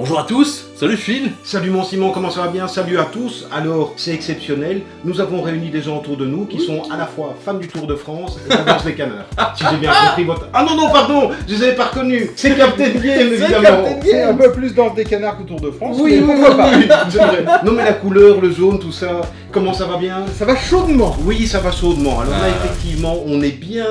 Bonjour à tous, salut Phil. Salut mon Simon, comment ça va bien? Salut à tous. Alors, c'est exceptionnel, nous avons réuni des gens autour de nous qui sont à la fois fans du Tour de France et de Danse des Canards. Si j'ai bien compris votre... Ah non, pardon, je les avais pas reconnus. C'est Captain Game, évidemment. C'est un peu plus Danse des Canards que Tour de France. Oui, mais pourquoi pas. C'est vrai. Non mais la couleur, le jaune, tout ça, comment ça va bien? Ça va chaudement. Oui, ça va chaudement. Alors là, effectivement, on est bien...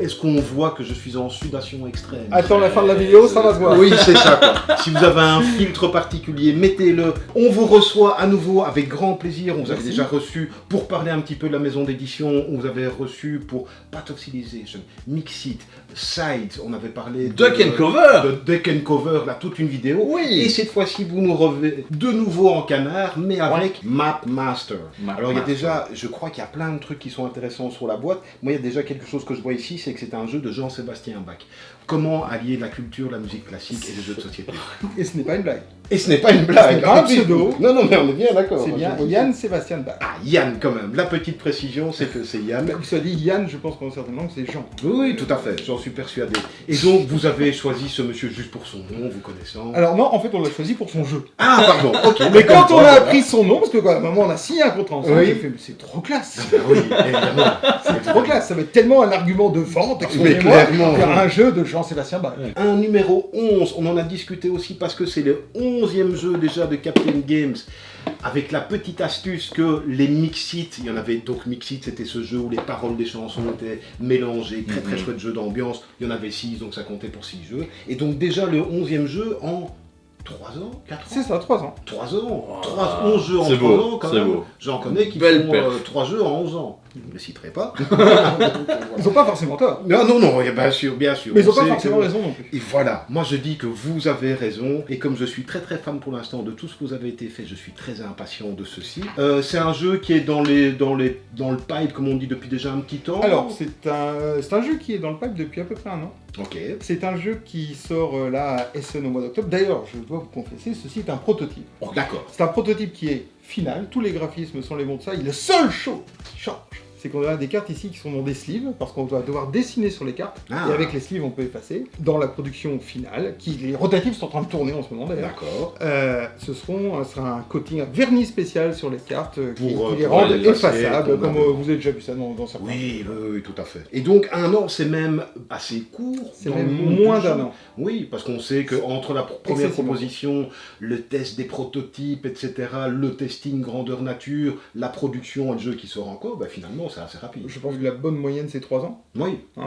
Est-ce qu'on voit que je suis en sudation extrême? Attends la fin de la vidéo, ça va se voir. Oui, c'est ça, quoi. Si vous avez un filtre particulier, mettez-le. On vous reçoit à nouveau avec grand plaisir. On vous avait déjà reçu pour parler un petit peu de la maison d'édition. On vous avait reçu pour Path of Civilization, Mixit, Side. On avait parlé Duck and Cover. de Duck and Cover, là, toute une vidéo. Oui. Et cette fois-ci, vous nous revenez de nouveau en canard, mais avec Map Master. Alors, il y a déjà, je crois qu'il y a plein de trucs qui sont intéressants sur la boîte. Moi, il y a déjà quelque chose que je vois ici, c'est que c'est un jeu de Jean-Sébastien Bach. Comment allier la culture, la musique classique et les jeux de société. Et ce n'est pas une blague. Et ce n'est pas une blague. Ce n'est pas un pseudo. Non, mais on est bien d'accord. C'est bien Yann Sébastien Bach. Ah, Yann, quand même. La petite précision, c'est que c'est Yann. Vous savez, Yann, je pense qu'on certainement que c'est Jean. Oui, tout à fait. J'en suis persuadé. Et donc, vous avez choisi ce monsieur juste pour son nom, vous connaissant. Alors non, en fait, on l'a choisi pour son jeu. Ah, pardon. Ok. Mais quand on a appris son nom, parce que quoi, à un moment, on a signé un contrat ensemble, Oui. j'ai fait, mais c'est trop classe. Oui, évidemment. C'est trop classe. Ça va être tellement un argument de vente, Mais excusez-moi, clairement. qu'il y a un jeu de Jean-Sébastien Bach. Un numéro 11, on en a discuté aussi parce que c'est le 11e jeu déjà de Captain Games, avec la petite astuce que les Mixit, il y en avait, donc Mixit c'était ce jeu où les paroles des chansons étaient mélangées, très chouette jeu d'ambiance, il y en avait 6 donc ça comptait pour 6 jeux, et donc déjà le 11e jeu en 3 ans, 4 ans? C'est ça, 3 ans. 3 ans, 11 jeux en C'est 3 beau, ans quand c'est même, beau. j'en connais qui Belle font perf. 3 jeux en 11 ans, je ne les citerai pas. Ils n'ont pas forcément tort. Non, bien sûr. Mais ils n'ont On pas sait forcément que- raison non plus. Et voilà, moi je dis que vous avez raison, et comme je suis très fan pour l'instant de tout ce que vous avez été fait, je suis très impatient de ceci. C'est un jeu qui est dans le pipe, comme on dit, depuis déjà un petit temps. Alors, c'est un jeu qui est dans le pipe depuis à peu près un an. Ok. C'est un jeu qui sort là à Essen au mois d'octobre. D'ailleurs, je dois vous confesser, ceci est un prototype. Oh, d'accord. C'est un prototype qui est final, tous les graphismes sont les bons de ça. Le seul chose qui change, c'est qu'on a des cartes ici qui sont dans des sleeves, parce qu'on va devoir dessiner sur les cartes, Ah. et avec les sleeves on peut effacer. Dans la production finale, les rotatifs sont en train de tourner en ce moment d'ailleurs, D'accord. ce sera un coating, un vernis spécial sur les cartes qui Pour les rendent les lasser, effaçables, comme comme- vous avez déjà vu ça dans certains. Oui, tout à fait. Et donc un an, c'est même assez court. C'est dans même le monde moins du jeu. d'un an. Oui, parce qu'on sait qu'entre la première Excessivement. proposition, le test des prototypes, etc., le testing grandeur nature, la production et le jeu qui sort encore, bah, finalement c'est assez rapide. Je pense que la bonne moyenne c'est 3 ans, Oui. hein,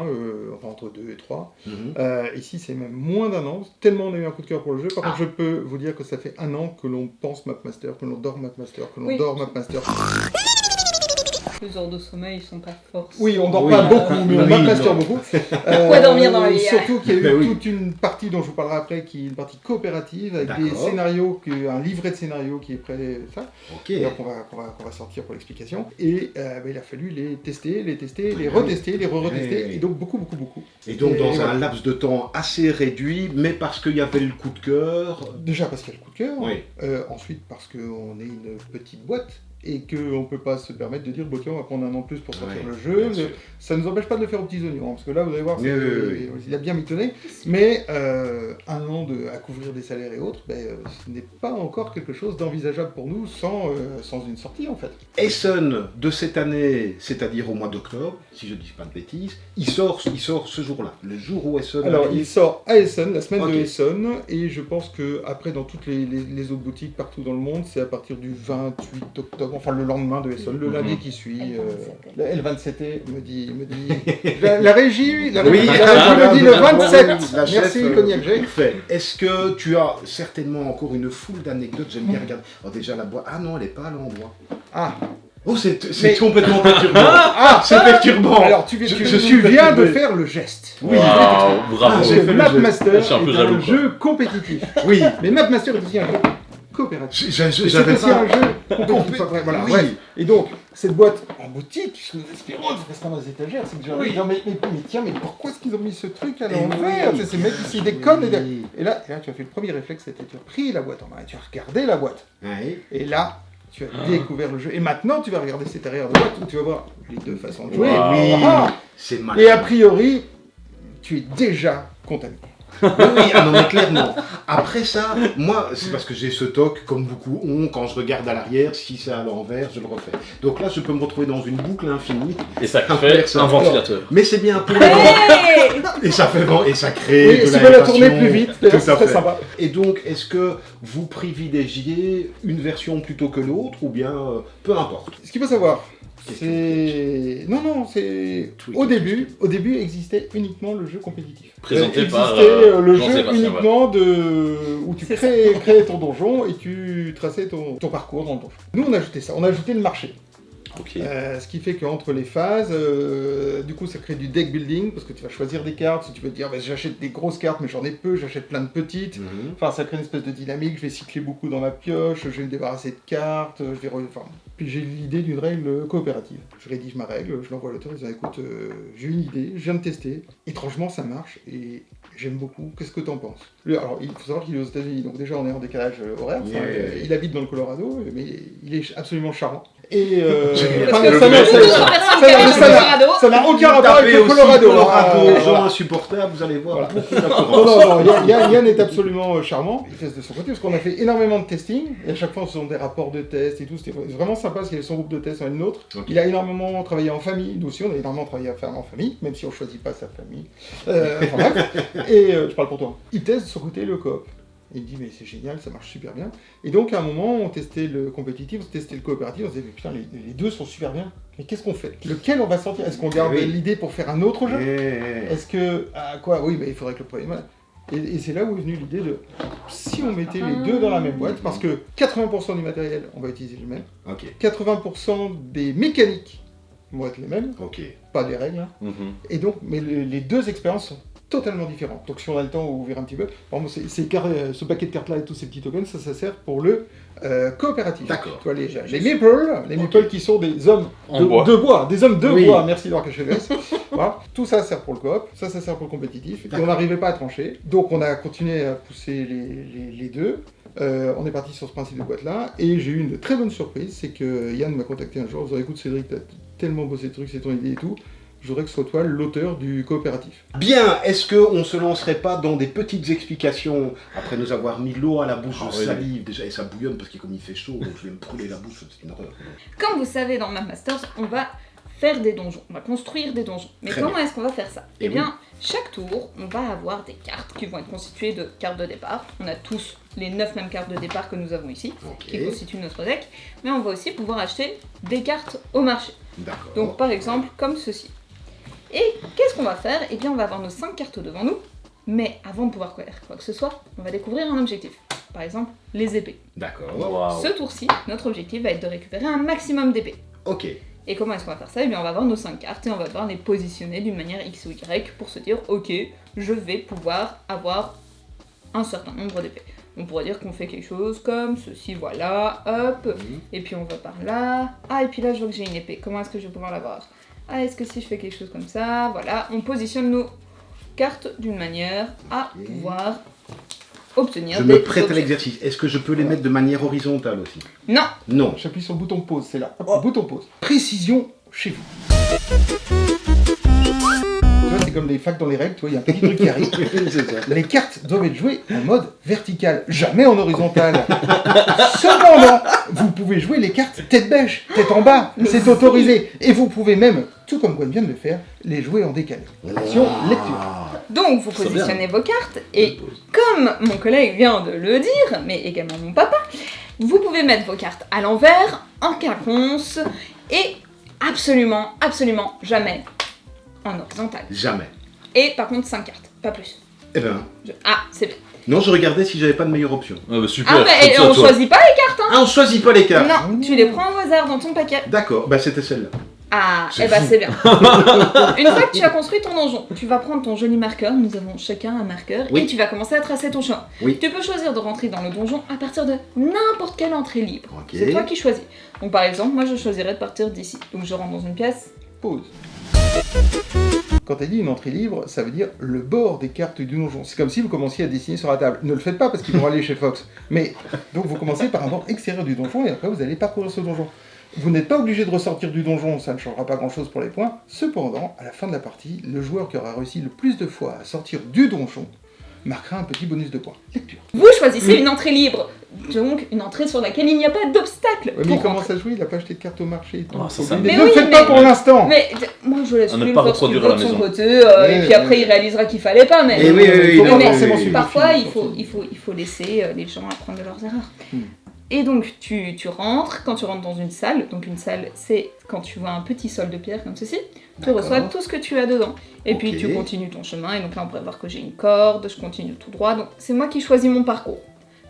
enfin entre 2 et 3. Mhm. Ici, c'est même moins d'un an, tellement on a eu un coup de cœur pour le jeu. Par Ah. contre, je peux vous dire que ça fait un an que l'on pense Mapmaster, que l'on dort Mapmaster, que l'on Oui. dort Mapmaster. Les heures de sommeil, ils sont pas forcément... Oui, on dort Oui. pas beaucoup, mais on Oui, Mapmaster non. beaucoup. Pourquoi dormir dans la vie, Surtout qu'il y a eu Ben oui. toute une partie dont je vous parlerai après, qui est une partie coopérative, avec des D'accord. scénarios, un livret de scénarios qui est prêt, ça. Ok. D'ailleurs, qu'on va sortir pour l'explication. Et il a fallu les tester, les retester, les re-retester, Oui. et donc beaucoup. Et donc dans voilà. un laps de temps assez réduit, mais parce qu'il y avait le coup de cœur. Déjà parce qu'il y a le coup de cœur, Oui. ensuite parce qu'on est une petite boîte et qu'on ne peut pas se permettre de dire bon, tiens, on va prendre un an de plus pour sortir Oui, le jeu. bien sûr. Ça ne nous empêche pas de le faire aux petits oignons, hein, parce que là vous allez voir, Oui, oui. il a bien mitonné, mais un an à couvrir des salaires et autres, ce n'est pas encore quelque chose d'envisageable pour nous sans une sortie en fait. Essen de cette année, c'est-à-dire au mois d'octobre, si je ne dis pas de bêtises, il sort ce jour-là, le jour où Essen Alors arrive. il sort à Essen, la semaine Ok. de Essen, et je pense que après dans toutes les autres boutiques partout dans le monde, c'est à partir du 28 octobre, enfin le lendemain de Essen, le lundi qui suit. La L27 me dit la régie Oui, me dit le 27. la chef, Merci Cognac G. Parfait. Est-ce que tu as certainement encore une foule d'anecdotes? J'aime bien regarder. Oh, déjà la boîte. Ah non, elle n'est pas à l'endroit. Ah, Oh, c'est Mais- complètement perturbant. C'est perturbant. alors tu Je viens perturbé. de faire le geste. Oui, Waouh, Ah, bravo. j'ai Le fait le Mapmaster Je suis un peu est jaloux, un quoi. jeu compétitif. oui. Mais Mapmaster est aussi un jeu coopératif. Et c'est J'avais aussi pas. un jeu compétitif. Enfin, voilà, Oui. bref. Et donc, cette boîte en boutique, puisque nous espérons qu'elle restera dans les étagères, c'est que j'ai envie de dire, mais tiens, mais pourquoi est-ce qu'ils ont mis ce truc à l'envers? oui. Tu sais, Ces mecs ici ils déconnent. Oui. Et là, tu as fait le premier réflexe, c'était tu as pris la boîte en main et tu as regardé la boîte. Oui. Et là, tu as découvert le jeu. Et maintenant, tu vas regarder cette arrière de boîte où tu vas voir les deux façons de jouer. Wow. Oui. Ah. C'est malin. Et a priori, tu es déjà contaminé. Oui, oui, ah non mais clairement. Après ça, moi, c'est parce que j'ai ce toc, comme beaucoup ont, quand je regarde à l'arrière, si c'est à l'envers, je le refais. Donc là, je peux me retrouver dans une boucle infinie. Et ça Un fait personne. un ventilateur. Mais c'est bien pour Hey et ça fait vent, et ça crée Oui, de si vous la l'aération. tournez plus vite, Tout à c'est très fait. sympa. Et donc, est-ce que vous privilégiez une version plutôt que l'autre, ou bien peu importe? Ce qu'il faut savoir, Question c'est... Non, c'est... Tweak. Au début existait uniquement le jeu compétitif. Présenté Existait par le jeu Jean-Sébastien uniquement où tu C'est créais ton donjon et tu traçais ton parcours dans le donjon. Nous, on a ajouté ça, on a ajouté le marché. Ok. Ce qui fait qu'entre les phases, du coup, ça crée du deck building, parce que tu vas choisir des cartes, si tu veux te dire, bah, j'achète des grosses cartes, mais j'en ai peu, j'achète plein de petites. Mhm. Enfin, ça crée une espèce de dynamique, je vais cycler beaucoup dans ma pioche, je vais me débarrasser de cartes, puis j'ai l'idée d'une règle coopérative. Je rédige ma règle, je l'envoie à l'auteur, en disant, écoute, j'ai une idée, je viens de tester, étrangement ça marche, et j'aime beaucoup, qu'est-ce que t'en penses? Alors, il faut savoir qu'il est aux États-Unis, donc déjà on est en décalage horaire, Yeah. il habite dans le Colorado, mais il est absolument charmant. Et Parce enfin, que ça n'a- beaucoup de personnes qui habitent au Colorado. ça n'a aucun rapport avec Tapez le aussi Colorado. Colorado, Voilà. gens insupportables, vous allez voir Voilà. beaucoup Non, d'incohérences. non, Yann est absolument charmant. Il teste de son côté parce qu'on a fait énormément de testing. Et à chaque fois, ce sont des rapports de tests et tout. C'était vraiment sympa parce qu'il avait son groupe de tests en une autre. Ok. Il a énormément travaillé en famille. Nous aussi, on a énormément travaillé à faire en famille, même si on ne choisit pas sa famille. Enfin bref. Et je parle pour toi. Il teste de son côté le coop. Et il me dit, mais c'est génial, ça marche super bien. Et donc, à un moment, on testait le compétitif, on testait le coopératif, on se disait, mais putain, les deux sont super bien. Mais qu'est-ce qu'on fait? Lequel on va sortir? Est-ce qu'on garde Oui. l'idée pour faire un autre jeu? Eh, Est-ce que... Ah quoi? Oui, mais il faudrait que le premier... voilà. Et c'est là où est venue l'idée de... Si on mettait les deux dans la même boîte, parce que 80% du matériel, on va utiliser le même. Ok, 80% des mécaniques vont être les mêmes, ok. pas des règles. Hein. Mhm. Et donc, mais les deux expériences sont totalement différentes. Donc si on a le temps, on ouvrir un petit peu. Par exemple, ce paquet de cartes-là et tous ces petits tokens, ça sert pour le coopératif. D'accord. Tu vois, les meeples qui sont des hommes En bois. de bois, des hommes de Oui. bois, merci d'avoir caché le S. Voilà. Tout ça sert pour le coop, ça sert pour le compétitif, et D'accord. on n'arrivait pas à trancher. Donc on a continué à pousser les deux. On est parti sur ce principe de boîte-là, et j'ai eu une très bonne surprise, c'est que Yann m'a contacté un jour, en disant, écoute Cédric, t'as tellement bossé le truc, c'est ton idée et tout, je voudrais que ce soit toi l'auteur du coopératif. Bien, est-ce qu'on se lancerait pas dans des petites explications après nous avoir mis l'eau à la bouche, Ah je oui. salive déjà, et ça bouillonne parce que comme il fait chaud, donc je vais me brûler la bouche, c'est une horreur. Comme vous savez, dans Map Masters, on va faire des donjons, on va construire des donjons. Mais Très comment est-ce qu'on va faire ça? Eh Eh bien, chaque tour, on va avoir des cartes qui vont être constituées de cartes de départ. On a tous les 9 mêmes cartes de départ que nous avons ici, qui Ok, constituent notre deck. Mais on va aussi pouvoir acheter des cartes au marché. d'accord. Donc par exemple, comme ceci. Et qu'est-ce qu'on va faire? Eh bien, on va avoir nos 5 cartes devant nous. Mais avant de pouvoir faire quoi que ce soit, on va découvrir un objectif. Par exemple, les épées. D'accord, Waouh. Ce tour-ci, notre objectif va être de récupérer un maximum d'épées. ok. Et comment est-ce qu'on va faire ça? Eh bien, on va avoir nos 5 cartes et on va devoir les positionner d'une manière X ou Y pour se dire, ok, je vais pouvoir avoir un certain nombre d'épées. On pourrait dire qu'on fait quelque chose comme ceci, voilà, hop, et puis on va par là. Ah, et puis là, je vois que j'ai une épée. Comment est-ce que je vais pouvoir l'avoir? Ah, est-ce que si je fais quelque chose comme ça, voilà, on positionne nos cartes d'une manière à Ok. pouvoir obtenir Je des me prête à objets. l'exercice. Est-ce que je peux les mettre de manière horizontale aussi? Non. Non. J'appuie sur le bouton pause, c'est là. Hop, bouton pause. Précision chez vous. Tu vois, c'est comme les facs dans les règles, tu vois, il y a un petit truc qui arrive. C'est ça. Les cartes doivent être jouées en mode vertical, jamais en horizontal. Cependant, vous pouvez jouer les cartes tête bêche, tête en bas, c'est autorisé. Et vous pouvez même, tout comme Gwen vient de le faire, les jouer en décalé. Action, lecture. Donc, vous C'est positionnez vos cartes et comme mon collègue vient de le dire, mais également mon papa, vous pouvez mettre vos cartes à l'envers, en quinconce, et absolument jamais en horizontal. Jamais. Et par contre, 5 cartes, pas plus. Eh ben, Ah, c'est bien. non, je regardais si j'avais pas de meilleure option. Ah bah super. Ah, mais comme ça, on toi. choisit pas les cartes, hein. Ah, on choisit pas les cartes. Non, tu les prends au hasard dans ton paquet. D'accord, bah c'était celle-là. Ah, C'est eh bah fou. c'est bien. Une fois que tu as construit ton donjon, tu vas prendre ton joli marqueur, nous avons chacun un marqueur, Oui. et tu vas commencer à tracer ton chemin. Oui. Tu peux choisir de rentrer dans le donjon à partir de n'importe quelle entrée libre. Ok. C'est toi qui choisis. Donc par exemple, moi je choisirais de partir d'ici. Donc je rentre dans une pièce. Pause. Quand elle dit une entrée libre, ça veut dire le bord des cartes du donjon. C'est comme si vous commenciez à dessiner sur la table. Ne le faites pas parce qu'ils vont aller chez Fox. Mais donc vous commencez par un bord extérieur du donjon et après vous allez parcourir ce donjon. Vous n'êtes pas obligé de ressortir du donjon, ça ne changera pas grand-chose pour les points. Cependant, à la fin de la partie, le joueur qui aura réussi le plus de fois à sortir du donjon marquera un petit bonus de points. Lecture. Vous choisissez une entrée libre, donc une entrée sur laquelle il n'y a pas d'obstacle. Ouais, mais pour il commence à jouer, il a pas acheté de carte au marché et tout. Ah, ça, Faut ça lui me- dire, Mais ne oui, le faites pas mais- pour l'instant. Mais moi je laisse À ne lui pas faire ce qu'il reproduire à veut la de son maison. côté, et Ouais, puis après ouais. il réalisera qu'il fallait pas, mais... Et oui, faut oui, pas oui, forcément oui, suivre. oui. Parfois, film, il faut laisser les gens apprendre de leurs erreurs. Hmm. Et donc, tu rentres, quand tu rentres dans une salle, donc une salle, c'est quand tu vois un petit sol de pierre comme ceci, tu D'accord. reçois tout ce que tu as dedans. Et puis, Ok. tu continues ton chemin, et donc là, on pourrait voir que j'ai une corde, je continue tout droit, donc c'est moi qui choisis mon parcours.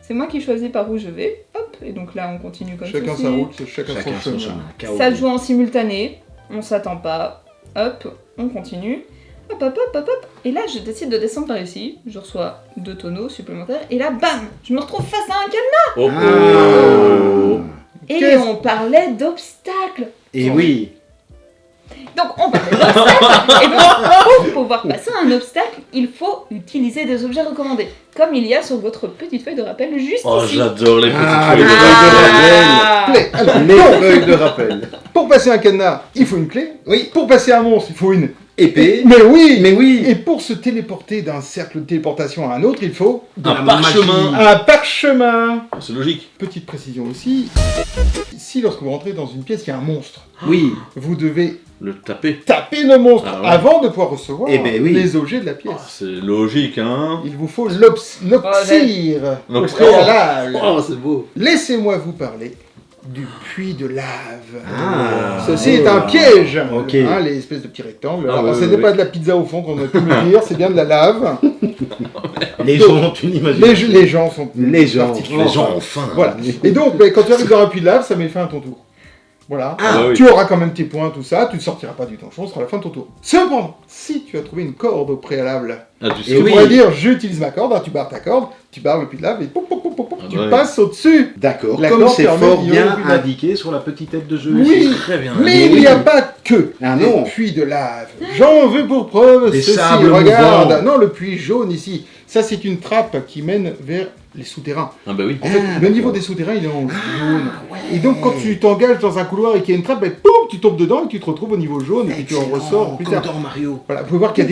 C'est moi qui choisis par où je vais, hop, et donc là, on continue comme Chacun ceci. sa route, chacun Chacun son son chemin. chemin. Ça se joue en simultané, on s'attend pas, hop, on continue, hop, hop, hop, hop, hop, et là je décide de descendre par ici, je reçois 2 tonneaux supplémentaires, et là, bam, je me retrouve face à un cadenas, Oh, Ah. et Qu'est-ce- on parlait d'obstacles. Et oui. Donc on parlait d'obstacles, et donc pour pouvoir passer un obstacle, il faut utiliser des objets recommandés, comme il y a sur votre petite feuille de rappel juste Oh, ici. j'adore les petites Ah, feuilles les de Ah. Clé. Alors, Les feuilles de rappel. pour passer un cadenas, il faut une clé. Oui. Pour passer un monstre, il faut une. Épée. Mais oui. Mais oui. Et pour se téléporter d'un cercle de téléportation à un autre, il faut De Un la parchemin. magie. un parchemin. C'est logique. Petite précision aussi, si lorsque vous rentrez dans une pièce, il y a un monstre, Oui. vous devez Le taper. taper le monstre Ah ouais. avant de pouvoir recevoir Eh ben oui. les objets de la Ah, pièce. c'est logique, hein. Il vous faut l'opsir au Donc, préalable. Oh, c'est beau. Laissez-moi vous parler du puits de lave. Ah. Ceci est un piège. Ok. Hein, les espèces de petits rectangles. Ah, Alors, ouais, ce n'est ouais. pas de la pizza au fond qu'on a pu me dire, c'est bien de la lave. Les gens ont une imagination. Les gens sont Les gens. particuliers. Les gens ont faim. Voilà. Et donc, ben, quand tu arrives dans un puits de lave, ça met fin à ton tour. Voilà. Ah, bah oui. Tu auras quand même tes points, tout ça, tu ne sortiras pas du donjon, ce sera la fin de ton tour. Cependant, si tu as trouvé une corde au préalable, Ah, tu tu sais. Et oui. pourrais dire j'utilise ma corde, hein, tu barres ta corde, tu barres le puits de lave et pop, pop, pop, pop, pop, Ah tu bah oui. passes au-dessus. D'accord. La Comme corde c'est permet fort d'y bien aller. indiqué sur la petite tête de jeu. Oui. ici. Très bien. Mais oui. il n'y a pas que Ah des non. puits de lave. J'en veux pour preuve Des ceci, sables regarde. mouvants. Non, le puits jaune ici, ça c'est une trappe qui mène vers les souterrains. Ah, bah oui. En fait, Ah, le niveau d'accord. des souterrains, il est en jaune. Et donc, quand tu t'engages dans un couloir et qu'il y a une trappe, ben, poum, tu tombes dedans et tu te retrouves au niveau jaune et puis tu en Excellent, ressors plus comme tard. dans Mario. Voilà, vous pouvez voir qu'il y a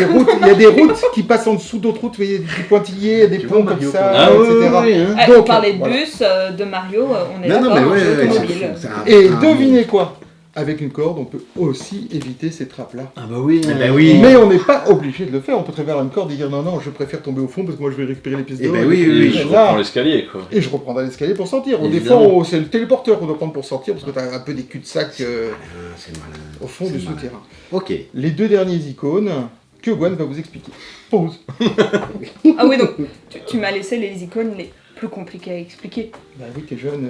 des routes, qui passent en dessous d'autres routes, vous voyez, des pointillés, il y a des Tu ponts vois, comme Mario, ça, Ah, oui, etc. oui, oui, hein. Ah, Donc, on parlait de voilà. bus, de Mario, on est Non, non, d'accord, mais un ouais, jeu ouais, automobile. c'est un- Et un- devinez quoi? Avec une corde, on peut aussi éviter ces trappes-là. Ah, bah oui. Eh ben oui. Mais on n'est pas obligé de le faire, on peut très bien avoir une corde et dire non, non, je préfère tomber au fond parce que moi je vais récupérer les pièces Eh d'or. ben et oui, puis oui, Et oui. je là, reprends l'escalier, quoi. et je reprendrai l'escalier pour sortir. Ou des Évidemment. fois, c'est le téléporteur qu'on doit prendre pour sortir parce que t'as un peu des cul-de-sac Ah, c'est malin. au fond C'est du malin. souterrain. Ok. Les deux dernières icônes que Gwen va vous expliquer. Pause. Ah oui, donc tu m'as laissé les icônes les plus compliquées à expliquer. Bah oui, t'es jeune.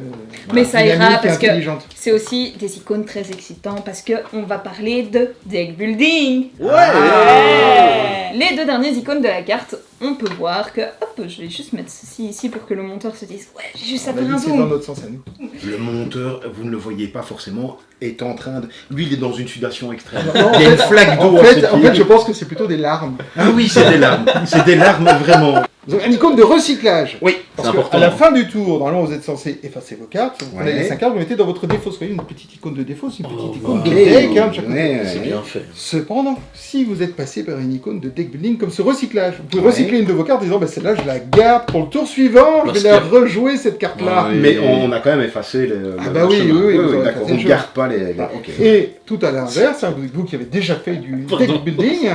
Mais ça ira dynamique et parce que intelligente. c'est aussi des icônes très excitantes parce que on va parler de deck building. Ouais. Ouais. Les deux dernières icônes de la carte, on peut voir que, hop, je vais juste mettre ceci ici pour que le monteur se dise, ouais, j'ai juste à On a faire dit un que c'est dans zoom. notre sens à nous. Le monteur, vous ne le voyez pas forcément, est en train de... Lui, il est dans une sudation extrême. Non, Il y a une flaque d'eau En fait, cette en fait, île. je pense que c'est plutôt des larmes. Ah oui, c'est des larmes. C'est des larmes, vraiment. Donc, une icône de recyclage. Oui. Parce C'est qu'à important. la fin du tour, normalement, vous êtes censé effacer vos cartes. Vous prenez Ouais. les 5 cartes, vous mettez dans votre défausse. Vous voyez une petite icône de défausse, une petite Oh, icône bah. de deck. Hein, de chaque côté. Ouais, C'est ouais. bien fait. Cependant, si vous êtes passé par une icône de deck building comme ce recyclage, vous pouvez Ouais. recycler une de vos cartes en disant bah, celle-là, je la garde pour le tour suivant, Parce je vais la que- rejouer cette carte-là. Ah oui. Mais on a quand même effacé le Ah bah oui, chemin. oui, vous aurez d'accord. effacé On le ne garde pas les... Ok. Et tout à l'inverse, hein, vous qui avez déjà fait du Pardon. deck building,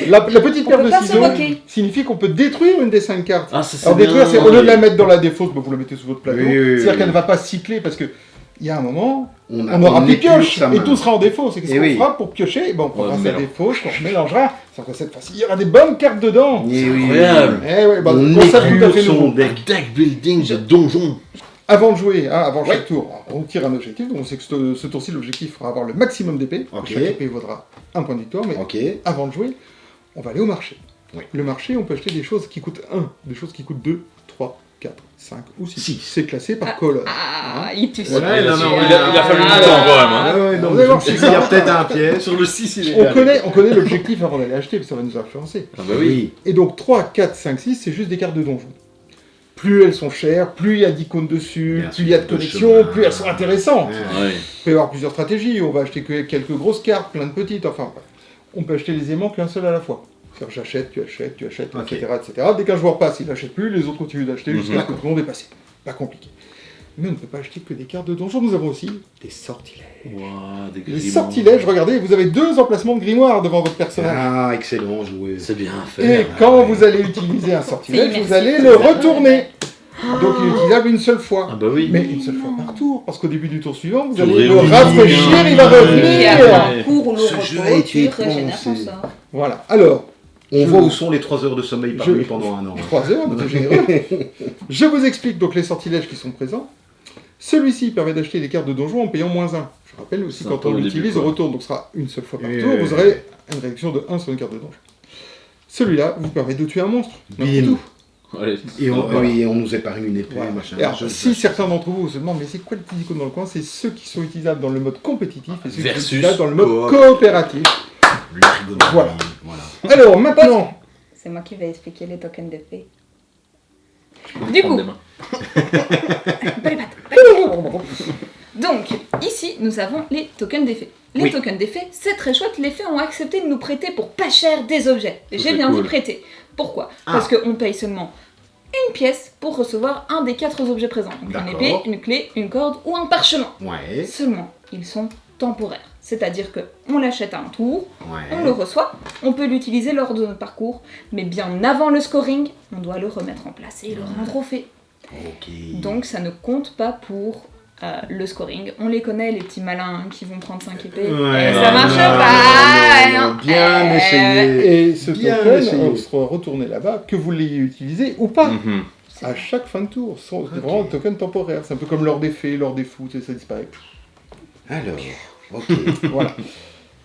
la petite On paire peut de pas se ciseaux moquer. signifie qu'on peut détruire une des 5 cartes. Ah, ça c'est Alors bien. détruire, c'est au lieu de la mettre dans la défausse, bah, vous la mettez sous votre plateau. Oui, oui, oui, C'est-à-dire oui. qu'elle ne va pas cycler parce que il y a un moment, On on aura plus de épure pioche sa et main. tout sera en défausse. Et qu'est-ce Eh qu'on oui. fera pour piocher? Bon, on prendra Ouais, sa mais défausse, qu'on mélangera. Sauf que cette fois-ci, il y aura des bonnes cartes dedans. Eh oui. Incroyable. Eh ouais, bah, On concept tout à fait épure nouveau. son deck. Deck building de donjon. Avant de jouer, hein, avant Ouais. chaque tour, on tire un objectif. Donc on sait que ce tour-ci, l'objectif sera avoir le maximum d'épées. Ok. Chaque épée vaudra un point de victoire. Mais Ok. avant de jouer, on va aller au marché. Oui. Le marché, on peut acheter des choses qui coûtent 1, des choses qui coûtent 2, 3, 4, 5 ou 6. Six. C'est classé par colonne. Ah, il tue Ouais, ça. non, non, il a fallu du temps quand même. Hein. Ouais, ouais, non, Vous allez voir, je me c'est suis dit, il y a ça. peut-être un piège. Sur le 6, il est On connaît l'objectif avant d'aller acheter, parce que ça va nous influencer. Ah bah oui. Et donc 3, 4, 5, 6, c'est juste des cartes de donjon. Plus elles sont chères, plus il y a d'icônes dessus, Bien plus il y a de sûr, de connexions, chemin. plus elles sont intéressantes. Ouais. Ouais. Il peut y avoir plusieurs stratégies, on va acheter que quelques grosses cartes, plein de petites, enfin bref. On peut acheter les aimants qu'un seul à la fois. C'est-à-dire j'achète, tu achètes, Ok. etc. Dès qu'un joueur passe, il n'achète plus, les autres continuent d'acheter jusqu'à ce que tout le monde est passé. Pas compliqué. Mais on ne peut pas acheter que des cartes de donjon, nous avons aussi des sortilèges. Ouah, des Les grimants. sortilèges, regardez, vous avez 2 emplacements de grimoire devant votre personnage. Ah, excellent joué. C'est bien Et fait. quand vous allez utiliser un sortilège, C'est vous allez le immersif. retourner. Donc il est utilisable une seule fois. Ah bah oui. Mais une seule fois par tour, parce qu'au début du tour suivant, vous Tu allez le réoublies. rafraîchir, il va Et après revenir. un cours ou le Ce jeu a repos, été tu régénères ton pensé. sort. Voilà. Alors, On voit où sont les 3 heures de sommeil par Je- nuit pendant un an. 3 heures, c'est généreux. Je vous explique donc les sortilèges qui sont présents. Celui-ci permet d'acheter des cartes de donjon en payant -1. Je rappelle aussi, C'est quand un peu on au l'utilise, début, on quoi. retourne, donc ce sera une seule fois par Et tour. Vous aurez une réduction de 1 sur une carte de donjon. Celui-là vous permet de tuer un monstre. n'importe Bim. où. Allez, Et on, voilà. oui, on nous épargne une épée, Voilà. machin. Et alors, Je- si certains d'entre vous se demandent, mais c'est quoi le petit icône dans le coin? C'est ceux qui sont utilisables dans le mode compétitif et ceux qui sont Versus utilisables dans le mode coop. coopératif. L'ergonomie, Voilà. voilà. Alors, maintenant, C'est moi qui vais expliquer les tokens d'effet. Prendre Du coup, des mains. pas les pattes. Donc, ici, nous avons les tokens d'effet. Les Oui. tokens d'effet, c'est très chouette. Les fées ont accepté de nous prêter pour pas cher des objets. J'ai C'est bien cool. dit prêter. Pourquoi Ah. Parce qu'on paye seulement une pièce pour recevoir un des 4 objets présents. Donc une D'accord. épée, une clé, une corde ou un parchemin. Ouais, Seulement, ils sont temporaires. C'est-à-dire que on l'achète à un tour, on le ouais. reçoit, on peut l'utiliser lors de notre parcours, mais bien avant le scoring, on doit le remettre en place et le rendre au fait. Ok. Donc ça ne compte pas pour le scoring. On les connaît, les petits malins qui vont prendre 5 épées. Ouais. Et ça marche Non, pas non, non, hein. bien essayé. et ce Bien token essayé. sera retourné là-bas, que vous l'ayez utilisé ou pas. Mhm. À chaque fin de tour, c'est vraiment un token temporaire. C'est un peu comme lors des fées, lors des fous, ça disparaît. Alors, ok. Voilà.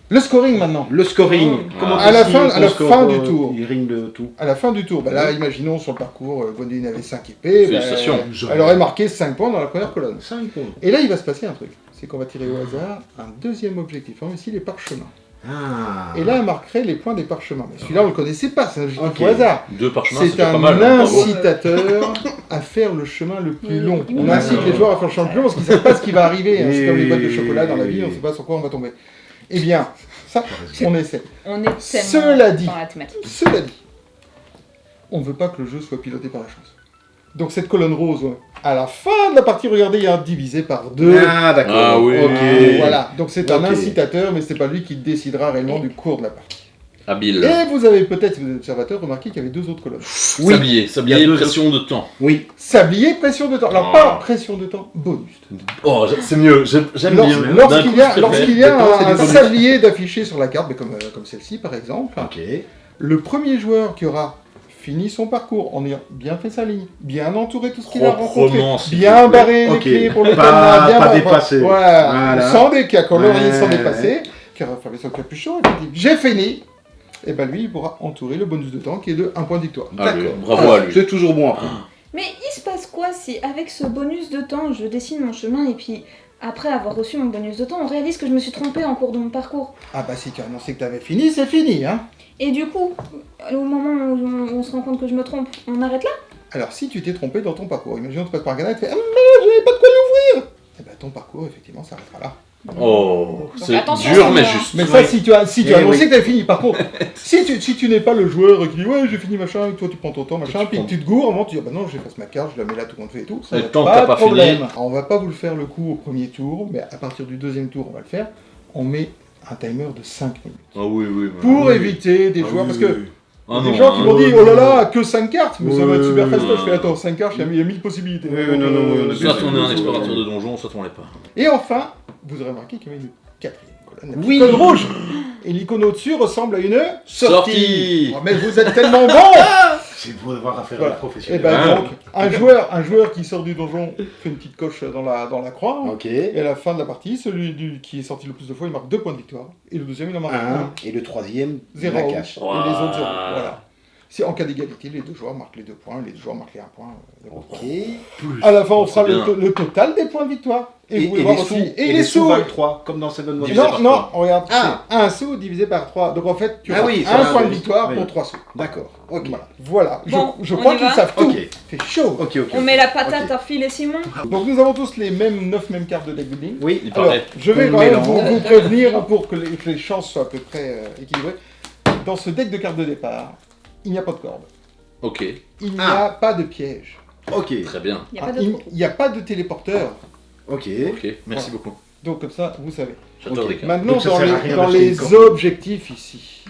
Le scoring maintenant. Le scoring. Ah. Comment À la tu fin- sais à la qu'on score, fin du tour. Il ring de tout. À la fin du tour, bah là, imaginons sur le parcours, Gwendoline avait 5 épées. Félicitations. Elle aurait marqué 5 points dans la première colonne. 5 points. Et là, il va se passer un truc. C'est qu'on va tirer au hasard un deuxième objectif. On ici les parchemins. Ah. Et là, elle marquerait les points des parchemins. Mais celui-là, on ne le connaissait pas, c'est un objectif Ok. au hasard. 2 parchemins, C'est c'est déjà un pas mal. hein, bravo. incitateur à faire le chemin le plus long. On Oui. incite les joueurs à faire le chemin le plus long parce qu'ils ne savent pas ce qui va arriver. hein. C'est comme les boîtes de Oui. chocolat dans la vie, on ne sait pas sur quoi on va tomber. Eh bien, ça, on essaie. On est tellement Cela dit. dans la thématique. Cela dit, on ne veut pas que le jeu soit piloté par la chance. Donc cette colonne rose, à la fin de la partie, regardez, il y a un divisé par 2. Ah, d'accord. Ah oui. Ok. Voilà, donc c'est un Ok. incitateur, mais c'est pas lui qui décidera réellement du cours de la partie. Habile. Et vous avez peut-être, si vous êtes observateur, remarqué qu'il y avait 2 autres colonnes. Oui. Sablier, Il y a sablier, deux pression de temps. Oui. Sablier, pression de temps. Alors Oh. pas pression de temps, bonus. Oh, c'est mieux, j'aime bien. Lorsqu'il y a, D'un coup, je lorsqu'il y a Maintenant, c'est un du bonus. sablier d'affiché sur la carte, mais comme celle-ci par exemple, Ok. le premier joueur qui aura fini son parcours en ayant bien fait sa ligne, bien entouré tout ce qu'il a rencontré, Proprement, s'il bien vous plaît. barré les Ok. clés pour le Pas- cadenas, bien pas barré, dépassé. voilà. Sans colorier, Ouais. sans dépasser, qui aura fermé son capuchon et qui dit j'ai fini, et ben lui il pourra entourer le bonus de temps qui est de 1 point de victoire. Allez, D'accord. bravo à lui. C'est toujours bon après. Mais il se passe quoi si, avec ce bonus de temps, je dessine mon chemin et puis, après avoir reçu mon bonus de temps, on réalise que je me suis trompée en cours de mon parcours? Ah bah si tu as annoncé que tu avais fini, c'est fini hein. Et du coup, au moment où on se rend compte que je me trompe, on arrête là? Alors si tu t'es trompé dans ton parcours, imaginons que tu passes par un canal et tu fais ah mais j'avais pas de quoi l'ouvrir. Et ben ton parcours effectivement s'arrêtera là. Oh, Donc c'est attention, dur ça mais va. juste. Mais ça, si tu as Eh annoncé oui. que tu avais fini, par contre, si tu n'es pas le joueur qui dit ouais j'ai fini machin, et toi tu prends ton temps machin, puis que tu te gourres, avant tu dis ah bah non j'efface ma carte, je la mets là tout compte fait et tout, ça Et va tant que pas t'as de pas problème. fini. On va pas vous le faire le coup au premier tour, mais à partir du deuxième tour on va le faire, on met un timer de 5 minutes. Ah oui, oui. Pour oui. éviter des Ah joueurs, oui, parce que oui. Ah des non, gens qui hein. m'ont dit oh là là, que 5 cartes, mais ça va être super Oui, fastoche, oui. je fais attends 5 cartes, il y a 1000 possibilités. Oui, non, non, oui, on a Soit bien on est un fait. explorateur de donjon, soit on l'est pas. Et enfin, vous aurez remarqué qu'il y avait une quatrième colonne, la Oui. petite colonne rouge. Et l'icône au-dessus ressemble à une Sortie. Oh, mais vous êtes tellement bon. C'est pour avoir affaire à Voilà. la Et professionnelle. ben Ah. donc, un joueur qui sort du donjon fait une petite coche dans la croix. Ok. Et à la fin de la partie, qui est sorti le plus de fois, il marque 2 points de victoire. Et le deuxième, il en marque 1. 1 et le troisième, 0. la Et les cache. autres 0. Voilà. C'est en cas d'égalité, les deux joueurs marquent les 2 points, les deux joueurs marquent les 1 point. Ok. À la fin, on fera c'est bien. le total des points de victoire. Et, vous pouvez et voir les aussi. sous. Et les sous. 23, comme dans Seven Wonders. Divisé Non, par non, trois. regarde, Ah. c'est 1 sou divisé par 3. Donc en fait, tu Ah as oui, un ça, point de oui. victoire Oui. pour 3 sous. D'accord. Ok. Voilà. Bon, je on crois y qu'ils va savent tout. Ok. C'est chaud. Ok, ok. On met la patate à Phil et Simon? Donc nous avons tous les mêmes 9 mêmes cartes de deck building. Oui. Il Alors, paraît. je vais On quand même mélange. vous prévenir pour que les chances soient à peu près équilibrées. dans ce deck de cartes de départ, il n'y a pas de corde. Ok, Il n'y a pas de piège. Ok, très bien. Il n'y a pas de trou. Il n'y a pas de téléporteur. ok. Ok, merci beaucoup. Donc comme ça, vous savez. J'adore Ok. les cartes. Maintenant, Donc, ça dans sert à les, rien dans d'acheter les une corde. objectifs ici,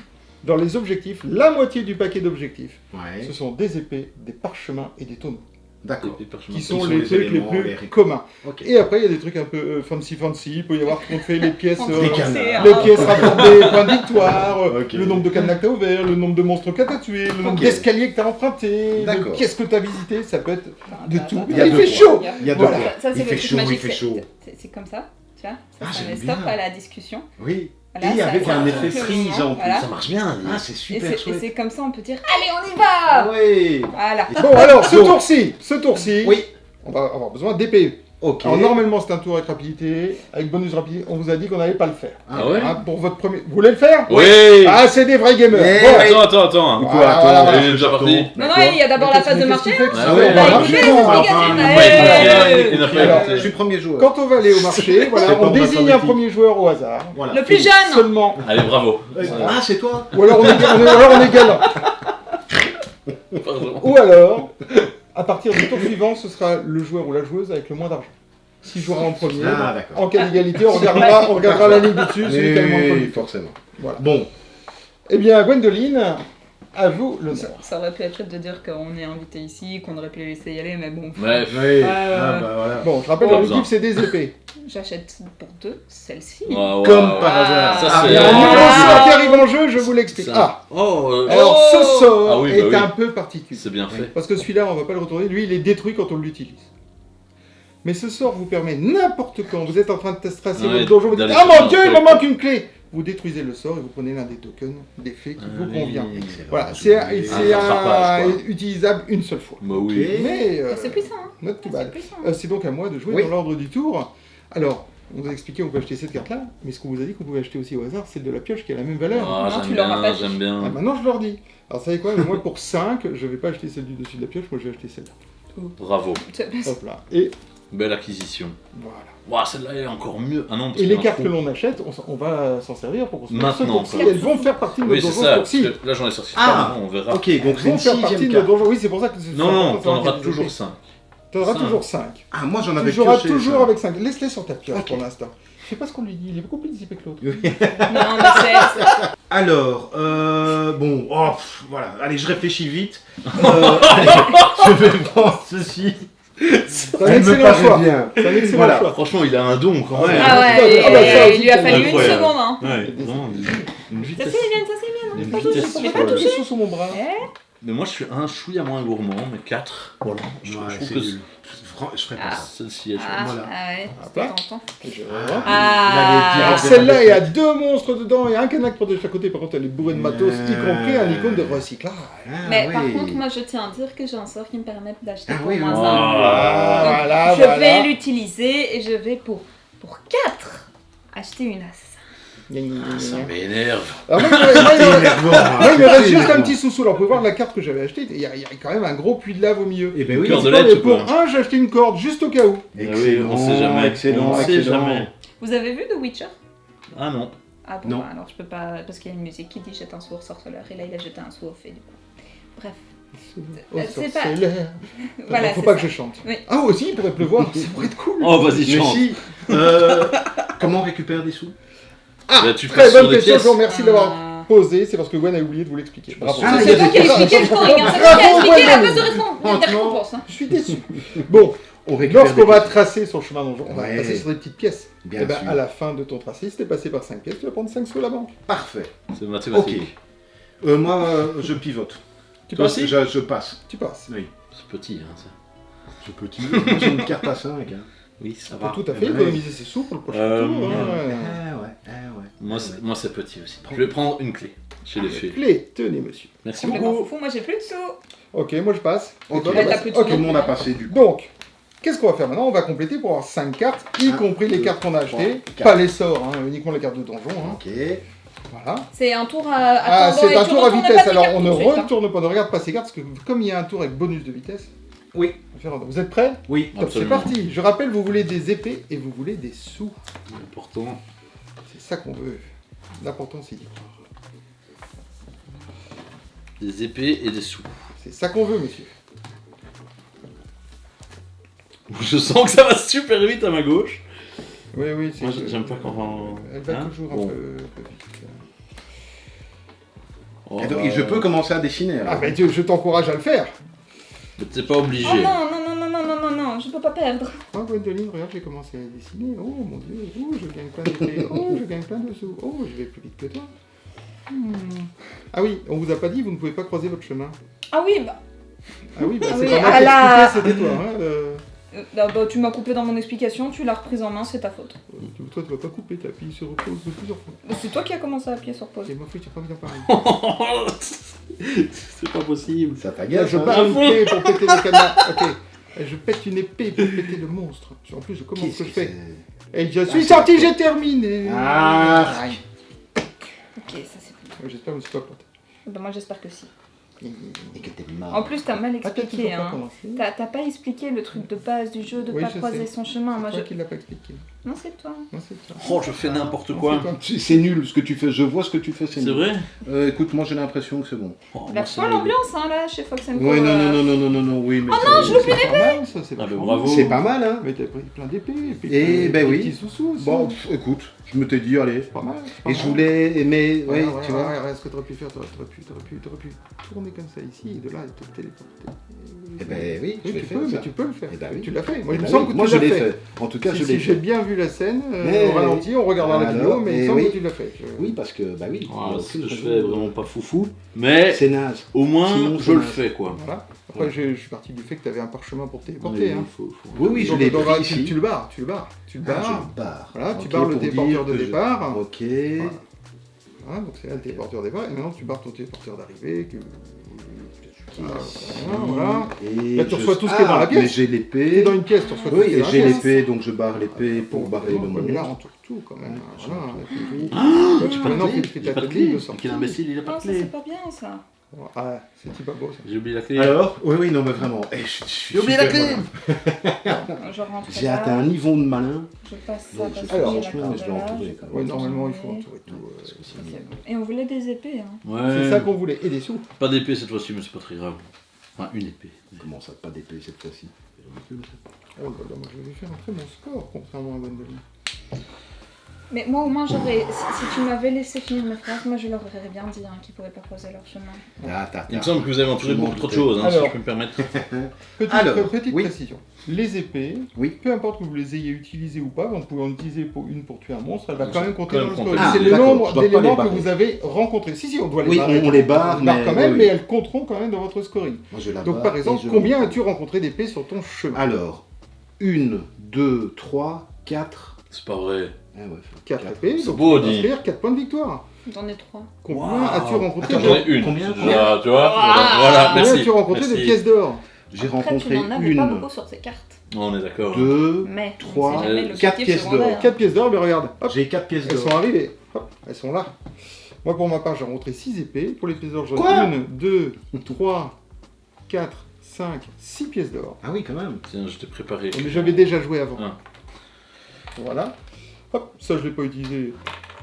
dans les objectifs, la moitié du paquet d'objectifs, Ouais, ce sont des épées, des parchemins et des tonneaux, d'accord. qui sont sont les les trucs les éléments, plus les- communs. Ok. Et après, il y a des trucs un peu fancy, il peut y avoir qu'on fait les pièces, Des canards. les pièces rapportées, points de victoire, Ok. le nombre de cadenas que tu as ouverts, le nombre de monstres que tu as tués, le nombre Ok. d'escaliers que tu as empruntés, de D'accord. pièces que tu as visitées, ça peut être de Attends, tout. attends, Il y a Il de fait quoi. chaud. Il y a de Voilà. quoi. Ça, c'est Il le fait truc chaud, il magique, fait chaud. c'est comme ça, tu vois. Ah, Ça j'aime met stop bien. à la discussion. Oui. Voilà, Et ça- avec ça un coupe effet le freeze mouvement, en plus. voilà. Ça marche bien. Ah, c'est Et super c'est chouette. comme ça, on peut dire allez, on y va. Ouais. Voilà. Bon, alors, ce Donc- tour-ci, Oui. on va avoir besoin d'épées. Ok. Alors normalement c'est un tour avec rapidité, avec bonus rapidité, on vous a dit qu'on n'allait pas le faire. Ah ouais. Hein, pour votre premier... Vous voulez le faire? Oui. Ah, c'est des vrais gamers. Mais- Bon, Attends. Du coup, Voilà, attends, voilà, il est déjà parti. Non, non, il y a d'abord la phase de marché. qu'est-ce qu'il fait? Ah ouais, On va bah, marcher, écoutez, on va- c'est enfin, négatif, ouais, ouais. Il n'a pas Alors, Je écouté. suis premier joueur. Quand on va aller au marché, voilà, C'est on pas désigne un automatique. premier joueur au hasard. Voilà. Le plus jeune. Seulement. Allez, bravo. Ah, c'est toi. Ou alors on est galant. Pardon. Ou alors, à partir du tour suivant, ce sera le joueur ou la joueuse avec le moins d'argent. S'il jouera en premier, Ah, d'accord. en cas d'égalité, on regardera la ligne du dessus, celui qui a le moins de points de Oui, victoire. forcément. Voilà. Bon, Eh bien, Gwendoline, à vous le Ça, ça aurait pu être chouette de dire qu'on est invité ici, qu'on aurait pu les laisser y aller, mais bon. Bref. oui. Ah, bah voilà. Bon, je rappelle, Pas l'objectif besoin. c'est des épées. J'achète pour deux celle-ci. Comme par hasard. Ça, Ah, c'est- Il y a un Ah. numéro sort qui arrive en jeu, je vous l'explique. Ça. Ah, Oh, alors Oh. ce sort Ah oui, bah est oui. un peu particulier. c'est bien fait. Parce que celui-là, on va pas le retourner. Lui, il est détruit quand on l'utilise. Mais ce sort vous permet n'importe quand, vous êtes en train de tracer Ouais, votre donjon, vous dites d'aller « Ah mon chercher Dieu, un il me truc. manque une clé !» Vous détruisez le sort et vous prenez l'un des tokens d'effet qui vous convient. Excellent. Voilà, c'est rattrapage, quoi. utilisable une seule fois. Bah oui. Ok. Mais C'est puissant, hein. not too C'est bad. puissant. C'est donc à moi de jouer Oui. dans l'ordre du tour. Alors, on vous a expliqué qu'on peut acheter cette carte-là, mais ce qu'on vous a dit qu'on pouvait acheter aussi au hasard, c'est de la pioche qui a la même valeur. Ah, Non, tu j'aime l'auras bien, pas. j'aime Ah, bien. maintenant, je leur dis. Alors, vous savez quoi, moi pour 5, je vais pas acheter celle du dessus de la pioche, moi je vais acheter celle-là. Bravo. Hop là. Et Belle acquisition. voilà. Waouh, celle-là elle est encore mieux. Ah non, parce Et qu'il y les a un cartes trou. que l'on achète, on va s'en servir pour construire ce Maintenant, tour-ci. quoi. Elles vont faire partie de Oui, notre c'est donjon ça. ce Parce tour-ci. que là, j'en ai sorti Ah. pas. On verra. Ok, donc Elles c'est vont une faire partie sixième de notre carte. donjon. Oui, c'est pour ça que c'est Non, non, t'en auras des toujours épées. 5. T'en auras Cinq. toujours 5. Ah, moi j'en Tu avais joueras pioché, toujours ça. avec 5. Laisse-les sur ta pioche Ok. pour l'instant. Je sais pas ce qu'on lui dit, il est beaucoup plus dissipé que l'autre. Non, mais c'est. Alors, bon, oh, voilà, allez, je réfléchis vite. Allez, je vais prendre ceci. C'est un Elle me excellent paraît choix. bien. C'est un excellent Voilà. choix. Franchement, il a un don quand même. Ouais. Ah ouais, Ah bah, ça aussi, il lui a c'est fallu une incroyable. seconde, hein. Ouais, vraiment, une Ça vitesse. c'est bien, ça c'est bien. Une Pas vitesse touché, folle. pas touché. Ils sont sous mon bras. Mais moi, je suis un chouïa moins gourmand, mais 4. Voilà. Je Ouais, trouve c'est que nul. Je ferai pas Ah. ça. celle-ci est chouette. Ah, Voilà. ah ouais, Hop c'était là. tentant. Et je- Ah. Alors celle-là, il y a 2 monstres dedans et un canac pour de chaque côté. Par contre, elle est bourrée de matos, y compris un icône de recyclage. Ah, Mais oui. par contre, moi je tiens à dire que j'ai un sort qui me permet d'acheter Ah pour oui, moins oui. 1. Voilà, je vais l'utiliser et je vais pour 4 acheter une as. Ça m'énerve. Alors moi, C'est énervant, hein. il me reste C'est juste un énervant. petit sous-sous. Alors, vous pouvez voir la carte que j'avais achetée. Il y a quand même un gros puits de lave au milieu. Eh ben oui. Cordelette, Et ou pour quoi un, j'ai acheté une corde juste au cas où. Excellent, on sait jamais. excellent, On sait excellent. jamais. Vous avez vu The Witcher? Ah non. Ah bon, Non. bah, alors je peux pas, parce qu'il y a une musique qui dit jette un sou au sorceleur, et là il a jeté un sou au fée du coup. Bref, Oh, c'est pas- sorceleur. voilà, Faut c'est pas ça. que je chante. Oui. Ah aussi, il pourrait pleuvoir. Ça pourrait être cool. Oh, vas-y, Mais chante. si, comment on récupère des sous? Là, tu Très passes sur bonne des question, je pièces. vous remercie de l'avoir Ah. posé. C'est parce que Gwen a oublié de vous l'expliquer. Bravo. Ah, il y C'est a toi des qui as questions. expliqué le scoring, hein, c'est toi qui as Bravo, expliqué la Gwen. base de réponse, des Franchement. récompenses. Hein. Je suis déçu. Bon, On récupère lorsqu'on des va pièces. tracer son chemin donjon, on va Ouais. passer sur des petites pièces. Bien Et ben, sûr. à la fin de ton tracé, si t'es passé par 5 pièces, tu vas prendre 5 sous à la banque. Parfait. C'est Ok. mathématique. Moi, je pivote. Tu Toi passes. aussi Je passe. Tu passes. Oui. C'est petit, hein, ça. Je peux moi, j'ai une carte à 5. Hein. Oui, ça On va. peut tout à fait Ouais. économiser ses sous pour le prochain Euh, tour. hein. Moi, c'est petit aussi. Je vais prendre une clé chez les fées. Clé, tenez monsieur. Merci Complètement beaucoup. foufou, moi j'ai plus de sous. Ok, moi je passe. Ok, Et toi, Elle tu t'a passes. plus de Ok. tout le monde a passé du coup. Donc, qu'est-ce qu'on va faire maintenant? On va compléter pour avoir 5 cartes, y Un, compris les deux, cartes qu'on a trois, achetées. quatre. Pas les sorts, hein, uniquement les cartes de donjon. Hein. Ok. Voilà. C'est un tour à Ah, attendant c'est et un tu tour à retournes vitesse, pas tes alors cartes on ne tout de suite, hein. retourne pas, on ne regarde pas ces cartes, parce que comme il y a un tour avec bonus de vitesse, Oui. on va faire un tour. Vous êtes prêts? Oui. Top, c'est Absolument. parti. Je rappelle, vous voulez des épées et vous voulez des sous. Important. C'est ça qu'on veut. L'important, c'est d'y croire. des épées et des sous. C'est ça qu'on veut, monsieur. Je sens que ça va super vite à ma gauche. Oui, oui, c'est... Moi, j'aime pas quand... Elle va Hein toujours Bon. un peu vite. Oh, Et, donc, et je peux commencer à dessiner. Ah, alors. ben je t'encourage à le faire. Mais t'es pas obligé. Oh non, non, non, non, non, non, non, non, je peux pas perdre. Oh, Gwendoline, regarde, j'ai commencé à dessiner. Oh, mon Dieu. Oh, je gagne plein d'épées. Oh, je gagne plein de sous. Oh, je vais plus vite que toi. Ah oui, on vous a pas dit, vous ne pouvez pas croiser votre chemin. Ah oui, bah, Ah oui, bah, Ah c'est oui, pas moi ah qui là. expliquais, c'était toi. Hein, bah, tu m'as coupé dans mon explication, tu l'as reprise en main, c'est ta faute. Toi, tu vas pas couper, t'as appuyé sur pause plusieurs fois. C'est toi qui as commencé à appuyer sur pause. C'est moi, tu n'as pas envie d'en parler. C'est pas possible. Ça Là, t'agace. je hein. barre une épée pour péter le cadenas. Ok. Je pète une épée pour péter le monstre. En plus, je commence ce que je fais. Et je suis sorti, j'ai terminé. Ah. Ok, ça c'est bon. J'espère que je me suis pas planté. Bah, moi j'espère que si. Et que t'es marre. En plus, t'as mal Ah, t'as toujours expliqué, pas hein. commencé. T'as pas expliqué le truc de base du jeu, de Oui, pas je croiser sais. son chemin. Moi, C'est je... toi qui l'a pas expliqué. Non, c'est toi. Non, c'est toi. Oh, je fais n'importe Non, quoi. c'est toi. C'est nul ce que tu fais, je vois ce que tu fais, c'est C'est nul. vrai? Écoute, moi j'ai l'impression que c'est bon. Oh, La moi, folle c'est- ambiance, hein, là, chez Fox & Co. Ouais, non, oui, mais. Oh non, je loupe C'est pas mal, ça, c'est Ah, vachement bah, bravo. bien. C'est pas mal, hein. Mais t'as pris plein d'épées. puis Eh, plein ben de oui. petits sous-sous aussi. Bon, écoute, je me t'ai dit, allez. C'est pas mal. c'est pas Et mal. je voulais, mais, Ouais, ouais, tu vois. regarde ce que t'aurais pu faire, t'aurais pu tourner comme ça ici, et de là, et te téléporter. Eh ben oui, je Oui, l'ai tu fait. peux, ça. mais tu peux le faire. Eh ben oui. Tu l'as fait. Eh Moi, il ben me semble oui, que moi tu je l'as l'ai fait. fait. En tout cas, Si, je l'ai si j'ai fait. bien vu la scène, Eh, au ralenti, on regardera la alors, vidéo, mais il me eh semble oui. que tu l'as fait. Oui, parce que, bah oui. Ah, aucune ce que je raison. fais est vraiment pas foufou. Mais C'est naze. au moins, Sinon, je c'est le naze. fais, quoi. Voilà. Après, je suis parti du fait que tu avais un parchemin pour te Oui, téléporter. Hein. Oui, oui, je Donc, l'ai donc, pris tu ici. le barres. Tu le Ah, je barres. le barre. Voilà, tu Ok, barres le pour téléporteur dire de que je- départ. Ok. Voilà. Hein, donc c'est là le téléporteur de départ. Et maintenant, tu barres ton téléporteur d'arrivée. Voilà. Et Là, tu je- reçois tout ce qui est dans la pièce. Mais j'ai T'es l'épée. dans une pièce, tu reçois tout ce Oui, qui est et dans la j'ai pièce. l'épée, donc je barre l'épée pour barrer le Mais là, on monstre. tourne tout quand même. Ouais, Voilà. Ah, j'ai pas de Maintenant, clé. fais J'ai ta pas de technique clé. de sortie. Quel imbécile, il a pas Non, de ça clé. c'est pas bien, ça. Ah, c'est pas beau ça. J'ai oublié la clé. Alors, oui, non, mais vraiment. J'ai oublié la clé. Je rentre J'ai là, atteint un niveau de malin. je passe ça, Donc, parce que alors, j'ai franchement, la je corde l'ai là, entouré, je quand peux Ouais, même. normalement, il faut continuer. entourer tout. Parce que C'est sinon- bon. Et on voulait des épées, hein. Ouais. C'est ça qu'on voulait. Et des sous. Pas d'épée cette fois-ci, mais c'est pas très grave. Enfin, une épée. Comment ça, pas d'épée cette fois-ci? Oh là là, moi je vais faire un très bon score, contrairement à Gwendoline. Mais moi au moins j'aurais. Si tu m'avais laissé finir mes phrases, moi je leur aurais bien dit hein, qu'ils pouvaient pas croiser leur chemin. Ah, t'as- Il me semble que vous avez entouré Je beaucoup m'en trop de doutais. choses, hein, si Alors. je peux me permettre. Petite oui. précision. Les épées, Oui. peu importe que vous les ayez utilisées ou pas, vous pouvez en utiliser une pour tuer un monstre, elle va Elles quand sont même compter quand dans même le comptées. score. Ah, C'est le d'accord, nombre je dois pas d'éléments les que barrer. vous avez rencontrés. Si, on doit les Oui, barrer. on les barre, On barre mais- quand même, oui, mais oui. elles compteront quand même dans votre scoring. Moi, je la Donc barre par et exemple, je combien l'entoure. as-tu rencontré d'épées sur ton chemin Alors, 1, 2, 3, 4. C'est pas vrai. Ah ouais, 4 quatre. épées, C'est donc beau, tu vas dis. inscrire 4 points de victoire. J'en ai 3. Combien Waouh. as-tu rencontré Attends, J'en ai une. Combien C'est déjà, tu vois. Voilà, Combien merci. as-tu rencontré de Merci. pièces d'or? J'ai Après, tu rencontré n'en avais pas 1, beaucoup sur ces cartes. On est d'accord. 2, Mais, trois, c'est jamais quatre l'objectif pièces d'or. secondaire. 4 pièces d'or, mais regarde, hop, j'ai 4 pièces elles d'or. sont arrivées. Hop, elles sont là. Moi, pour ma part, j'ai rencontré 6 épées. Pour les pièces d'or, j'en ai Quoi 1, 2, 3, 4, 5, 6 pièces d'or. Ah oui, quand même. Tiens, je t'ai préparé. Mais j'avais déjà joué avant. Ah. Voilà. Hop, ça, je l'ai pas utilisé.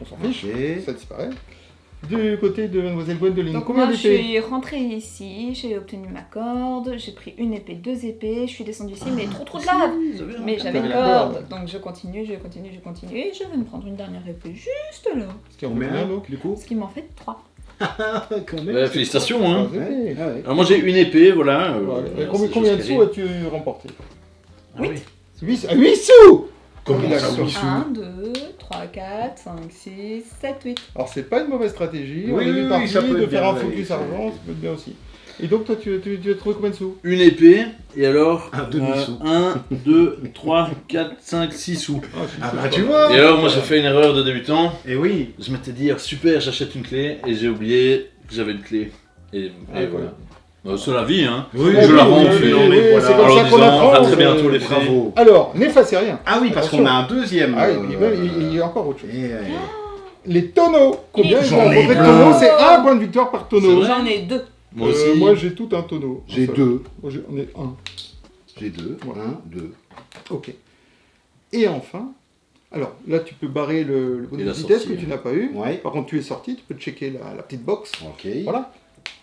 On s'en fiche. Ok. Ça disparaît. Du côté de Mademoiselle Gwendoline, Donc combien moi je d'épées? suis rentrée ici, j'ai obtenu ma corde, j'ai pris une épée, 2 épées, je suis descendue ici, mais trop de lave. Mais j'avais une T'avais la corde, corde. donc je continue, et je vais me prendre une dernière épée juste là. Ce qui en fait combien donc? du coup? Ce qui m'en fait 3. Quand même. Ouais, félicitations, hein. 3 épées. Ah ouais. Alors moi j'ai une épée, voilà. Voilà. Et c'est combien de juste sous carré. as-tu remporté? Ah oui. 8 sous! Comment Combien ça, de 8 sous? 1, 2, 3, 4, 5, 6, 7, 8. Alors c'est pas une mauvaise stratégie, Oui, on est oui, parti ça peut de être faire bien, un oui, focus ça- argent, ça peut être bien aussi. Et donc toi tu as trouvé combien de sous? Une épée, et alors Un demi-sou. 1, 2, 3, 4, 5, 6 sous. Ah bah tu vois. Et alors moi j'ai fait une erreur de débutant. Et oui. Je m'étais dit, ah, super, j'achète une clé, et j'ai oublié que j'avais une clé. Et voilà. C'est la vie, hein. Oui, je la rends au oui, fil. oui, mais voilà. c'est comme Alors ça qu'on disant, apprend. à très bientôt les filles. Bravo. Alors, n'effacez rien. Ah oui, parce Attention. qu'on a un deuxième. Ah, et puis même, il y a encore autre chose. Et, Les tonneaux. Combien ils J'en ont ai rencontré de plein. tonneaux? C'est un point de victoire par tonneau. C'est vrai. J'en ai 2. Moi aussi. Moi j'ai tout un tonneau. J'ai Un seul. 2. Moi j'en ai un. J'ai 2. Voilà. 1, 2. Ok. Et enfin, alors là tu peux barrer le bonus Et la de vitesse sortie, que tu n'as pas eu. Ouais. Par contre tu es sorti, tu peux checker la petite box. Ok. Voilà.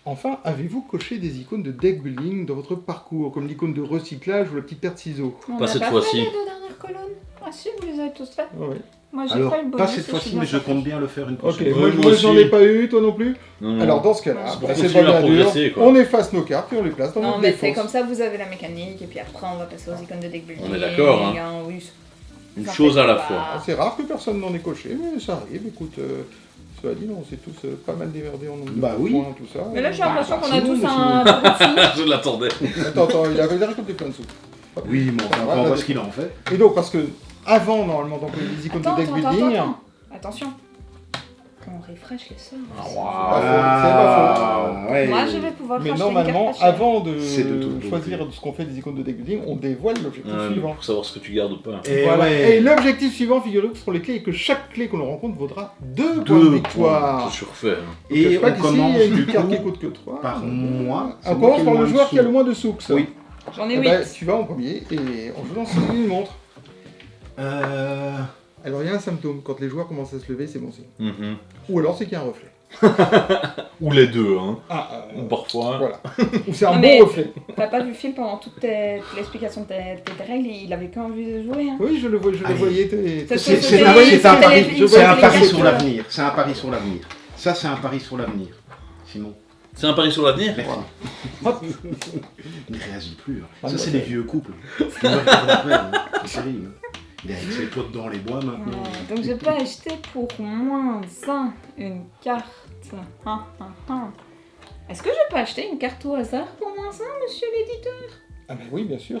Enfin, avez-vous coché des icônes de deck building dans votre parcours, comme l'icône de recyclage ou la petite paire de ciseaux? On Pas n'a cette pas fois-ci. fait les 2 dernières colonnes. Ah si, vous les avez tous fait. Ouais. Moi j'ai Alors, pas eu le bonus. pas cette et je fois-ci, suis mais bien je compte bien le faire une Ok, prochaine moi, moi j'en aussi. ai pas eu, toi non plus. Non. Alors dans ce cas-là, Non, bah, c'est continuer pas à bien dur. progresser, quoi. On efface nos cartes et on les place dans Non notre mais c'est défense. comme ça, vous avez la mécanique et puis après on va passer aux icônes de deck building. On est d'accord, hein. Oui, Une ça chose fait à la pas. fois. C'est rare que personne n'en ait coché, mais ça arrive. Écoute, cela dit, on s'est tous pas mal démerdés en nombre de Bah oui. points, tout ça. Mais là j'ai Bah, l'impression qu'on a sinon, tous mais un peu de sous. Je l'attendais. Attends, il avait récolté plein de sous. Oui, mais enfin, Ouais, on voit vas-y. ce qu'il en fait. Et donc, parce que avant, normalement, donc les icônes Attends, de deck attends, building. attends. Attention. On refresh les sorts. Ah, C'est waouh. pas faux. ouais. Moi je vais pouvoir Mais racheter une normalement, carte pas chère. avant de C'est de tout, choisir donc. ce qu'on fait des icônes de deck building, on dévoile l'objectif Ouais, suivant. pour savoir ce que tu gardes ou pas. Et Voilà. ouais. Et l'objectif suivant, figurez-vous, seront les clés et que chaque clé que l'on rencontre vaudra 2 points Deux de victoire. Je suis refait. Hein. Et Je sais pas on qu'ici, commence il y a du une carte qui coup coûte que 3. par moi. C'est On moi commence qui ai par le moins de joueur qui a sous. le moins de sous que ça. Oui. J'en ai Eh 8. ben, tu vas en premier et on joue dans une montre. Euh, Alors il y a un symptôme, quand les joueurs commencent à se lever, c'est bon signe. Mhm. Ou alors c'est qu'il y a un reflet. Ou les deux, hein. Ah, Ou parfois. voilà. Ou c'est un Non, bon mais- reflet. T'as pas vu Phil pendant toute l'explication de tes règles, il avait qu'envie de jouer. Hein. Oui, je le Allez. voyais. Ça, C'est C'était un les- c'est un c'était pari, les- c'est un les pari cartes. sur l'avenir. C'est un pari sur l'avenir. Ça, c'est un pari sur l'avenir. Simon, C'est un pari sur l'avenir. merci. Il ne réagit plus. Hein. Ça, c'est des vieux couples. Il me regarde après, hein. C'est terrible. Il est avec ses potes dans les bois maintenant. Donc je peux acheter pour moins 1 une carte. Est-ce que je peux acheter une carte au hasard pour moins 1, monsieur l'éditeur? Ah ben oui, bien sûr.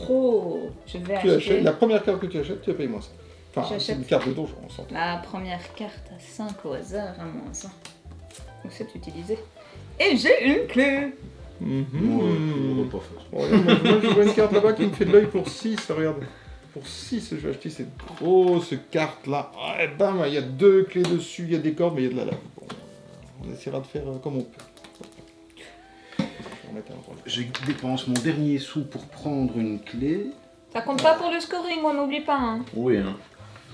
Oh, je vais Tu acheter achètes, la première carte que tu achètes, tu as payé moins ça. Enfin, c'est J'achète. une carte de donjon, on s'entend. la première carte à 5 au hasard à moins 1. Donc c'est utilisé. Et j'ai une clé. Moi, je ne pas faire ça. Bon, regarde, moi, je vois une carte là-bas qui me fait de l'œil pour 6, regarde. Pour 6, je vais acheter cette grosse carte-là. Ouais, bam, il y a 2 clés dessus, il y a des cordes, mais il y a de la lave. Bon, on essaiera de faire comme on peut. Je vais remettre un rôle. Je dépense mon dernier sou pour prendre une clé. Ça compte pas pour le scoring, on n'oublie pas. Hein. Oui, hein.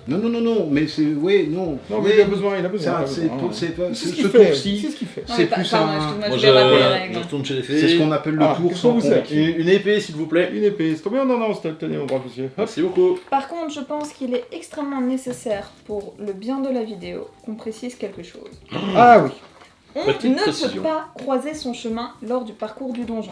Non, mais c'est. Oui, non. Non, mais Oui, il a besoin, il a besoin. ça, il a c'est besoin, pour- ouais. c'est pas- C'est c'est ce ce qu'il fait, tour-ci. c'est ce qu'il fait. Non, C'est mais plus pardon, un- excuse-moi, Moi, je vais rappeler les je règles. retourne chez les C'est ce fées. qu'on appelle le Ah, tour qu'est-ce sans qu'on vous sert conviction. Une épée, s'il vous plaît. Une épée, c'est combien? Non, tenez, mon brave monsieur. Hop. Merci beaucoup. Par contre, je pense qu'il est extrêmement nécessaire pour le bien de la vidéo qu'on précise quelque chose. Ah oui. On Petite ne précision. peut pas croiser son chemin lors du parcours du donjon.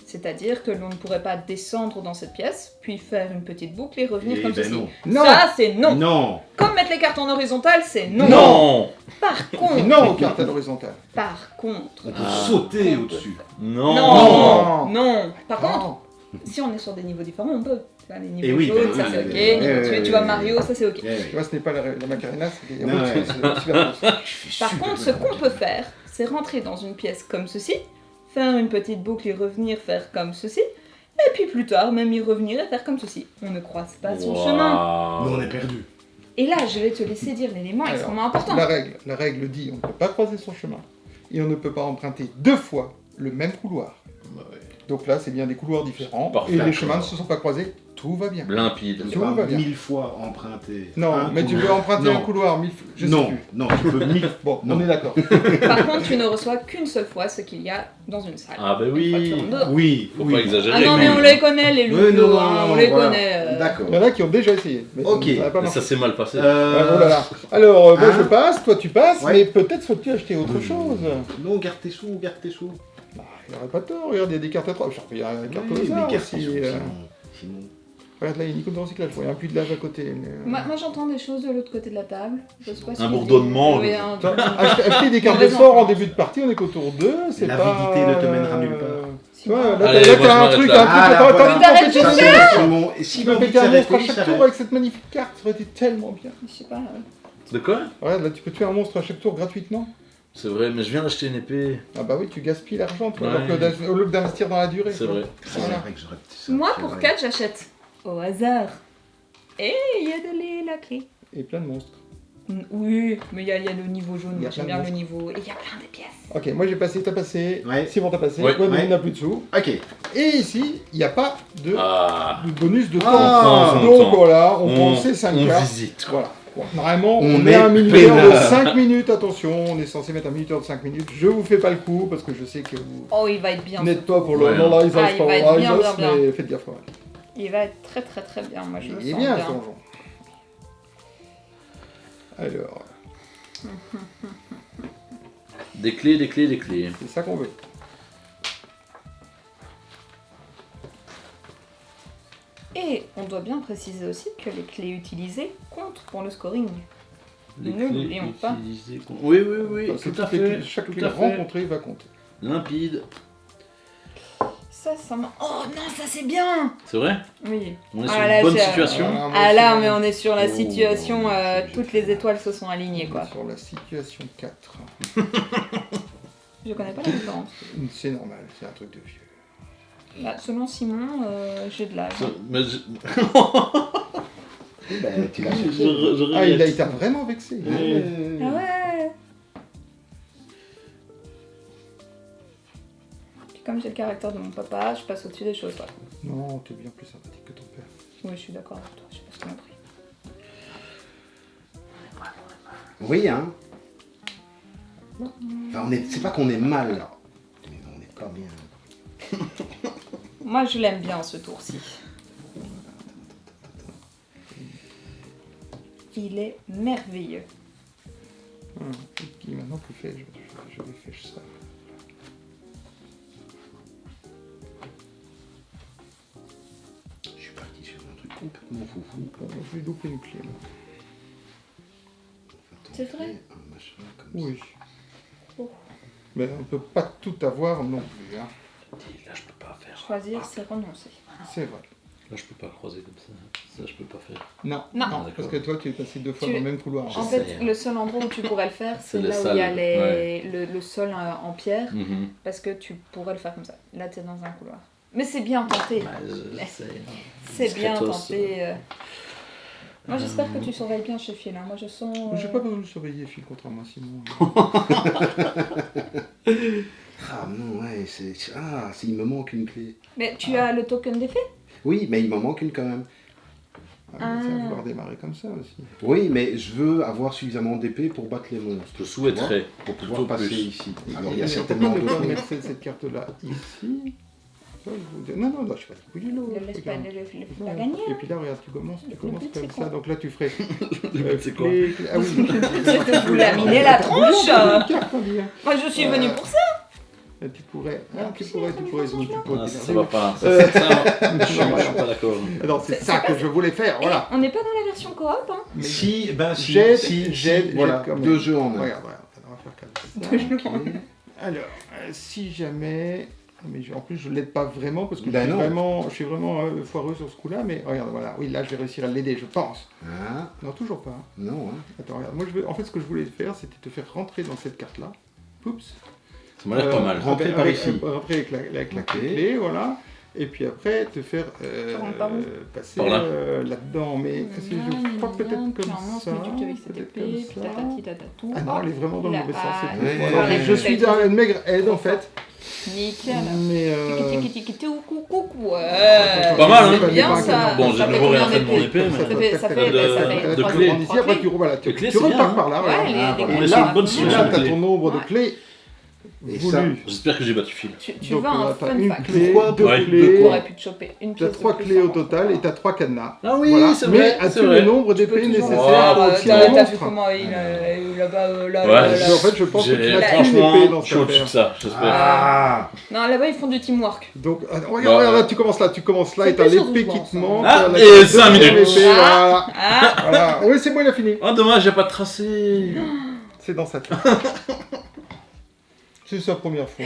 C'est-à-dire que l'on ne pourrait pas descendre dans cette pièce, puis faire une petite boucle et revenir Eh comme ben ceci. non. Non. Ça, c'est non. Non. Comme mettre les cartes en horizontale, c'est non. Non. Par contre, Non aux cartes à l'horizontale. par contre, On peut Ah. sauter au-dessus. Non. non, Non. non. Par contre, Non. si on est sur des niveaux différents, on peut. Tu vois, les niveaux Eh oui, jaunes, bah ça oui, c'est oui, ok. oui, Niveau oui, tué, oui, tu vois oui. Mario, ça c'est ok. Eh oui. Tu vois, ce n'est pas la Macarena, c'est Non, ouais. super close. Par contre, ce qu'on peut faire, c'est rentrer dans une pièce comme ceci, faire une petite boucle et revenir faire comme ceci, et puis plus tard, même y revenir et faire comme ceci. On ne croise pas son chemin. Mais on est perdu. Et là, je vais te laisser dire l'élément Alors, extrêmement important. La règle dit on ne peut pas croiser son chemin et on ne peut pas emprunter 2 fois le même couloir. Bah ouais. Donc là, c'est bien des couloirs différents Parfait. et les chemins ne se sont pas croisés. Tout va bien. Limpide. Tu Tout vas va bien. 1000 fois emprunter. Non, un mais tu couloir. veux emprunter Non. un couloir 1000 fois. Je sais Non, plus. non, tu peux 1000. Bon, Non. on est d'accord. Par contre, tu ne reçois qu'une seule fois ce qu'il y a dans une salle. Ah bah Une fois que tu oui. rentres dedans. Oui, Faut oui. pas exagérer. Ah non, mais quand on même. les connaît, les loups, Oui, non, hein, on les voilà. connaît. D'accord. Il y en a qui ont déjà essayé. Mais Ok. ça n'a pas Mais marché. ça s'est mal passé. Oh là là. Alors, moi Hein je passe, toi tu passes, Ouais. mais peut-être faut-tu acheter autre chose. Non, garde tes sous, garde tes sous. Bah, il n'y aurait pas de tort, regarde, il y a des cartes à 3. Il y a une carte au Oui, mais hasard garde tes aussi. sous, sinon. Regarde là, il y a une icône de recyclage, il y a un puits de lave à côté. Mais, Moi, j'entends des choses de l'autre côté de la table. Je sais pas ce Un qu'il bourdonnement, dit. Oui, je- un- Attends, acheter des cartes de Mauvaise sort en enfance. début de partie, on est qu'au tour 2, c'est pas... L'avidité ne te mènera nulle part. Si, Ouais, bah, là, Allez, là, moi, je t'as un m'arrête truc, là. un truc, Ah, là, attends, voilà. attends, T'arrêtes attends, de Ça, attends, faire c'est Simon. Et si si tu peux l'on péter un monstre à s'arrêter, chaque ça tour reste. avec cette magnifique carte, ça aurait été tellement bien. Je sais pas. De quoi? Regarde, là, tu peux tuer un monstre à chaque tour gratuitement. C'est vrai, mais je viens d'acheter une épée. Ah bah oui, tu gaspilles l'argent, toi, Ouais. alors que au lieu d'investir dans la durée. C'est toi. vrai. C'est Voilà. vrai que j'aurais petit ça. Moi, c'est pour vrai. 4, j'achète au hasard. Et il y a de la clé. Et plein de monstres. Oui, mais il y a le niveau jaune, Il y a moi j'aime plein bien de le niveau. Et il y a plein de pièces. Ok, moi j'ai passé, t'as passé, Ouais. Simon t'as passé, Ouais. ouais, mais Ouais. il n'a plus de sous. Ok. Et ici, il n'y a pas de, Ah. de bonus de temps. Ah. On prend son Donc temps. voilà, on prend ces 5 on cartes. visite. Voilà. Bon, normalement, On on met est un minuteur de peinard. 5 minutes, attention, on est censé mettre un minuteur de 5 minutes. Je vous fais pas le coup parce que je sais que vous Oh, il va être bien. n'êtes pas pour le Ouais. Normalize Ah, il va être bien, bien, bien. mais faites gaffe quand même. Il va être très très très bien, moi je le Il est sens bien bien. ce donjon. Alors, Des clés, des clés, des clés. c'est ça qu'on veut. Et on doit bien préciser aussi que les clés utilisées comptent pour le scoring. Les Ne clés l'oublions pas. utilisées. Oui, oui, oui, Parce que tout à toutes les fait. clés- chaque Tout clé à fait. rencontrée va compter. Limpide. Ça m'a... Oh non, ça c'est bien. C'est vrai? Oui. On est sur Ah, là, une bonne j'ai- situation. Voilà, moi, Ah là, c'est- mais on est sur la Oh, situation, c'est toutes les étoiles se sont alignées quoi. Sur la situation 4. Je connais pas la différence. C'est normal, c'est un truc de vieux. Bah, selon Simon, j'ai de l'âge. Ça- mais je- Ben, tu l'as je- cherché. je Ah, il a regrette. été vraiment vexé. Ah ouais. Puis comme j'ai le caractère de mon papa, je passe au-dessus des choses. Quoi. Non, t'es bien plus sympathique que ton père. Oui, je suis d'accord avec toi, je sais pas ce qu'on a pris. Oui, hein. Enfin, c'est pas qu'on est mal, mais on n'est pas bien. Moi, je l'aime bien ce tour-ci. Il est merveilleux. Et puis maintenant que fais-je je vais faire ça. Je suis parti sur un truc complètement foufou. Bon, je vais louper une clé. Là. C'est vrai? Un machin comme Oui. Oh. Mais on peut pas tout avoir non plus. Hein. Là, je peux pas faire. Choisir, c'est renoncer. C'est vrai. Là, je peux pas croiser comme ça. Ça, je peux pas faire. Non, Non. Ah, parce d'accord. que toi tu es passé 2 fois Tu- dans le même couloir. En J'essaie, fait, hein. le seul endroit où tu pourrais le faire, c'est C'est les là où il y a salles, le sol en pierre, Mhm. parce que tu pourrais le faire comme ça. Là, tu es dans un couloir. Mais c'est bien tenté. Bah, j'essaie. C'est bien Discretos. tenté. Moi, j'espère que tu surveilles bien chez Phil. Hein. Moi, je sens. J'ai pas besoin de surveiller Phil contrairement à Simon. Ah non, ouais, il me manque une clé. Mais tu as le token d'effet? Oui, mais il m'en manque une quand même. Ah, mais ça va Ah. vouloir démarrer comme ça aussi. Oui, mais je veux avoir suffisamment d'épée pour battre les monstres. Je souhaiterais. Pour pouvoir Plutôt passer plus. ici. Alors il y a Et certainement pourquoi ne d'autres pas trucs. mettre cette carte-là ici. Ça, je vous dis- Non, non, non, je suis pas le bout du lot. Ne laisse pas, regarde. ne le fais pas Ouais. gagner. Et puis là, regarde, tu commences Le comme but, c'est ça. quoi Donc là, tu ferais. C'est quoi? Ah oui, C'est de vous laminer la tronche. Une carte, on dit, hein. Moi, je suis venue pour ça. Et tu pourrais. Ah, Tu si, pourrais. ça me Tu change pas. pourrais Ah, ça t'énerver. va pas. Ça, je suis pas d'accord. Ah non, c'est C'est ça pas que je voulais faire, voilà. On n'est pas dans la version coop, hein. Mais Si, ben si, J'aide, si, j'aide voilà, quand même. 2 jeux en un. Regarde, regarde, on va faire comme ça. Deux jeux en Ok. Alors, si jamais. Mais en plus, je ne l'aide pas vraiment parce que Ben non. je suis vraiment foireux sur ce coup-là. Mais regarde, voilà. Oui, là, je vais réussir à l'aider, je pense. Ah, Non, toujours pas. Hein. non, hein. Attends, regarde. Moi, en fait, ce que je voulais faire, c'était te faire rentrer dans cette carte-là. Oups. Ça m'a l'air pas mal. Rentrer par ici. Rentrer avec la Ok. clé, voilà. Et puis après, te faire rentres par où passer Par là. Là-dedans. Mais si je crois peut-être comme ça. Tu tues avec cette peut-être épée, comme puis ça. tatati tatatou. Ah non, elle est vraiment dans le Il a- mauvais sens. ah, cette ouais. fois. Alors, Ouais. je suis dans une maigre aide en fait. Nickel. Mais. Tiki tiki tiki tou, coucou. Pas mal, hein. C'est bien ça. Bon, j'ai Ça de fait nouveau rien combien fait de mon d'épées épée, mais. Ça fait de trois clés. Ici, après, tu voilà, tu Les clés, c'est repars bien, par là. voilà. Ouais, Ah, les voilà. On est clés, sur ça une va bonne bien. situation. Là, tu as clés. ton nombre de Ouais. clés Et ça, voulues. J'espère que j'ai battu Phil. Tu Donc, veux un t'as fun une fact. clé, Pourquoi deux Ouais. Tu clés, aurais pu te choper une tu as pièce de 3 plus clés au en total rentrant. et tu as 3 cadenas. Ah oui, Voilà. c'est Mais vrai. as-tu c'est le vrai. nombre Tu peux d'épées toujours nécessaires voir, pour t'as tirer le t'as vu monstre comment il là-bas, Ouais. Mais en fait, je pense que tu J'ai n'as qu'une franchement, épée dans je suis cette au-dessus de affaire. ça, j'espère. Ah, Non, là-bas ils font du teamwork. Donc, regarde, Bah, regarde, tu commences là c'est et tu as plus sur l'épée du qui blanc, te ça. manque. Ah, la et deuxième 5 minutes. épée, voilà. Ah, Voilà. Oui, c'est bon, il a fini. Oh, dommage, j'ai pas de tracé. C'est dans sa tête. C'est sa première fois.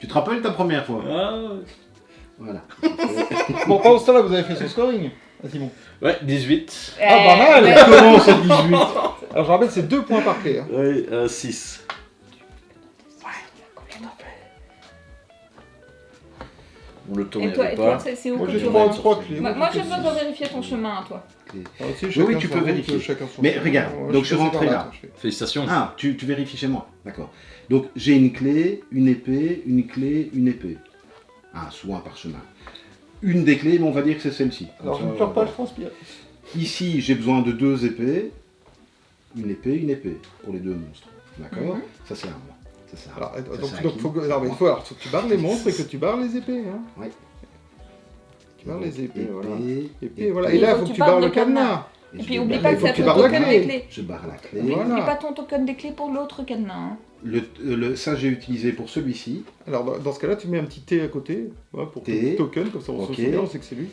tu te rappelles ta première fois? Ah, Voilà. Bon, pendant ce temps-là, vous avez fait son scoring. Ah, Simon. ouais, 18. Ah, pas mal. ouais. Comment c'est 18? Alors, je rappelle, c'est 2 points par clé. Hein. Ouais, 6. Bon, le tour Et n'y toi, avait et toi, pas. c'est où Moi, que j'ai tu 3 vas clés. Moi, j'ai besoin de vérifier ton chemin à toi. Alors, aussi, Oui, chacun tu son peux route, vérifier. chacun son Mais chemin. regarde, Ouais, donc je suis passé rentré par là. toi, je fais. Félicitations. Ah, tu vérifies chez moi, d'accord. Donc j'ai une clé, une épée, une clé, une épée. Ah, soit un parchemin. Une des clés, mais on va dire que c'est celle-ci. Alors, je Comme ne ça, pleure pas, je transpire. Ici, j'ai besoin de 2 épées. Une épée, pour les 2 monstres. D'accord. Ça, c'est un. Ça, c'est un. Alors, Ça, donc, c'est donc, un faut que, qui. alors, mais faut que tu barres les monstres et que tu barres les épées. Hein. Oui. Tu barres les épées, voilà. Épée. Épée, voilà. Et là, il faut que tu barres le cadenas. Et puis oublie pas il que faut t'as que tu ton barres la token clé. des clés. Je barre la clé. Voilà. N'oublie pas ton token des clés pour l'autre cadenas. Hein. Ça, j'ai utilisé pour celui-ci. Alors, dans ce cas-là, tu mets un petit T à côté voilà, pour T. ton token, comme ça on Ok. se souvient, on sait que c'est lui.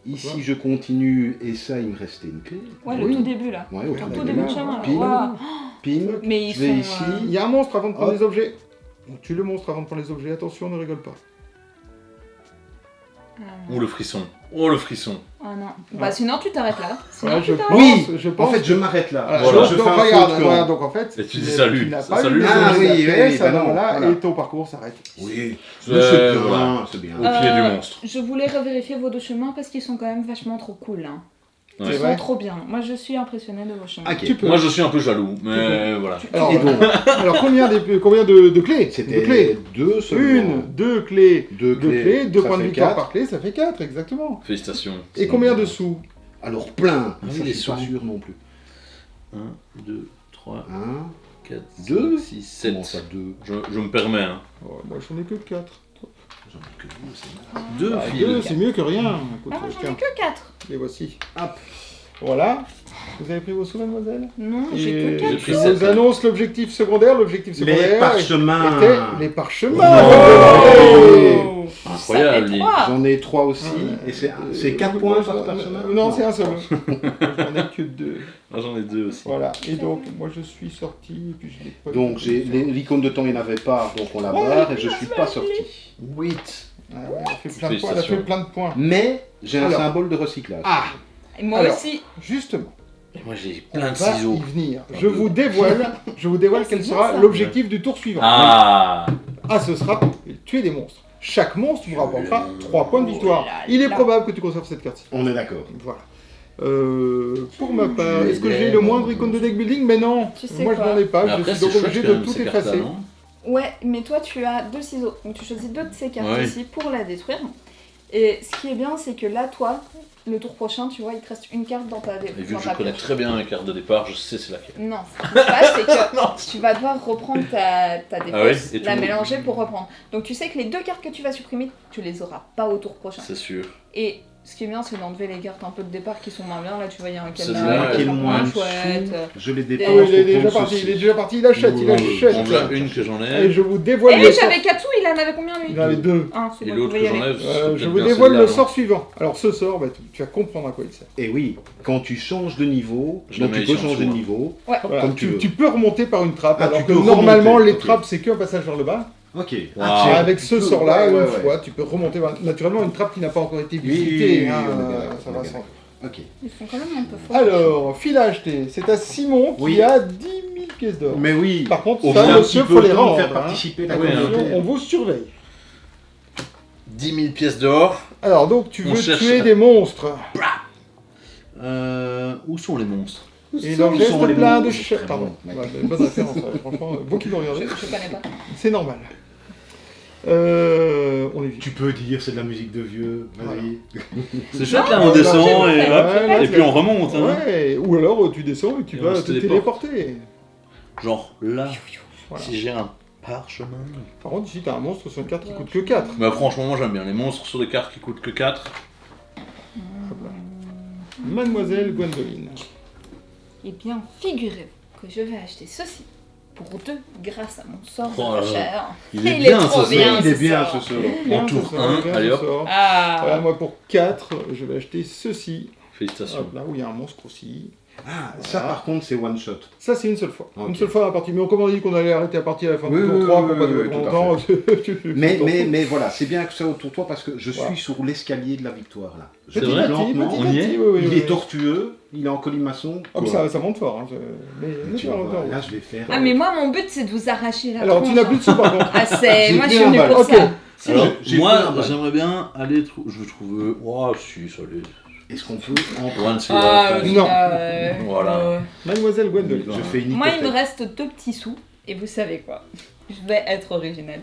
Ici, Voilà. je continue, et ça, il me restait une clé. Ouais, Oui. le tout début là. Ouais, au Tout tout début de début. chemin. Pile. Voilà. Pin. Mais ils Je vais sont. ici. Il y a un monstre avant de prendre Hop. les objets. On tue le monstre avant de prendre les objets. Attention, ne rigole pas. Oh le frisson. Oh le frisson. Ah non. Bah sinon tu t'arrêtes là. Sinon Ouais, tu t'arrêtes. Oui, je En pense. fait, je m'arrête là. Voilà. Voilà. Je Donc, fais un regarde, faute voilà, quand- donc en fait, Et tu dis salut. Tu n'as pas Salut, eu les Ah objets oui, à faire, oui, ça, bah non, voilà, voilà. et ton parcours s'arrête. Oui, Ouais, mais c'est bien, voilà. c'est bien. Au pied du monstre. Je voulais revérifier vos 2 chemins parce qu'ils sont quand même vachement trop cool. Hein. Ouais. Ils C'est sont vrai. trop bien. Moi je suis impressionnée de vos chemins. Ok. Tu peux. Moi je suis un peu jaloux, mais voilà. Alors, Et donc, alors combien de clés? De c'était clés. 2 seulement. 2 clés. 2 2 clés, 2 ça points de fait victoire 4. par clé, ça fait 4, exactement. Félicitations. Et combien de sous? Alors plein, Ah oui, ça les je suis pas sous. sûr non plus. 1, 2, 3, 1, 4, 2, 5, 6, comment ça 7. 2 Je me permets, hein. Oh, moi j'en ai que 4. J'en ai que 2, c'est mal. 2 2, fils. c'est mieux que rien. Écoute, Ah, moi j'en ai tiens, que 4. les voici. Hop. Voilà. Vous avez pris vos sous, mademoiselle? Non, Et j'ai que j'ai 4. pris je sept, vous hein. annonce l'objectif secondaire. L'objectif Les secondaire parchemins. était les parchemins. Oh. Incroyable, Ça fait 3. J'en ai 3 aussi, et c'est 4 points par parchemin. Non, c'est un seul. J'en ai que 2. Ah, j'en ai 2 aussi. Voilà. Et donc, moi je suis sorti, et puis je l'ai pas Donc eu. l'icône de temps, il n'y en avait pas, donc on la barre, et je suis pas sorti. 8. Ah ouais, elle a fait plein de points. Elle a fait plein de points. Mais j'ai un Alors. symbole de recyclage. Ah, Et moi Alors. aussi. justement. Et moi j'ai On plein de va ciseaux. y venir. Un Je peu. vous dévoile quel C'est sera bien ça. l'objectif du tour suivant. Ah Ce sera tuer des monstres. Chaque monstre vous rapportera 3 points de victoire. Oh là Il est là. probable que tu conserves cette carte-ci. On est d'accord. Voilà. Pour ma part, est-ce que j'ai le moindre icône de deck building? Mais non, Tu sais moi quoi je n'en ai pas, Mais je après, suis c'est donc chouette obligé quand de même, tout ces cartes-là, effacer. non Ouais, mais toi tu as 2 ciseaux. Donc tu choisis 2 de ces cartes Ouais. ici pour la détruire. Et ce qui est bien, c'est que là, toi, le tour prochain, tu vois, il te reste une carte dans ta Et vu dans que ta je connais pioche. très bien les cartes de départ, je sais c'est laquelle. Non, ce qui se passe, c'est que tu vas devoir reprendre ta défausse, Ah ouais, et la tout- mélanger pour reprendre. Donc tu sais que les 2 cartes que tu vas supprimer, tu les auras pas au tour prochain. C'est sûr. Et ce qui est bien, c'est d'enlever les cartes un peu de départ qui sont moins bien. Là, tu vois, il y a un C'est cadenas là, qui est qui est moins moins chouette. Je les Ah, dépense. Oh, il est déjà pour prendre parti, ceci. il est déjà parti, il achète, il On achète. a une que j'en Et ai. je vous dévoile Eh, le sort. j'avais 4 sous, il en avait combien lui Il en avait 2. Ah, c'est Et bon, l'autre tu que peux y aller. j'enlève, c'est Je peut-être vous bien dévoile celle-là, le non sort suivant. Alors ce sort, tu vas comprendre à quoi il sert. Et oui, quand tu changes de niveau, Je donc le mets tu peux ici en changer de dessous, niveau. Ouais. Voilà, Comme tu veux. tu peux remonter par une trappe, Ah, alors tu que peux normalement remonter, les ok. trappes c'est qu'un passage vers le bas. Ok. Wow. Avec ce tu peux, sort-là, ouais, une ouais, fois, tu peux remonter naturellement une trappe qui n'a pas encore été Oui, visitée. oui, hein, on est bien, ça on va est bien. sans. Ok. Ils sont quand même un peu forts. Alors, fil à acheter, c'est à Simon qui Oui. a 10 000 pièces d'or. Mais oui. Par contre, Au ça, moins un monsieur, petit peu faut le les temps de rendre. faire hein. participer la Ah oui, hein. communauté. On vous surveille. 10 000 pièces d'or. Alors, donc, tu On veux cherche tuer ça. des monstres. Où sont les monstres Et il en Où reste sont les plein de monstres chefs. Très Pardon, bon, Ouais, une bonne référence, ouais, franchement. Vous qui le regardez, Je connais pas. c'est normal. On est vite. Tu peux dire c'est de la musique de vieux. Vas-y. C'est chouette là, Non, on descend j'ai et pas hop. fait. Ouais, Et puis on remonte, hein. Ouais, ou alors tu descends et tu Et vas on te se téléporte. téléporter. Genre là, Voilà. si j'ai un parchemin. Par contre, ici, t'as un monstre sur une carte qui coûte que 4. Mais franchement, moi j'aime bien les monstres sur des cartes qui coûtent que 4. Mademoiselle Gwendoline. Eh bien, figurez-vous que je vais acheter ceci pour 2 grâce à mon sort Oh de là là. cher. Il est Il bien est trop ce bien. sort. Il est ce bien sort. ce sort. Bien, tour ce sort, un, bien, allez ce hop. sort. Ah, Voilà, moi pour 4, je vais acheter ceci. Félicitations. Hop, là où il y a un monstre aussi. Ah, ça par contre c'est one shot. Ça, c'est une seule fois. Ok. Une seule fois dans la partie. Mais on a dit qu'on allait arrêter la partie à la fin Oui, du tour oui, 3 oui, pour pas oui, durer oui, trop tout à longtemps. Mais voilà, c'est bien que ça autour de toi parce que je suis Voilà. sur l'escalier de la victoire là. Je C'est dis vrai lentement. On y est oui, Il oui, est tortueux, il est en colimaçon. Ah, mais Quoi. ça monte fort. Hein. Mais Tu vas voir, là je vais faire. Ah, mais moi, mon but, c'est de vous arracher la Alors, tu n'as plus de sous par contre. Ah, c'est... J'ai Moi, je pris suis un venue bal. pour Ok. ça. Si, Alors, j'ai moi, pris un bal. j'aimerais bien aller trouver. Je vais trouver. Oh, si, ça l'est. Est-ce qu'on peut en One Silver Ah, Five. Non. Voilà. Mademoiselle Gwendoline. Je fais une Moi, il me hypothèque. reste 2 petits sous, et vous savez quoi. Je vais être originale.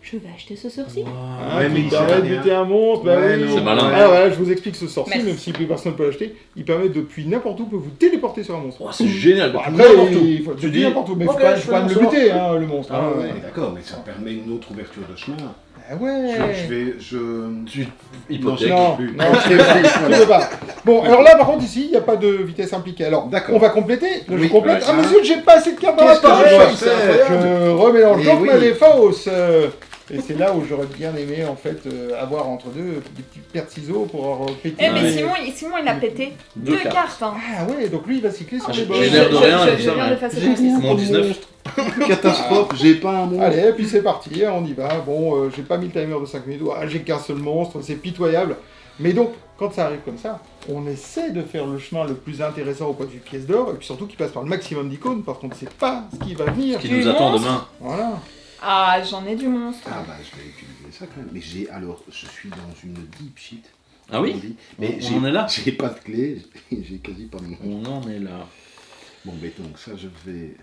je vais acheter ce sorcier. Ah, Ouais, mais qui il permet sert à de rien. buter un monstre, bah Ouais, oui. non. C'est malin. Alors voilà, je vous explique ce sorcier, Merci. même si plus personne ne peut l'acheter, il permet depuis n'importe où, peut vous téléporter sur un monstre. Oh, c'est génial. Bon, Depuis après, n'importe où. il faut Tu depuis dis, n'importe où, mais il ok, faut pas, je faut quand même fais le un buter, hein, le monstre. Ah hein. ouais. Mais d'accord, mais ça permet une autre ouverture de chemin. Ah ouais. Tu Non, hypothèques. non, plus. non, je ne peux pas. Bon, alors là, par contre, ici, il n'y a pas de vitesse impliquée. Alors, D'accord. on va compléter. Là, je Oui, complète. ouais, Ah, hein. monsieur, j'ai pas assez de cartes dans la Qu'est-ce que poche. je dois faire Je remélange. Eh Donc, oui. elle est fausse. Et c'est là où j'aurais bien aimé, en fait, avoir entre deux des petites paires de ciseaux pour péter. Eh, mais Ouais. Simon, il a pété Deux 2 cartes. cartes. Hein. Ah ouais, donc lui, il va cycler sur J'ai les bords. l'air de rien, je avec ça, viens mais- d'effacer J'ai mon 6. rien. Mon 19. Catastrophe, j'ai pas un mot. Allez, et puis c'est parti, on y va. Bon, j'ai pas mis le timer de 5 minutes. Ah, j'ai qu'un seul monstre, c'est pitoyable. Mais donc, quand ça arrive comme ça, on essaie de faire le chemin le plus intéressant au point de vue pièce d'or, et puis surtout qu'il passe par le maximum d'icônes, parce qu'on ne sait pas ce qui va venir. Qui Du nous attend monstre. demain. Voilà. Ah, j'en ai du monstre. Ah bah je vais utiliser ça quand même. Mais je suis dans une deep shit. Ah oui on dit. Mais On en est là. J'ai pas de clé, j'ai quasi pas de nom. On en est là. Bon, mais donc ça je vais.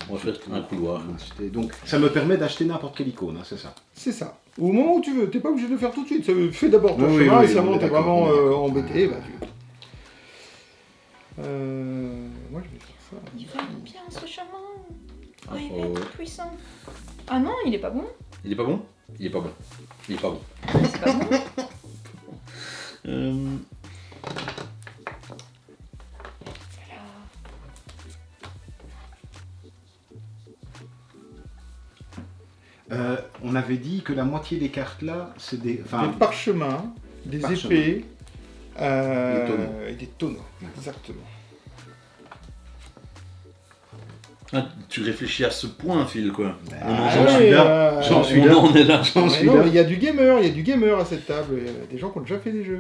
On va faire un couloir. acheter. Donc ça me permet d'acheter n'importe quelle icône, hein, c'est ça. C'est ça. Au moment où tu veux, t'es pas obligé de le faire tout de suite. Fais d'abord ton Oui, chemin, oui, et si à un on est moment t'es d'accord, vraiment on est d'accord. embêté, bah tu... Moi je vais faire ça. Il va bien ce chemin. Ah, Oh, il va oh. être puissant. Ah non, il est pas bon. Il est pas bon? Il est pas bon. Il est pas bon. C'est pas bon. Euh, On avait dit que la moitié des cartes là, c'est des. Enfin, Des parchemins, des Parchemins. épées Des tonneaux. et des tonneaux. Exactement. ah, tu réfléchis à ce point, Phil, quoi. Ah, j'en ouais, suis là. j'en suis On là. en est là. j'en Mais suis non, là. mais il y a du gamer à cette table. Il y a des gens qui ont déjà fait des jeux.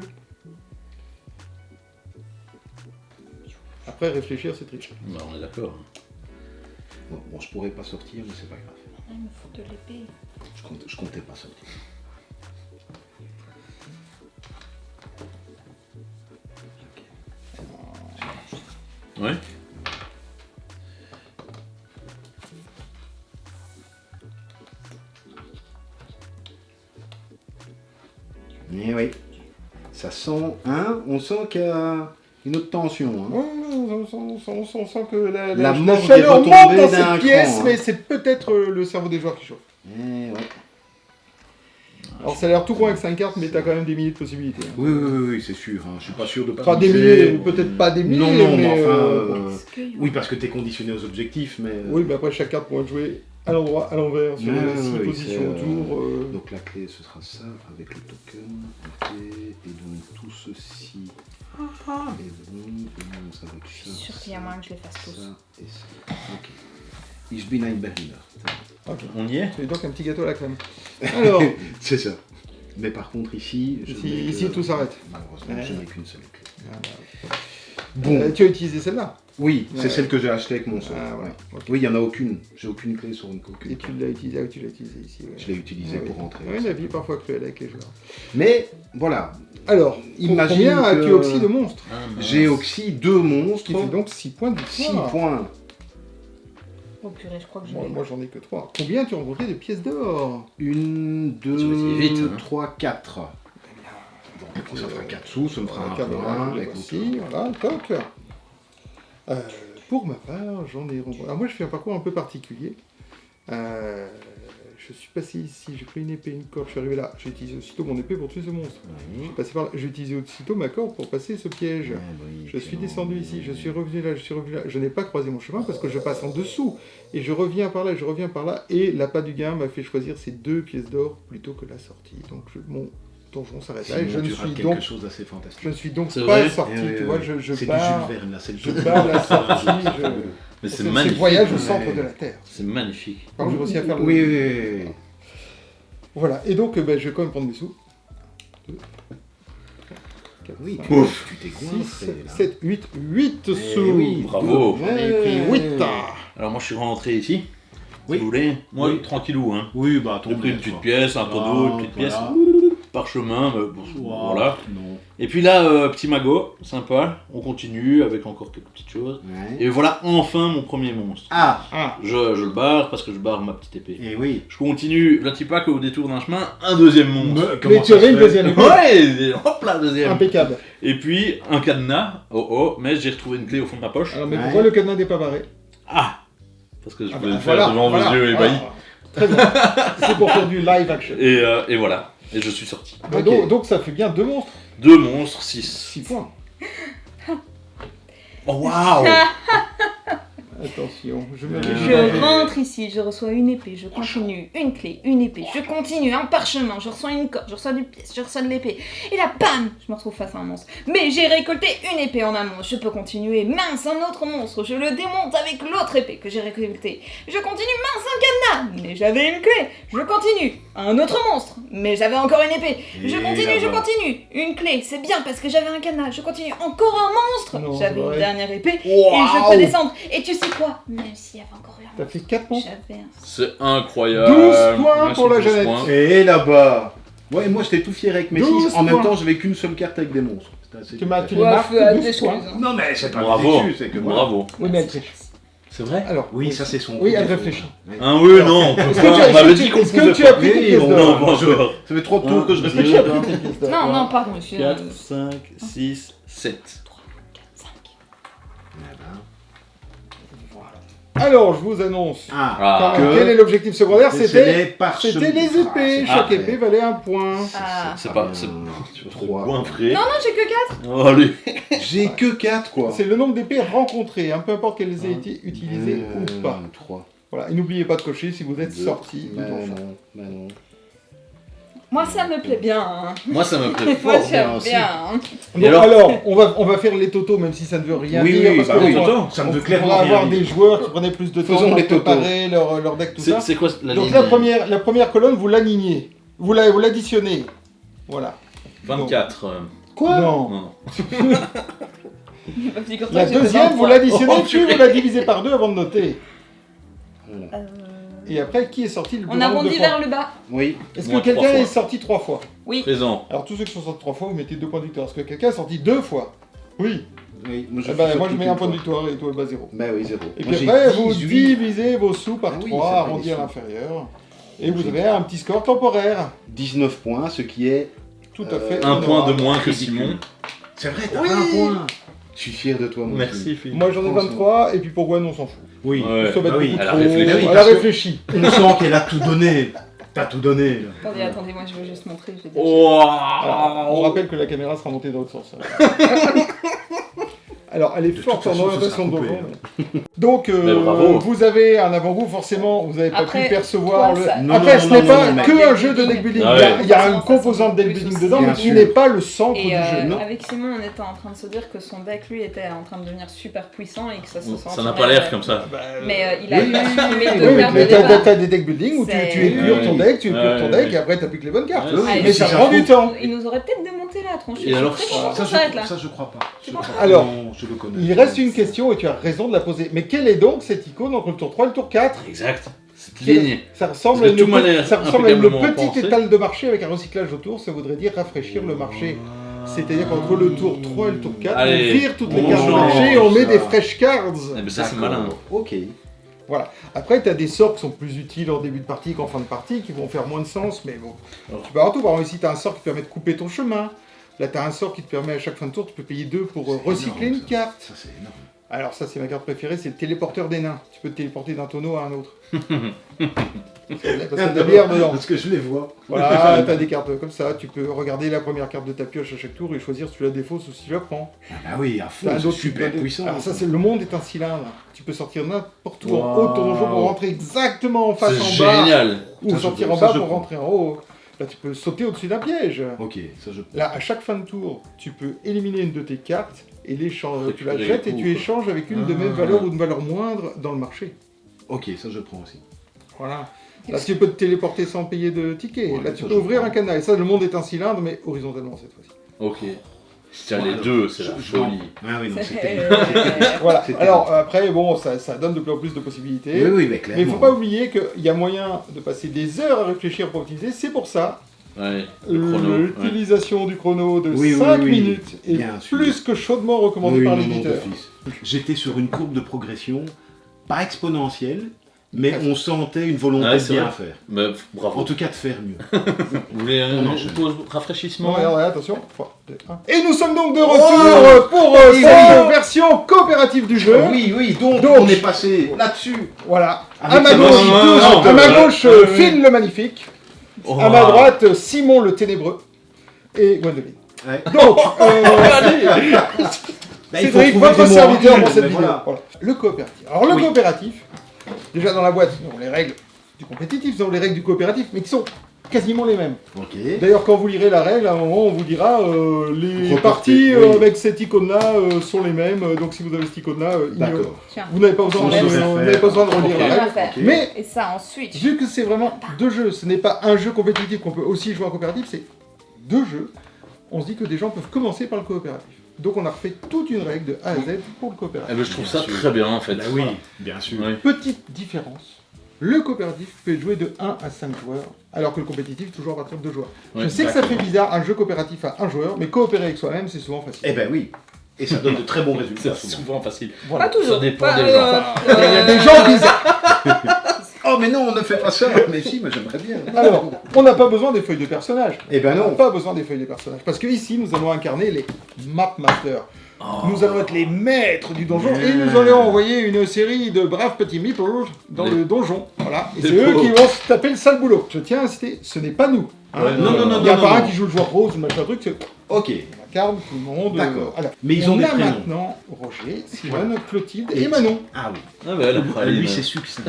Après, réfléchir, c'est tricher. Bah, on est d'accord. Bon, je pourrais pas sortir, mais c'est pas grave. Il me faut de l'épée. Je comptais pas sortir. Ouais. Mais oui, ça sent, hein, on sent qu'il y a une autre tension. Hein. Ouais, on sent que la La morgue est chaleur retombée monte dans d'un cette pièce, cran, hein. mais c'est peut-être le cerveau des joueurs qui chauffe. Eh ouais. Alors ça a l'air tout con avec 5 cartes, mais t'as quand même des milliers de possibilités. hein. Oui, c'est sûr. Hein. Je suis pas sûr de pas. Enfin, des tricher. milliers, peut-être pas des milliers, Non, non, mais... mais enfin. bon. Est-ce que- Oui, parce que t'es conditionné aux objectifs, mais. Oui, mais après, chaque carte pourra être jouée à l'endroit, à l'envers, sur Ouais, les 6 ouais, positions c'est, autour. Donc la clé, ce sera ça, avec le token. Ok, et donc tout ceci est bon. Commence avec Je suis ça. sûre qu'il y a moyen que je les fasse tous. Ça et ça. Ok. Ich bin ein Berliner. Ok. On y est? C'est donc un petit gâteau à la crème. Alors, C'est ça. Mais par contre, ici. Ici, tout s'arrête. Malheureusement, Ouais. je n'ai qu'une seule clé. bon. Bon. Tu as utilisé celle-là. Oui, c'est Ouais. celle que j'ai achetée avec mon sort. Ah, ouais. ouais. Ok. Oui, il n'y en a aucune. J'ai aucune clé sur une aucune. Et tu l'as utilisé, tu l'as utilisé ici. Ouais. Je l'ai utilisée Ah, pour oui. rentrer. Oui, la vie est parfois cruelle avec les joueurs. Mais voilà, Alors, Imagine combien que- as-tu oxy de monstres Ah, mince. j'ai Oxy 2 monstres. Qui fait donc 6 points de 6 victoire. points. Oh purée, je crois que je Moi, l'ai. moi, j'en ai que 3. Combien tu as rencontré de pièces d'or 1, Tu vas essayer vite, 2, hein. 3, 4. Donc ça fera 4 sous, ça me fera un Carte de point. la avec aussi, voilà, toc. Pour ma part, j'en ai rencontré. Alors moi, je fais un parcours un peu particulier. Je suis passé ici, j'ai pris une épée, une corde, je suis arrivé là. J'ai utilisé aussitôt mon épée pour tuer ce monstre. Je suis passé par là, j'ai utilisé aussitôt ma corde pour passer ce piège. Je suis descendu ici, je suis revenu là, je suis revenu là. Je n'ai pas croisé mon chemin parce que je passe en dessous. Et je reviens par là, je reviens par là. Et l'appât du gain m'a fait choisir ces 2 pièces d'or plutôt que la sortie. Donc mon donjon s'arrête là. Et je Sinon, ne tu rates suis quelque donc, chose d'assez fantastique. je ne suis donc C'est pas vrai sorti. Eh oui, Tu oui, vois, oui. je C'est du pars, Jules Verne, là, c'est le je truc. pars la sortie. Mais c'est C'est le magnifique. voyage au centre Ouais. de la Terre. C'est magnifique. Par contre, j'ai réussi à faire le... Oui, oui, oui, oui. Voilà, et donc ben, je vais quand même prendre mes sous. 2, 4, Oui, 5, tu t'es 6, coincé, là. 7, 8 Eh sous. oui, Bravo. J'en ai pris 8. Alors moi je suis rentré ici. Oui. Si vous voulez. Moi Oui. tranquillou hein. Oui, bah, J'ai pris une petite quoi. pièce, un tonneau, une petite pièce. Voilà. parchemin, mais bon, Wow, voilà. Non. Et puis là, petit magot, sympa, on continue avec encore quelques petites choses. Ouais. Et voilà enfin mon premier monstre. Ah, Je le barre parce que je barre ma petite épée. et oui. Je continue, là tu pas qu'au détour d'un chemin, un deuxième monstre. Mais tu avais une deuxième épée. Ouais, hop là, deuxième. Impeccable. Et puis un cadenas, mais j'ai retrouvé une clé au fond de ma poche. Alors, mais Ouais. pourquoi le cadenas n'est pas barré? Ah, parce que je Ah voulais bah, le faire devant voilà, vos yeux ébahis. Très bien. C'est pour faire du live action. Et voilà, et je suis sorti. Bah, Ok. donc ça fait bien 2 monstres. 2 monstres, 6. 6 points. Oh waouh. Attention, je me Je rentre ici, je reçois une épée, je continue, une clé, une épée, je continue, un parchemin, je reçois une corde, je reçois du pièce, je reçois de l'épée. Et là, bam, je me retrouve face à un monstre. Mais j'ai récolté une épée en amont, je peux continuer. Mince, un autre monstre, je le démonte avec l'autre épée que j'ai récoltée. Je continue, mince, un cadenas, mais j'avais une clé. Je continue, un autre monstre, mais j'avais encore une épée. Je Et continue, je là-bas. continue. Une clé, c'est bien parce que j'avais un cadenas. Je continue, encore un monstre. Non, J'avais c'est une vrai. dernière épée et Waouh. je peux descendre. Et tu sais quoi? Même s'il y avait encore eu un T'as fait 4 monstres. j'avais un... C'est incroyable. 12 points Merci, pour la 12 Jeannette. points. Et là-bas. Ouais, moi j'étais tout fier avec mes 12 6. En même points. temps, j'avais qu'une seule carte avec des monstres. C'était assez Tu m'as difficile. tu les Ouais, marques fais à 12 t'excuses, points. hein. Non, mais c'est pas Bravo. déçu, c'est que voilà. Bravo. Oui, mais elle triche. C'est vrai? Alors, Oui, ça c'est son. Oui, elle défaut. réfléchit. Ouais. Ah oui, non, on peut Est-ce pas. que tu as- On m'avait est-ce dit que- qu'on est-ce que pouvait tu as pas. pris tes Oui, pièces bon, d'or? Non, pas encore. Ça fait 3 tours que je Est-ce que tu as réfléchis. pris tes pièces d'or? Non, non, pardon, je suis... 4, 5, 6, 7. 5. Alors, je vous annonce. Ah, Quand- que- Quel est l'objectif secondaire? C'était parchemins. les épées. Ah, Chaque épée valait un point. Ah. C'est pas. Tu trop vois. moins frais. Non, non, j'ai que 4. Oh, allez. J'ai que 4 quoi. C'est le nombre d'épées rencontrées, hein, peu importe qu'elles aient été utilisées ou pas. 3. Voilà, et n'oubliez pas de cocher si vous êtes sorti du Bah donjon. non, bah non. Moi, ça me plaît bien. Hein. Moi, ça me plaît Moi, fort. j'aime aussi. bien. Hein. Donc, Et alors alors, on va faire les totos, même si ça ne veut rien Oui, dire. oui, parce bah que oui. on- Ça me veut on clairement pourra rien avoir dire. des joueurs qui prenaient plus de temps Faisons pour les totos. préparer leur deck, tout ça. C'est quoi la Donc ligne la première colonne, vous l'alignez. Vous l'additionnez. Voilà. 24. Quoi Non. Non. Figure-toi La que j'ai fait deuxième, 20 vous l'additionnez, Oh, puis vous la divisez par 2 avant de noter. Voilà. Et après, qui est sorti le plus On grand nombre arrondit de fois vers le bas. Oui. Est-ce que Moi, 3 quelqu'un fois. est sorti 3 fois? Oui. Présent. Alors tous ceux qui sont sortis 3 fois, vous mettez 2 points de victoire. Est-ce que quelqu'un est sorti 2 fois? Oui. Oui, moi Eh ben, moi je mets un point de victoire et toi bah 0. Bah oui, 0. Et puis après, vous divisez vos sous par Ah oui, 3, ça fait arrondi des à sous. l'inférieur. Et vous avez un petit score temporaire. 19 points, ce qui est... Tout à fait. Un point de honorable. moins que Ridicule. Simon. C'est vrai, t'as Oui. 20 points. Je suis fier de toi, mon Merci, Phil. Philippe. Moi j'en ai 23, et puis pour Gwen on s'en fout. Oui. Ouais. Ça va être bah oui, beaucoup elle a trop- réfléchi. Elle a Parce que- réfléchi. On sent qu'elle a tout donné. T'as tout donné. Là. Attendez, attendez, moi je veux juste montrer. je vais dire- Alors, on Oh. rappelle que la caméra sera montée dans l'autre sens. Alors, elle est De forte toute en façon, orientation ça de sera devant. coupé, mais- Donc, Mais bravo. vous avez un avant-goût, forcément, vous n'avez pas Après, pu percevoir toi, le... ça- Non, Après, non, ce non, n'est non, pas non, que non. un jeu de deck building. Ah Il y a- ouais. il y a une Ça, composante c'est deck plus building aussi. dedans, Bien mais qui sûr. n'est pas le centre Et du jeu. non. avec Simon, on était en train de se dire que son deck, lui, était en train de devenir super puissant et que ça se sent. Ça n'a pas l'air comme ça. Mais il a Oui, eu supprimé oui, 2 cartes de mais départ. t'as des deck building où tu C'est- épures ton deck, tu épures Ouais, ton ouais. deck, et après t'as plus que les bonnes cartes. Ouais, oui, Mais si ça ça prend du fout- temps. Il nous aurait peut-être démonté la tronche. Et alors, je suis très content Ça, qu'on s'arrête là. je crois pas. Tu crois pas Alors, non, je le connais. Il reste une question et tu as raison de la poser. Mais quelle est donc cette icône entre le tour 3 et le tour 4? Exact. Cette ligne. Ça ressemble Parce à que tout m'a l'air ça ressemble à une impeccablement petite pensé. étale de marché avec un recyclage autour. Ça voudrait dire rafraîchir le marché. C'est-à-dire qu'entre le tour 3 et le tour 4, Allez, on vire toutes les on cartes du change marché et on met ça. des fresh cards. Eh ben, ça, c'est D'accord. malin. Ok. Après, tu as des sorts qui sont plus utiles en début de partie qu'en fin de partie, qui vont faire moins de sens, mais bon. Alors. Tu peux avoir tout. Par exemple, ici, tu as un sort qui te permet de couper ton chemin. Là, tu as un sort qui te permet à chaque fin de tour, tu peux payer 2 pour C'est recycler énorme, une ça. carte. Ça, c'est énorme. Alors ça, c'est ma carte préférée, c'est le téléporteur des nains. Tu peux te téléporter d'un tonneau à un autre. Parce qu'il y a de la bière dedans. Parce que je les vois. Voilà, t'as des cartes comme ça. Tu peux regarder la première carte de ta pioche à chaque tour et choisir si tu la défausses ou si tu la prends. Ah oui, à fond, T'as un c'est autre super type de- puissant. Alors ça, c'est le monde est un cylindre. Tu peux sortir n'importe où en Wow. haut de ton donjon pour rentrer exactement en face C'est en bas. génial. Ou Ça, je sortir peux, en ça, bas je pour prends. rentrer en haut. Là, tu peux sauter au-dessus d'un piège. Ok, ça je... Là, à chaque fin de tour, tu peux éliminer une de tes cartes et tu la Récupérer jettes les et tu coups, échanges avec une de Ah. même valeur ou de valeur moindre dans le marché. Ok, ça je prends aussi. Voilà. Là, tu peux te téléporter sans payer de ticket. Ouais, Là, ça, tu je peux ouvrir prends. un canal. Et ça, le monde est un cylindre, mais horizontalement cette fois-ci. Ok. Tiens, les deux, c'est la folie. Ah oui, non, c'était... Voilà. C'était- Alors, après, bon, ça donne de plus en plus de possibilités. Oui, oui, mais Mais clairement. il ne faut pas oublier qu'il y a moyen de passer des heures à réfléchir pour optimiser. C'est pour ça Ouais, le chrono. L'utilisation du chrono de Oui, 5 oui, oui. minutes est Bien sûr. plus que chaudement recommandé Oui, par non, non, l'éditeur. d'office. J'étais sur une courbe de progression, pas exponentielle, mais on sentait une volonté Ouais, de c'est bien vrai. faire. Bah, En bravo. tout cas, de faire mieux. Vous voulez On une enchaîne. pause rafraîchissement? Ouais, attention. 3, 2, 1. Et nous sommes donc de retour pour cette version coopérative du jeu. Oui, donc Donc, on est passé là-dessus. Voilà. Avec À ma ces gauche, magnifiques à ma deux gauche jeux. Phil le magnifique. Oh, À ma droite, Simon le ténébreux. Et Gwendoline. Ouais. Donc, Bah, il faut Cédric, trouver votre des mots serviteur en pour une, cette mais vidéo. voilà. Voilà. Le coopératif. Alors le Oui. coopératif, déjà dans la boîte, nous avons les règles du compétitif, nous avons les règles du coopératif, mais qui sont quasiment les mêmes. Ok. D'ailleurs, quand vous lirez la règle, à un moment, on vous dira les Reporter, parties oui. avec cette icône-là sont les mêmes. Donc si vous avez cette icône-là, ignorez. D'accord. Tiens. Vous n'avez pas besoin, On de, saurait vous faire. n'avez pas besoin de relire Ok. la Rien à règle. faire. Mais Et ça ensuite. vu que c'est vraiment deux jeux, ce n'est pas un jeu compétitif qu'on peut aussi jouer en coopératif, c'est deux jeux. On se dit que des gens peuvent commencer par le coopératif. Donc on a refait toute une règle de A à Z pour le Eh coopératif. ben, je trouve Bien ça sûr. très bien en fait. Bah oui, bien sûr. Ouais. Petite différence, le coopératif peut être joué de 1 à 5 joueurs, alors que le compétitif toujours à partir de 2 joueurs. Ouais, Je sais que ça d'accord. fait bizarre, un jeu coopératif à 1 joueur, mais coopérer avec soi-même, c'est souvent facile. Eh ben oui. Et ça donne de très bons résultats. C'est souvent. souvent facile. Voilà. Pas toujours. Ça dépend Pas, des gens. Il y a des gens bizarres. Oh mais non, on ne fait pas ça. Mais si, mais j'aimerais bien. Alors, on n'a pas besoin des feuilles de personnages. Eh ben On n'a non. pas besoin des feuilles de personnages. Parce que ici, nous allons incarner les Map Masters. Nous allons être les maîtres du donjon et nous allons envoyer une série de braves petits meeples dans Les- le donjon. Voilà. Et Des c'est eux pauvres. qui vont se taper le sale boulot. Je tiens à insister, ce n'est pas nous. Hein. Ouais, Non, non, non, Il n'y a non, pas non. un qui joue le joueur rose ou machin truc, c'est Ok. on incarne tout le monde. D'accord. Voilà. Mais ils ont on des a prénoms. maintenant Roger, Simone, Voilà. Clotilde Et- et Manon. Ah oui. Ah bah, la praline. Lui, c'est succinct.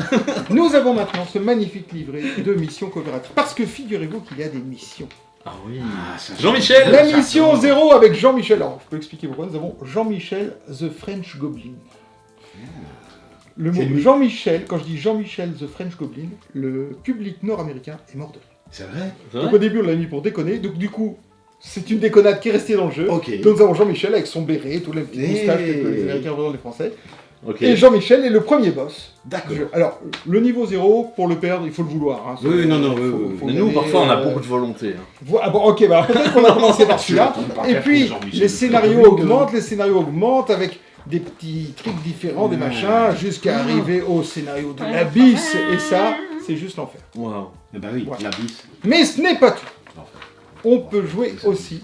Nous avons maintenant ce magnifique livret de missions coopératives. Parce que figurez-vous qu'il y a des missions. Ah oui. Ah, ça, Jean-Michel La ça, mission ça, 0 avec Jean-Michel. Alors, je peux expliquer pourquoi. Nous avons Jean-Michel, The French Goblin. Le mot C'est lui. Jean-Michel, quand je dis Jean-Michel, The French Goblin, le public nord-américain est mort de rire. C'est vrai. C'est Donc vrai au début, on l'a mis pour déconner. Donc du coup, c'est une déconnade qui est restée dans le jeu. Ok. Donc nous avons Jean-Michel avec son béret, tous les petits Hey. moustaches que les Américains représentent les Français. Ok. Et Jean-Michel est le premier boss. D'accord. du jeu. Alors, le niveau 0, pour le perdre, il faut le vouloir. Hein. Oui, non, non, Faut- oui, oui. faut Mais nous, gagner, parfois, on a beaucoup de volonté. Hein. Ah bon, ok, bah alors peut-être qu'on a commencé par celui-là. Je m'attends pas à Et faire puis, comme Jean-Michel. les scénarios augmentent avec des petits trucs différents, des machins, jusqu'à arriver au scénario de l'abysse. Et ça, c'est juste l'enfer. Waouh. Eh ben oui, Voilà. la bise. Mais ce n'est pas tout. L'enfer. On peut jouer aussi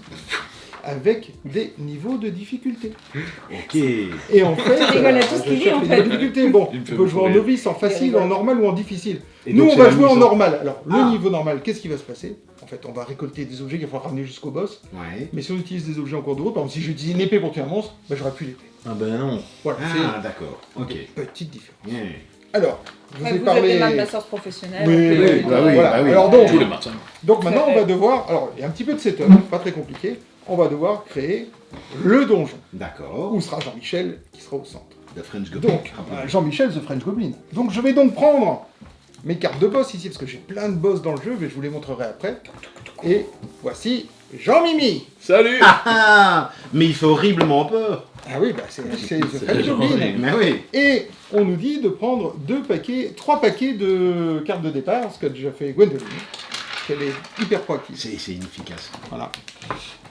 avec des niveaux de difficulté. Ok. Et en fait, Tu rigoles à tout ce je qu'il dit, cherche en les fait. difficultés. Bon, Il me on fait peut jouer en beaucoup rire. novice, en facile, rigole. en normal ou en difficile. Et Nous, donc, on c'est va la jouer en mise normal. Alors, le Ah. niveau normal, qu'est-ce qui va se passer? En fait, on va récolter des objets qu'il va falloir ramener jusqu'au boss. Ouais. Mais si on utilise des objets en cours de route, par exemple, si j'utilise une épée pour tuer un monstre, ben, j'aurai plus l'épée. Ah ben non. Voilà, Ah, d'accord. Ok. c'est une petite différence. Yeah. Alors, je vous ai Vous êtes parlé... des Mad Masters professionnels. Oui, donc, oui, bah oui, bah oui. Alors Tous les donc, matins. donc maintenant, Tout à on fait. va devoir... Alors, il y a un petit peu de setup, pas très compliqué. On va devoir créer le donjon, D'accord. où sera Jean-Michel qui sera au centre. The French Goblin. Donc, Jean-Michel, The French Goblin. Donc, je vais donc prendre mes cartes de boss ici, parce que j'ai plein de boss dans le jeu, mais je vous les montrerai après. Et voici Jean-Mimi. Salut. Ah, mais il fait horriblement peur. Ah oui, bah c'est The C'est French Goblin. Jean-Michel. Mais oui. Et on nous dit de prendre 3 paquets de cartes de départ, ce qu'a déjà fait Gwendoline, qu'elle est hyper proactive. C'est inefficace. Voilà.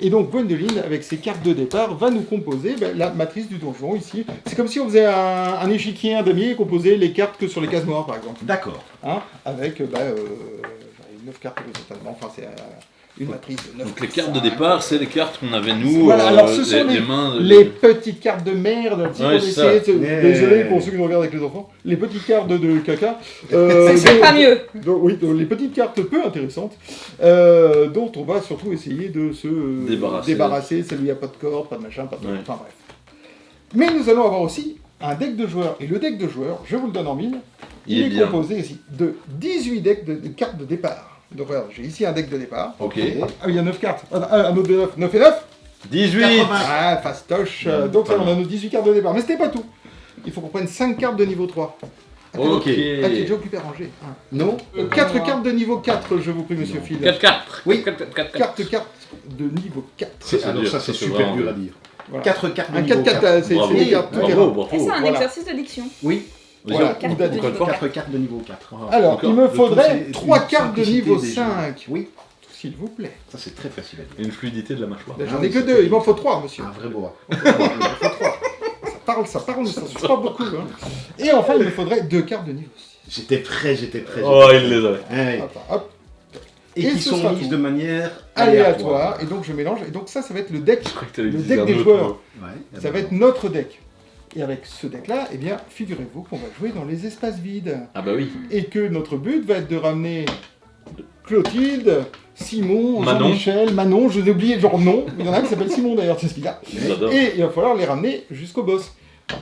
Et donc Gwendoline, avec ses cartes de départ, va nous composer la matrice du donjon ici. C'est comme si on faisait un échiquier, un damier, et qu'on posait les cartes que sur les cases noires, par exemple. D'accord. Hein, avec 9 cartes totalement, enfin c'est une matrice de 9. Donc les cartes de départ, c'est les cartes qu'on avait nous, Voilà, alors ce sont les mains. Les petites cartes de merde, si Ouais, on c'est essayait ça. de- désolé pour ceux qui nous regardent avec les enfants, les petites cartes de caca. C'est pas mieux. Oui, donc les petites cartes peu intéressantes, dont on va surtout essayer de se Débarrasser. celle où il n'y a pas de corde, pas de machin, pas de... Ouais. Enfin bref. Mais nous allons avoir aussi un deck de joueurs. Et le deck de joueurs, je vous le donne en mille, Il est est bien. composé ici de 18 decks de cartes de départ. Donc regarde, j'ai ici un deck de départ. Ok. Ah, il y a 9 cartes. Un autre de 9. 9 et 9 18. 80. Ah, fastoche. Donc là, on a nos 18 cartes de départ. Mais c'était pas tout. Il faut qu'on prenne 5 cartes de niveau 3. Ok. Ah, qui est déjà occupé à ranger. Non. 4 cartes de niveau 4, je vous prie, monsieur Phil. 4 cartes. Oui. 4 cartes. Carte de niveau 4. C'est- Alors dur, ça, c'est ça, c'est super vraiment dur à dur. dire. Voilà. 4 cartes de Un niveau 4-4, c'est Bravo. les cartes. Bravo, Et bravo. c'est un Voilà. exercice de diction. Oui. Vas-y, Voilà. Carte Ou de d'addition. niveau 4. 4 cartes de niveau 4. Alors, Encore. il me Le tout, faudrait c'est 3 une cartes de simplicité niveau des jeux. 5. Oui. s'il vous plaît. Ça, c'est très facile à dire. Et une fluidité de la mâchoire. Là, j'en oui, ai que c'est 2, il m'en faut 3, monsieur. Un vrai boa. Il m'en faut 3. Ça parle, mais ça suffit pas beaucoup. Hein. Et enfin, il me faudrait 2 cartes de niveau 6. J'étais prêt. Oh, il les a. Ouais. Attends, hop. Et Et qui ce sont sera mises tout. de manière Aléatoire. Et donc, je mélange. Et donc, ça va être le deck. Je crois que t'allais Le dire deck un des autre joueurs. mot. Ouais. Ça va être notre deck. Et avec ce deck-là, eh bien, figurez-vous qu'on va jouer dans les espaces vides. Ah bah oui. Et que notre but va être de ramener Clotilde, Simon, Manon. Jean-Michel, Manon, je l'ai oublié genre nom, il y en a un qui s'appelle Simon d'ailleurs, c'est celui-là. J'adore. Et il va falloir les ramener jusqu'au boss.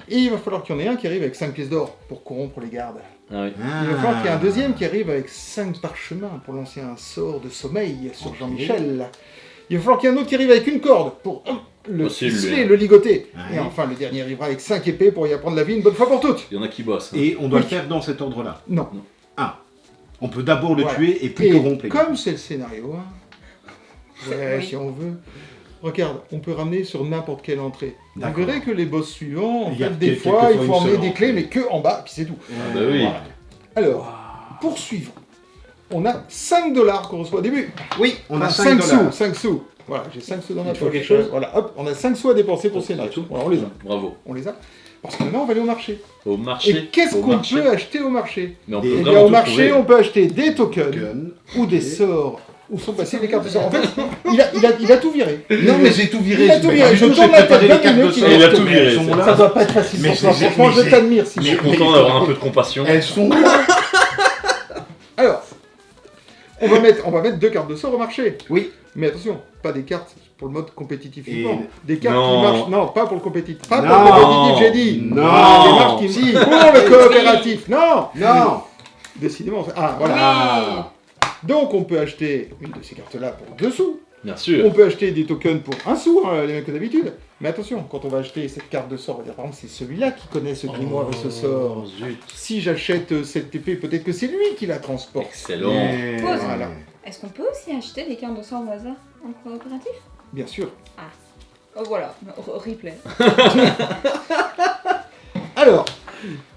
Et il va falloir qu'il y en ait un qui arrive avec 5 pièces d'or pour corrompre les gardes. Ah oui. Il va falloir qu'il y ait un deuxième qui arrive avec 5 parchemins pour lancer un sort de sommeil sur Jean-Michel. Il va falloir qu'il y ait un autre qui arrive avec une corde pour le Aussi, lui, ficeler, hein. le ligoter. Ouais. Et enfin, le dernier arrivera avec 5 épées pour y apprendre la vie une bonne fois pour toutes. Il y en a qui bossent. hein. Et on doit Oui. le faire dans cet ordre-là. Non. On peut d'abord le Voilà. tuer et puis Et corrompre les gars. comme c'est le scénario, hein, ouais, Oui. si on veut, regarde, on peut ramener sur n'importe quelle entrée. Vous D'accord. verrez que les boss suivants, en Il y a fait, des quelques fois, fois il faut une emmener seule des clés, entrée. mais que en bas, puis c'est tout. Ah bah oui. Voilà. Alors, poursuivons. On a 5 $ qu'on reçoit au début. Oui, on a Enfin, 5 sous, dollars. 5 sous. Voilà, j'ai 5 sous dans ma Il faut poche. quelque chose Voilà, hop, on a 5 sous à dépenser pour le scénario. Voilà, on les a. Bravo. On les a. Parce que maintenant, on va aller au marché. Au marché. Et qu'est-ce au qu'on marché. peut acheter au marché? Mais on Eh peut Eh vraiment bien, au tout marché, trouver. on peut acheter des tokens Gun. ou des sorts. Où sont passées les cartes de sort? En fait, il a tout viré. Non, mais j'ai tout viré. Il a tout viré. Je Je j'ai tourne la préparé tête les cartes de 20 minutes, sort. il a tout viré, Elles sont c'est- là. Ça doit pas être facile. Mais François. c'est- Franchement, mais je c'est- t'admire. Je suis Simon. content d'avoir un peu de compassion. Elles sont là. Alors, on va mettre 2 cartes de sort au marché. Oui. Mais attention, pas des cartes pour le mode compétitif Et- uniquement. Des cartes Non. qui marchent. Non, pas pour le compétitif. Pas Non. pour le compétitif, j'ai dit. Non. Des marques qui Si. pour le coopératif. Non. Non. Décidément. Ah, voilà. Ah. Donc, on peut acheter une de ces cartes-là pour 2 sous. Bien sûr. On peut acheter des tokens pour 1 sou, hein, les mêmes que d'habitude. Mais attention, quand on va acheter cette carte de sort, on va dire par exemple c'est celui-là qui connaît ce grimoire et ce sort. Oh, zut. Si j'achète cette épée, peut-être que c'est lui qui la transporte. Excellent. Et- Pause. Voilà. Est-ce qu'on peut aussi acheter des cartes de sort au hasard en coopératif? Bien sûr. Oh voilà, replay. Alors,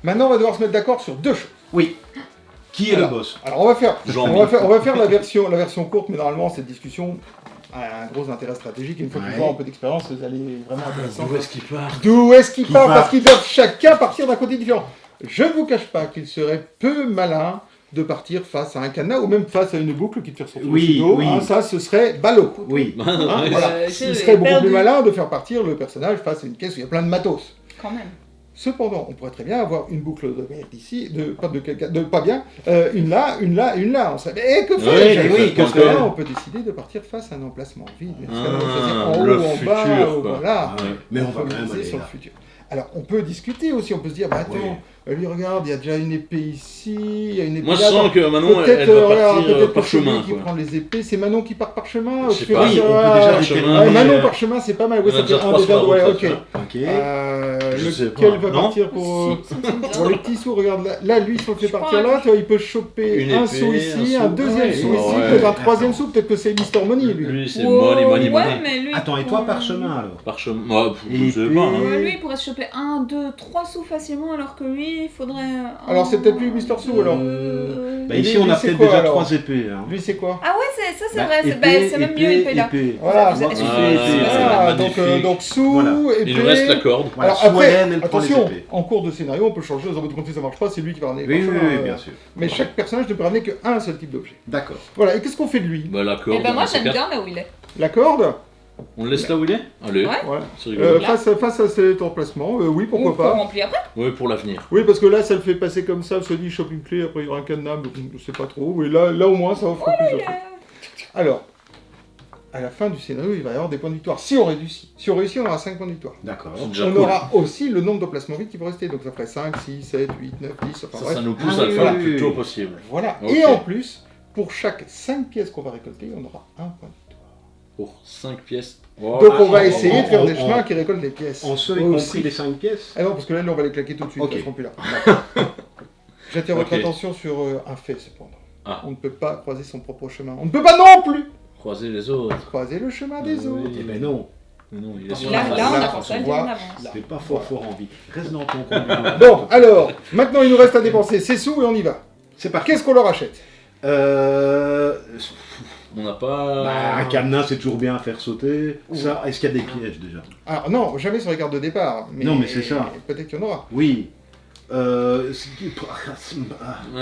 maintenant on va devoir se mettre d'accord sur 2 choses. Oui. Qui est le Alors, boss? Alors on va faire Jean-Mi. on va faire la version courte, mais normalement cette discussion a un gros intérêt stratégique. Une fois qu'ils Ouais. vont un peu d'expérience, elle est vraiment intéressante. Où est-ce qu'il part? D'où est-ce qu'ils Qui partent? part Parce qu'ils doivent chacun partir d'un côté différent. Je ne vous cache pas qu'il serait peu malin de partir face à un cadenas ou même face à une boucle qui te fait ressortir Oui, le dos. oui. Hein, ça, ce serait ballot. Oui. Hein, Ouais. voilà. je Il l'ai serait beaucoup perdu. plus malin de faire partir le personnage face à une caisse où il y a plein de matos. Quand même. Cependant, on pourrait très bien avoir une boucle de merde ici, pas bien, une là, une là, une là. On serait, mais que fais-je? Oui, Et oui, parce que d'accord. là, on peut décider de partir face à un emplacement vide. Parce que là, on peut choisir Ah, en haut, le en bas, futur, ou quoi. voilà. Ah ouais. Mais on va peut quand même miser aller sur là. le futur. Alors, on peut discuter aussi, on peut se dire, bah attends, lui regarde, il y a déjà une épée ici, il y a une épée Moi, je là. sens que Manon, Peut-être, elle va regarde, partir peut-être par que c'est lui chemin. qui quoi. prend les épées, c'est Manon qui part par chemin. Je sais pas. Oui, on peut Ah, déjà par chemin. ouais, Manon mais, par chemin, c'est pas mal. Oui, on a ça fait déjà un 3 déjà, sur la ouais, route, ok. là, tu vois. Ok. Je sais Lequel pas. va Non partir pour... Si, ça me dit Pour bien. les petits sous, regarde, là lui, si on le fait Je partir crois là, tu vois, il peut choper Une un épée, sou ici, un un sou. deuxième Ouais, sou ouais, ici, ouais. peut-être un troisième sou, peut-être que c'est Mister Money, lui. Lui, c'est Wow, money. Ouais, mais lui. Attends, et toi par chemin alors? Par chemin. Moi, je Et sais puis- pas. hein. Lui, il pourrait se choper 1, 2, 3 sous facilement, alors que lui, il faudrait. Alors, c'est peut-être lui, Mister Sou, alors. Bah, Et ici, lui, on a c'est peut-être quoi, déjà alors 3 épées. Hein. Lui, c'est quoi? Ah ouais, c'est Bah, vrai, épée, c'est même mieux épée, épée là. épée. Voilà, Vous avez- donc, vous avez- voilà, magnifique. donc sous, Voilà. épée... Il nous reste la corde. Voilà, Alors après, Swan, elle prend les attention, épées. en cours de scénario, on peut changer, dans votre compte, ça marche pas, c'est lui qui va ramener les Oui, oui, parchemins, oui, bien sûr. Mais chaque personnage ne peut ramener qu'un seul type d'objet. D'accord. Voilà, et qu'est-ce qu'on fait de lui? Bah, la corde. Et ben moi, on j'aime s'écarte. bien là où il est. La corde? On le laisse là où il est? Allez. Ouais. Voilà. C'est rigolo. Là. Face à cet emplacement, oui, pourquoi Ou pour pas. remplir après. Oui, pour l'avenir. Oui, parce que là, ça le fait passer comme ça, on se dit, il chope une clé, après il y aura un cadenas, mais je sais pas trop. Oui, là au moins, ça offre plus de trucs. Alors, à la fin du scénario, il va y avoir des points de victoire. Si on réussit. Si on réussit, on aura 5 points de victoire. D'accord. C'est déjà On cool. aura aussi le nombre d'emplacements vides qui vont rester, donc ça ferait 5, 6, 7, 8, 9, 10, enfin Ça, bref. ça nous pousse Ah à le oui, faire oui, le plus oui. tôt possible. Voilà. Ok. Et en plus, pour chaque 5 pièces qu'on va récolter, on aura un point de victoire. Pour 5 pièces. Oh, Donc on ah, va en- essayer de faire en- des en- chemins qui récoltent des pièces. En ce, y Aussi. compris les 5 pièces? Ah non, parce que là, on va les claquer tout de suite, Ok. ils seront plus là. J'attire votre Ok. attention sur un fait, cependant. Ah. On ne peut pas croiser son propre chemin. On ne peut pas non plus Croiser les autres. croiser le chemin des Ah oui. autres. Eh ben non. Mais non, il est sur Là, la là, on face. a pensé à le dire en avance. C'est pas fort envie. Reste dans ton coin. Bon, alors, maintenant il nous reste à dépenser ces sous et on y va. C'est parti. Qu'est-ce qu'on leur achète? On n'a pas... Bah, un cadenas, c'est toujours bien à faire sauter. Ça, est-ce qu'il y a des pièges déjà? Alors non, jamais sur les cartes de départ. Mais Non, mais c'est ça. Peut-être qu'il y en aura. Oui. Ah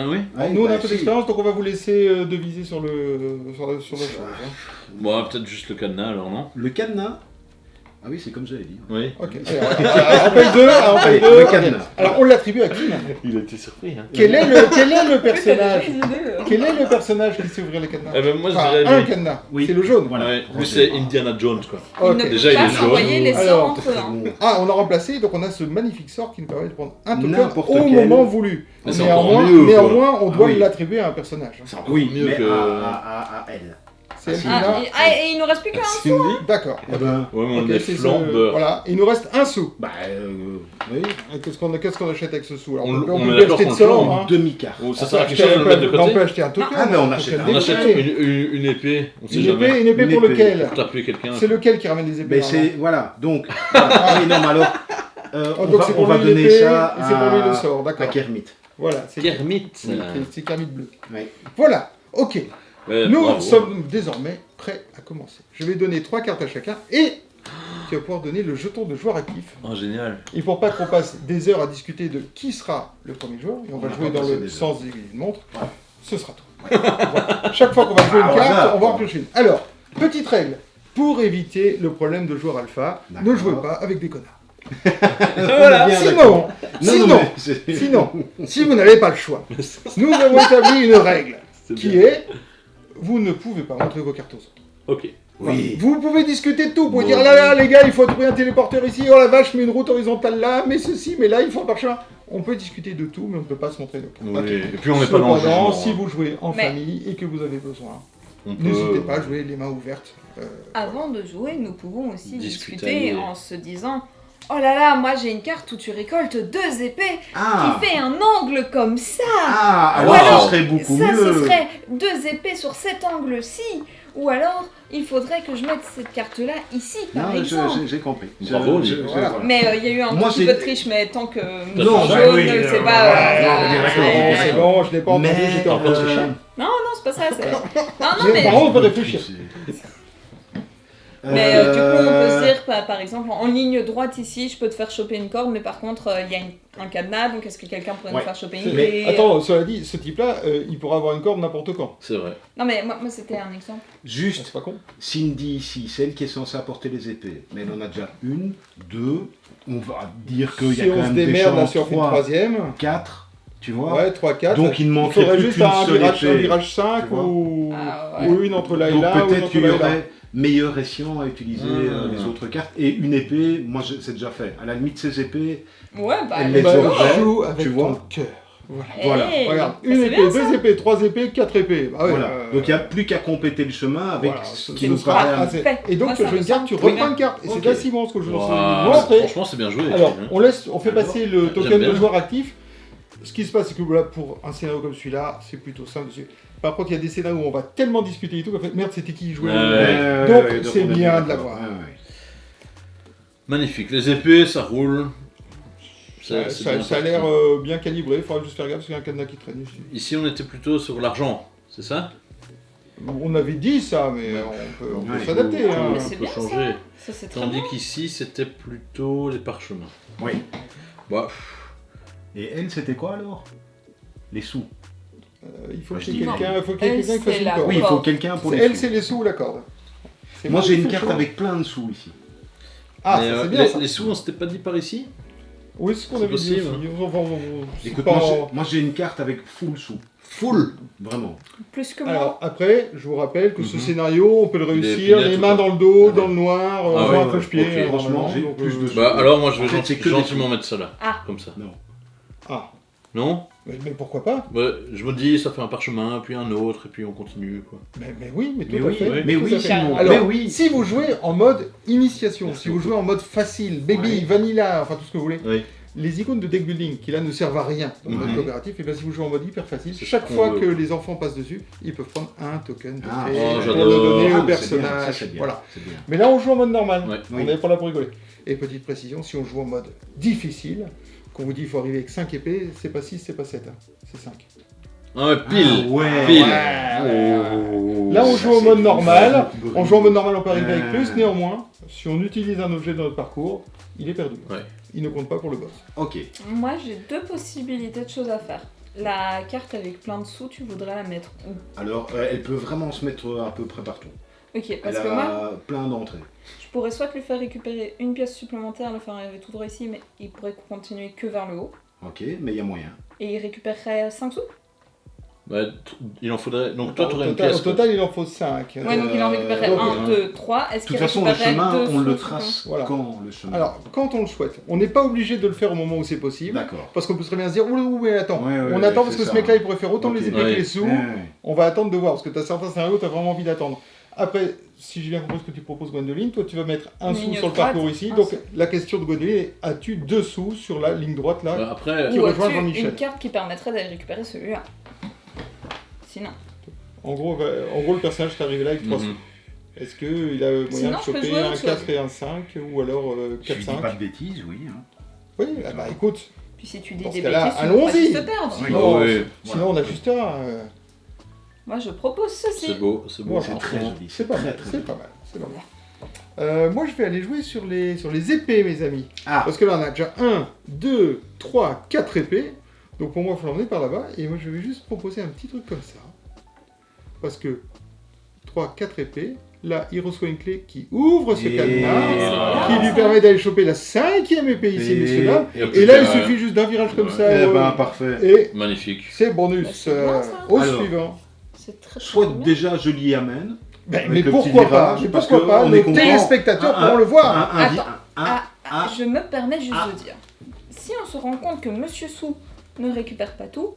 oui. Nous, on a bah, un peu si. d'expérience, donc on va vous laisser deviser sur la chose. hein. Bon, peut-être juste le cadenas alors, non? Le cadenas. Ah oui, c'est comme j'avais dit. Oui. Ok. On paye deux. Allez, le cadenas. Alors on l'attribue à qui maintenant? Il a été surpris, hein. Quel est le personnage? J'ai des idées, Quel est le personnage qui sait ouvrir les cadenas? Eh ben, moi, je Enfin, dirais un lui. cadenas. Oui. C'est le jaune. Voilà. Ouais, lui, c'est Indiana Jones, quoi. Ok. Il ne Déjà, peut il est pas jaune. s'envoyer les Alors, sorts entre eux. hein. Ah, on a remplacé, donc on a ce magnifique sort qui nous permet de prendre un token N'importe au quel. moment voulu. Mais c'est encore Néanmoins, mieux, quoi. néanmoins, on Ah doit oui. l'attribuer à un personnage. C'est encore mieux mais que- à elle. C'est elle qui Ah, l'a. et il nous reste plus qu'un. Cindy. D'accord. Eh ben, Ouais, mais on Ok, est c'est flambeur. Voilà, il nous reste un sou. bah, oui. Et qu'est-ce qu'on achète avec ce sou? Alors, On on peut est plus d'accord acheter de qu'on le sort. flambe. hein. Une demi-carte. Oh, ça On sert à peut quelque chose de le mettre de acheter- on peut côté. acheter un token. Ah, mais on un achète token un. On achète d'épée. une épée, on sait Une jamais. épée pour Une épée. lequel? Pour taper quelqu'un. C'est lequel qui ramène les épées? Mais c'est. Voilà, donc. Ah oui, non, mais alors. donc c'est on pour va lui donner l'épée, ça et c'est pour lui le à, sort, à d'accord. Kermit. Voilà, c'est Kermit. c'est Kermit bleu. Oui. Voilà, ok. Ouais, Nous bravo. sommes désormais prêts à commencer. Je vais donner 3 cartes à chacun et tu vas pouvoir donner le jeton de joueur actif. Oh, génial. Il ne faut pas qu'on passe des heures à discuter de qui sera le premier joueur et on va On va jouer pas dans passer le des sens d'une montre. Ouais. Ce sera tout. Voilà. Chaque fois qu'on va jouer une Ah, carte, voilà. on va en piocher une. Alors, petite règle. Pour éviter le problème de joueur alpha, ne D'accord. jouez pas avec des connards. Voilà. Bien Sinon, d'accord. sinon, si vous n'avez pas le choix, nous avons établi une règle qui est vous ne pouvez pas montrer vos cartes aux autres. Ok. Oui. Vous pouvez discuter de tout, vous pouvez Bon, dire là là les gars il faut trouver un téléporteur ici, oh la vache mais une route horizontale là, mais ceci, mais là il faut un parchemin. On peut discuter de tout mais on ne peut pas se montrer nos cartes. Oui. Et puis on n'est pas dans le Cependant, jugement. si vous jouez en Mais- famille et que vous avez besoin, On peut- n'hésitez pas à jouer les mains ouvertes. Avant de jouer, nous pouvons aussi Discuter. discuter en se disant oh là là, moi j'ai une carte où tu récoltes 2 épées Ah, qui fait un angle comme ça. alors Ou alors, ce serait beaucoup ça, mieux. ce serait 2 épées sur cet angle-ci. Ou alors, il faudrait que je mette cette carte-là ici, par Non, exemple. j'ai compris. Bravo, Nick. Voilà. Mais il y a eu un Moi, petit c'est- peu de triche, mais tant que Non, jaune, bah oui, c'est ouais, pas... ouais, C'est d'accord. bon, je l'ai pas entendu, Mais- j'étais en train de tricher. Non, c'est pas ça, c'est... Non, Mais mais... par contre, on peut réfléchir. Mais du coup, on peut se dire, par exemple, en ligne droite ici, je peux te faire choper une corde, mais par contre, il y a un cadenas, donc est-ce que quelqu'un pourrait Ouais. me faire choper une Mais clé attends, cela dit, ce type-là, il pourra avoir une corde n'importe quand. C'est vrai. Non, mais moi c'était un exemple. Juste, C'est pas con. Cindy ici, celle qui est censée apporter les épées. Mais elle en a déjà une, deux. On va dire qu'il y Si a quand on se même des démerde là chances. sur une 3, troisième, 4, tu vois. ouais, 3, 4. Donc il ne manquerait faudrait plus juste qu'une un seule virage, épée, un virage 5 tu vois. ou... Ah, ouais. ou une entre là et Donc là, ou une peut-être entre qu'il y là et là. aurait meilleur escient à utiliser Mmh. les autres cartes. Et une épée, moi c'est déjà fait. À la limite, ces épées, Ouais, bah... Elle elle- les Bah, aurait, joue avec tu ton vois. cœur. Voilà. voilà. Hey, Regarde, bah, une c'est épée, bien, ça. 2 épées, 3 épées, 4 épées. Bah ouais, voilà. Donc il n'y a plus qu'à compléter le chemin avec voilà, ce ce qui nous sera paraît. assez. Fait. Et donc Moi, tu ça joues me une carte, tu semble reprends bien. une carte. Et Ok. c'est là Simon ce que je lance. Waouh, Montrez. franchement, c'est bien joué. Alors, Kevin. on fait passer le J'aime token bien. de joueur actif. Ce qui se passe, c'est que voilà, pour un scénario comme celui-là, c'est plutôt simple. Par contre, il y a des scénarios où on va tellement discuter et tout qu'en fait, merde, c'était qui qui jouait. Ouais. Donc, Ouais, c'est on est bien d'accord. de l'avoir. Ouais, ouais. Magnifique. Les épées, ça roule. Ça, C'est ça- bien ça a parti. l'air bien calibré. Il faudra juste faire gaffe parce qu'il y a un cadenas qui traîne ici. Ici, on était plutôt sur l'argent, c'est ça? On avait dit ça, mais on peut Ouais. s'adapter. Ouais. hein. Mais on c'est peut bien changer. ça. Ça, c'est très Tandis bien. qu'ici, c'était plutôt les parchemins. Oui. Bah, Et elle, c'était quoi alors? Les sous. Il faut Moi, qu'il je y ait dis quelqu'un Elle, qui fasse c'est une la corde. Oui, il faut Corde. quelqu'un pour les Elle, sous. c'est les sous ou la corde. C'est Moi moi j'ai qui une fais carte le choix. avec plein de sous ici. Ah, mais, ça c'est bien ça. les sous, on s'était pas dit par ici? Oui, c'est ce qu'on c'est avait dit possible. aussi. C'est Écoute, pas- moi j'ai une carte avec full sous. Full! Vraiment. Plus que moi. Alors après, je vous rappelle que ce Mhm. scénario, on peut le Il est réussir, pilote les ou main pas dans le dos, Ah dans ouais. le noir, Ah on ouais, voit un ouais, cloche-pied. ok, franchement, j'ai donc, plus de sous. Bah, alors moi, je vais En fait, c'est que des gentiment sous. mettre ça là. Ah. Comme ça. Non. Ah, Non? mais pourquoi pas? Bah, je me dis, ça fait un parchemin, puis un autre, et puis on continue, quoi. Mais oui, mais tout Mais à oui, fait. oui. mais tout oui, à fait. Simon. Alors, Mais oui. si vous jouez en mode initiation, Merci si vous beaucoup. jouez en mode facile, baby, Ouais. vanilla, enfin tout ce que vous voulez, Oui. les icônes de deck building qui là ne servent à rien dans le mode Mhm. coopératif, et bien si vous jouez en mode hyper facile, C'est chaque ce qu'on fois veut. que les enfants passent dessus, ils peuvent prendre un token de Ah, fait oh, pour j'adore. le donner Ah, au mais c'est bien, ça, personnage. c'est bien, Voilà. c'est bien. Mais là on joue en mode normal, Ouais. on Oui. n'est pas là pour rigoler. Et petite précision, si on joue en mode difficile, qu'on vous dit il faut arriver avec 5 épées, c'est pas 6, c'est pas 7, hein. C'est 5. Ah ouais, pile. Ah ouais. Pile. Oh, Là, on ça, joue au c'est mode une normal. vraie catégorie. On joue en mode normal, on peut arriver avec plus. Néanmoins, si on utilise un objet dans notre parcours, il est perdu. Ouais. Il ne compte pas pour le boss. Ok. Moi, j'ai deux possibilités de choses à faire. La carte avec plein de sous, tu voudrais la mettre où? Alors, elle peut vraiment se mettre à peu près partout. Ok, parce Elle que a moi, plein d'entrées. je pourrais soit lui faire récupérer une pièce supplémentaire, le faire arriver tout droit ici, mais il pourrait continuer que vers le haut. Ok, mais il y a moyen. Et il récupérerait 5 sous. Bah, il en faudrait. Donc toi, tu aurais une Au pièce. quoi. total, il en faut 5. Ouais, donc il en récupérerait donc, 1, 2, 3. Est-ce De qu'il toute façon, le récupérerait chemin, 2 on le sous trace Voilà. quand le chemin. Alors, quand on le souhaite, on n'est pas obligé de le faire au moment où c'est possible. D'accord. Parce qu'on peut très bien se dire, mais attends, Ouais, on attend parce que ce mec-là, il pourrait faire autant Ok. les épées que Ouais. les sous. Ouais. On va attendre de voir, parce que tu as certains scénarios, tu as vraiment envie d'attendre. Après, si j'ai bien compris ce que tu proposes, Gwendoline, toi tu vas mettre un Une sou ligne sur le droite, parcours ici. un Donc sou. la question de Gwendoline est, as-tu 2 sous sur la ligne droite là Bah, après, Qui Ou rejoint as-tu Jean-Michel. une carte qui permettrait d'aller récupérer celui-là? Sinon. en gros, le personnage est arrivé là avec 3 mhm. sous. Est-ce qu'il a moyen Sinon, de je peux choper jouer un autre 4 chose. et un 5 ou alors Je dis pas 4-5 de bêtises, oui. Hein. Oui, ah bah écoute, Puis si tu dis Dans ce des cas-là, bêtises, tu allons-y. vas juste te perdre. Oui. sinon, oui. sinon on ajustera. Moi, je propose ceci. C'est beau, c'est beau. Voilà. C'est très franchement. joli. C'est pas très, mal, très c'est joli. pas mal, c'est pas mal. Moi je vais aller jouer sur les épées, mes amis. Ah, Parce que là on a déjà 1, 2, 3, 4 épées. Donc pour moi il faut l'emmener par là-bas. Et moi je vais juste proposer un petit truc comme ça. Parce que 3, 4 épées. Là il reçoit une clé qui ouvre ce Et cadenas. voilà. Qui lui permet d'aller choper la 5e épée ici, messieurs dames. Et Et là il ouais. suffit juste d'un virage comme Ouais. ça. eh ben parfait. Et Magnifique. c'est bonus. Bah, c'est bien, ça. Au Alors. suivant. C'est très Soit très bien. déjà je l'y amène. Ben, Avec mais le pourquoi petit pas virage, Mais parce pourquoi que pas on est Nos content. téléspectateurs Un- pourront le voir. Attends. Je me permets juste Ah. de dire. Si on se rend compte que Monsieur Sou ne récupère pas tout,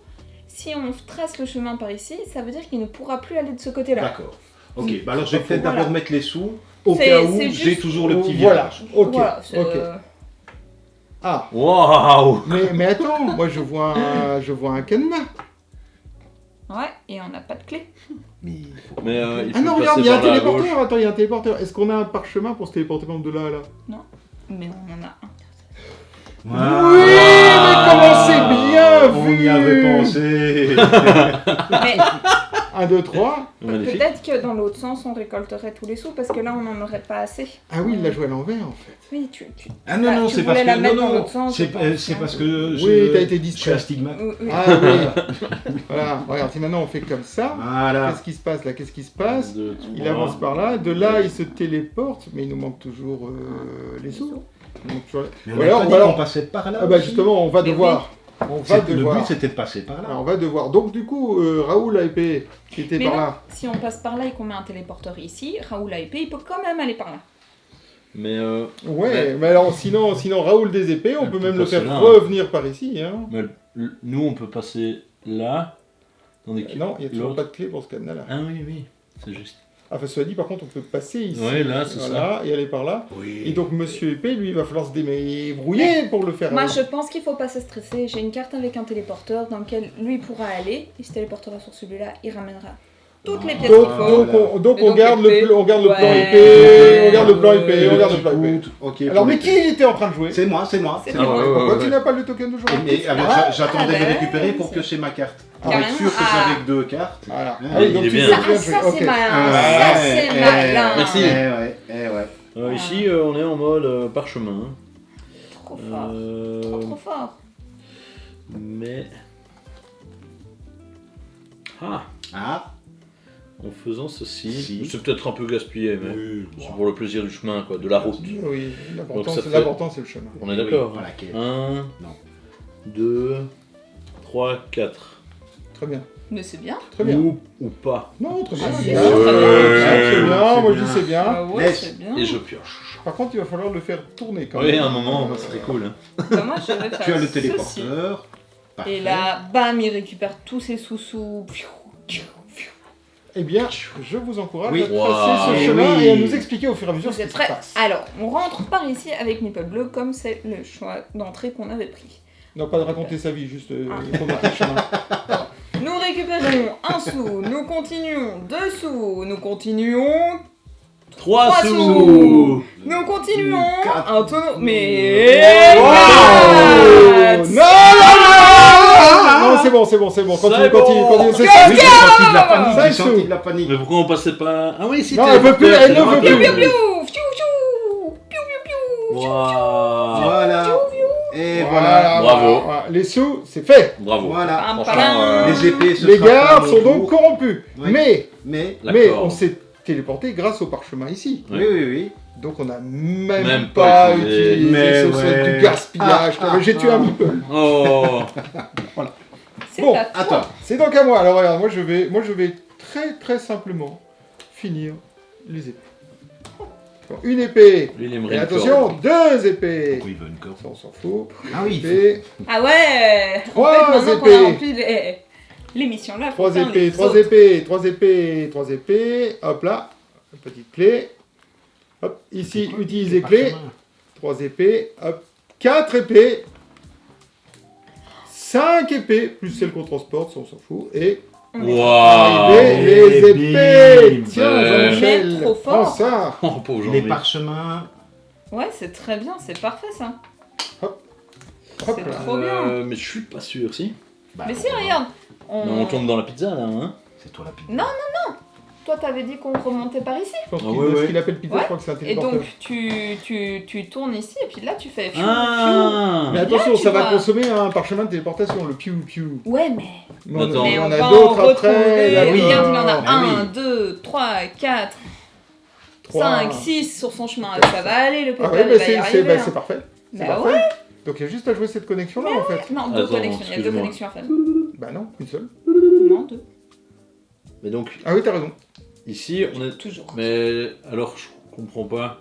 si on trace le chemin par ici, ça veut dire qu'il ne pourra plus aller de ce côté-là. D'accord. Ok, bah alors je vais peut-être Voilà. d'abord mettre les sous, au C'est- cas où c'est j'ai juste- toujours le petit Voilà. virage. Ok. Voilà, c'est, ok. Ah, Waouh. mais attends, moi je vois un cadenas. Ouais, et on n'a pas de clé. Mais il faut- Mais il Ah faut non, passer regarde, il y a un par là à gauche. téléporteur. Attends, il y a un téléporteur. Est-ce qu'on a un parchemin pour se téléporter par exemple de là à là Mais on en a un. Oui, mais comment c'est bien On vu y avait pensé. Mais 1, 2, 3. Magnifique. peut-être que dans l'autre sens, on récolterait tous les sous parce que là, on n'en aurait pas assez. Ah oui, il l'a joué à l'envers en fait. Oui, Ah non, Bah, non, tu c'est parce voulais la que. mettre Non, dans non, l'autre sens, je pense, c'est hein. parce que. Oui, t'as été Je suis distrait. astigmate. oui. Ah oui. Voilà, regarde, si maintenant on fait comme ça, Voilà. qu'est-ce qui se passe là Qu'est-ce qui se passe 2, Il 3. avance par là, de là il se téléporte, mais il nous manque toujours les sous. Il manque toujours- Mais Ou on a alors- pas ou dit alors- qu'on passait par là. Ah bah aussi. justement, on va Mais devoir. On va Le devoir. but c'était de passer par là. Alors, on va devoir. Donc du coup, Raoul a épée qui était Mais par non. là. Si on passe par là et qu'on met un téléporteur ici, Raoul a épée, il peut quand même aller par là. Mais Ouais, mais alors sinon Raoul des épées, on On peut peut même le passer faire là, hein. revenir par ici. Hein. nous, on peut passer là. Tandis que Non, il n'y a toujours l'autre- pas de clé pour ce cadenas là. Ah oui, oui, c'est juste. Enfin, cela dit, par contre, on peut passer ici. Ouais, là, c'est voilà, et aller par là. Oui. Et donc, Monsieur Épée, lui, il va falloir se débrouiller pour le faire. Moi, aller. je pense qu'il faut pas se stresser. J'ai une carte avec un téléporteur dans lequel lui pourra aller. Et ce téléporteur sur celui-là, il ramènera toutes les pièces Donc, qu'il faut. donc, Et on donc, garde épée. le plan épée, Ouais. on garde le plan épée, on Le garde le petit plan épée. coup, ok. Alors, pour mais le- qui était en train de jouer C'est moi, c'est moi. C'est c'est toi. moi. Ah, ouais, Pourquoi ouais, tu ouais. n'as pas le token de joueur Mais alors, Ah, j'attendais de ben, récupérer pour c'est- piocher ma carte. Pour Carrément. être sûr que Ah. j'avais que 2 cartes. Voilà. Ah, Ah oui, il donc est tu bien. sais Ça, bien ça jouer. c'est Ok. malin. Ouais, Ça, c'est malin. Merci. Ouais. Ici, on est en mode parchemin. Trop fort. Trop fort. Mais. Ah, Ah, en faisant ceci, Si. c'est peut-être un peu gaspillé, mais oui. c'est pour le plaisir du chemin, quoi, de la route. Oui, Donc, ça fait- l'important, c'est le chemin. On est d'accord. Voilà, quel- 1, Non. 2, 3, 4. Très bien. Mais c'est bien. Très bien. Ou pas. Non, très bien. Ah, c'est c'est bien. très bien. C'est bien, C'est moi je bien. dis c'est bien. Ah ouais, Laisse. c'est bien. Et je pioche. Par contre, il va falloir le faire tourner quand Oui, même. à un moment, ça serait cool. Hein. Bah, moi, je vais faire Tu as le ceci. téléporteur. Parfait. Et là, bam, il récupère tous ses sous-sous. Eh bien, je vous encourage Oui. à tracer Wow. ce Eh chemin oui. et à nous expliquer au fur et à mesure Vous ce qui êtes se prêts? passe. Alors, on rentre par ici avec Nipple Bleu, comme c'est le choix d'entrée qu'on avait pris. Non, pas de raconter sa vie, juste Ah. comment le chemin. Nous récupérons un sou, nous continuons 2 sous, nous continuons 3 3 sous. sous, nous continuons Quatre. un tonneau. Mais Wow. quatre. Non, non, non, non, non, c'est bon, bon, c'est bon. Continue. C'est Continue. C'est Oui, ça. j'ai senti de la panique, Cinq j'ai senti sous. de la panique. Mais pourquoi on passait pas... Ah oui, si, Non, elle veut plus, elle ne veut plus. Piou, piou, piou, piou, piou. Waouh. Voilà. Et voilà. Bravo. Voilà. Les sous, c'est fait. Bravo. Voilà. Pam, Franchement, pam. Les épées, ce Les sera gardes pas sont mon donc tour. corrompus. Oui. Mais Mais, D'accord. on s'est téléporté grâce au parchemin ici. oui. Donc on n'a même Même pas pas utilisé utilisé. Mais ce ouais. du gaspillage. J'ai tué un meeple. Oh. C'est Bon, à toi. attends. C'est donc à moi. Alors regarde, moi je vais très simplement finir les épées. Bon, une épée. Lui, il Et aimerait une attention, corde. 2 épées. Oui, il veut une corde. Ça, on s'en fout. Ah oui, Épée. Ah ouais. Trois En fait, maintenant qu'on épées. a rempli l'émission là, faut 3 faire épées, les 3 autres. épées, 3 épées, 3 épées. Hop là. Une petite clé. Hop, ici, utilisez clé. 3 épées. Hop. 4 épées. 5 épées, plus celle qu'on transporte, ça on s'en fout. Et Waouh. arrivez les Et épées. bim. Tiens, Ouais. Jean-Michel, Mais trop prends fort. ça. Oh, pauvre Les Jean-Mi. parchemins. Ouais, c'est très bien, c'est parfait ça. Hop C'est là. trop bien. Mais je suis pas sûr, si. Bah, Mais on si, va regarde. voir. On tombe dans la pizza, là, hein. C'est toi la pizza. Non. Toi, t'avais dit qu'on remontait par ici. Je pense Ah qu'il ouais, ce ouais. qu'il appelle pizza, Ouais. je crois que c'est un Et téléporteur. donc, tu tournes ici, et puis là, tu fais. Ah. Mais attention, Là, tu ça va vois. consommer un parchemin de téléportation, le piou-piou. Ouais, mais. Mais Attends. Mais on on a va en d'autres retrouver. après. oui. Regarde, il y en a Mais 1, oui. 2, 3, 4, Trois. 5, 6 sur son chemin. Ça va aller, le Ah pépère, ouais, il bah va y c'est arriver. bah, hein. c'est parfait. C'est Bah parfait. ouais. Donc il y a juste à jouer cette connexion-là en fait. Non, deux Attends, connexions. Il y a deux excuse-moi. connexions à faire. Bah non, une seule. Non, deux. Mais donc, Ah oui, t'as raison. ici, on est... Toujours. Mais alors, je comprends pas.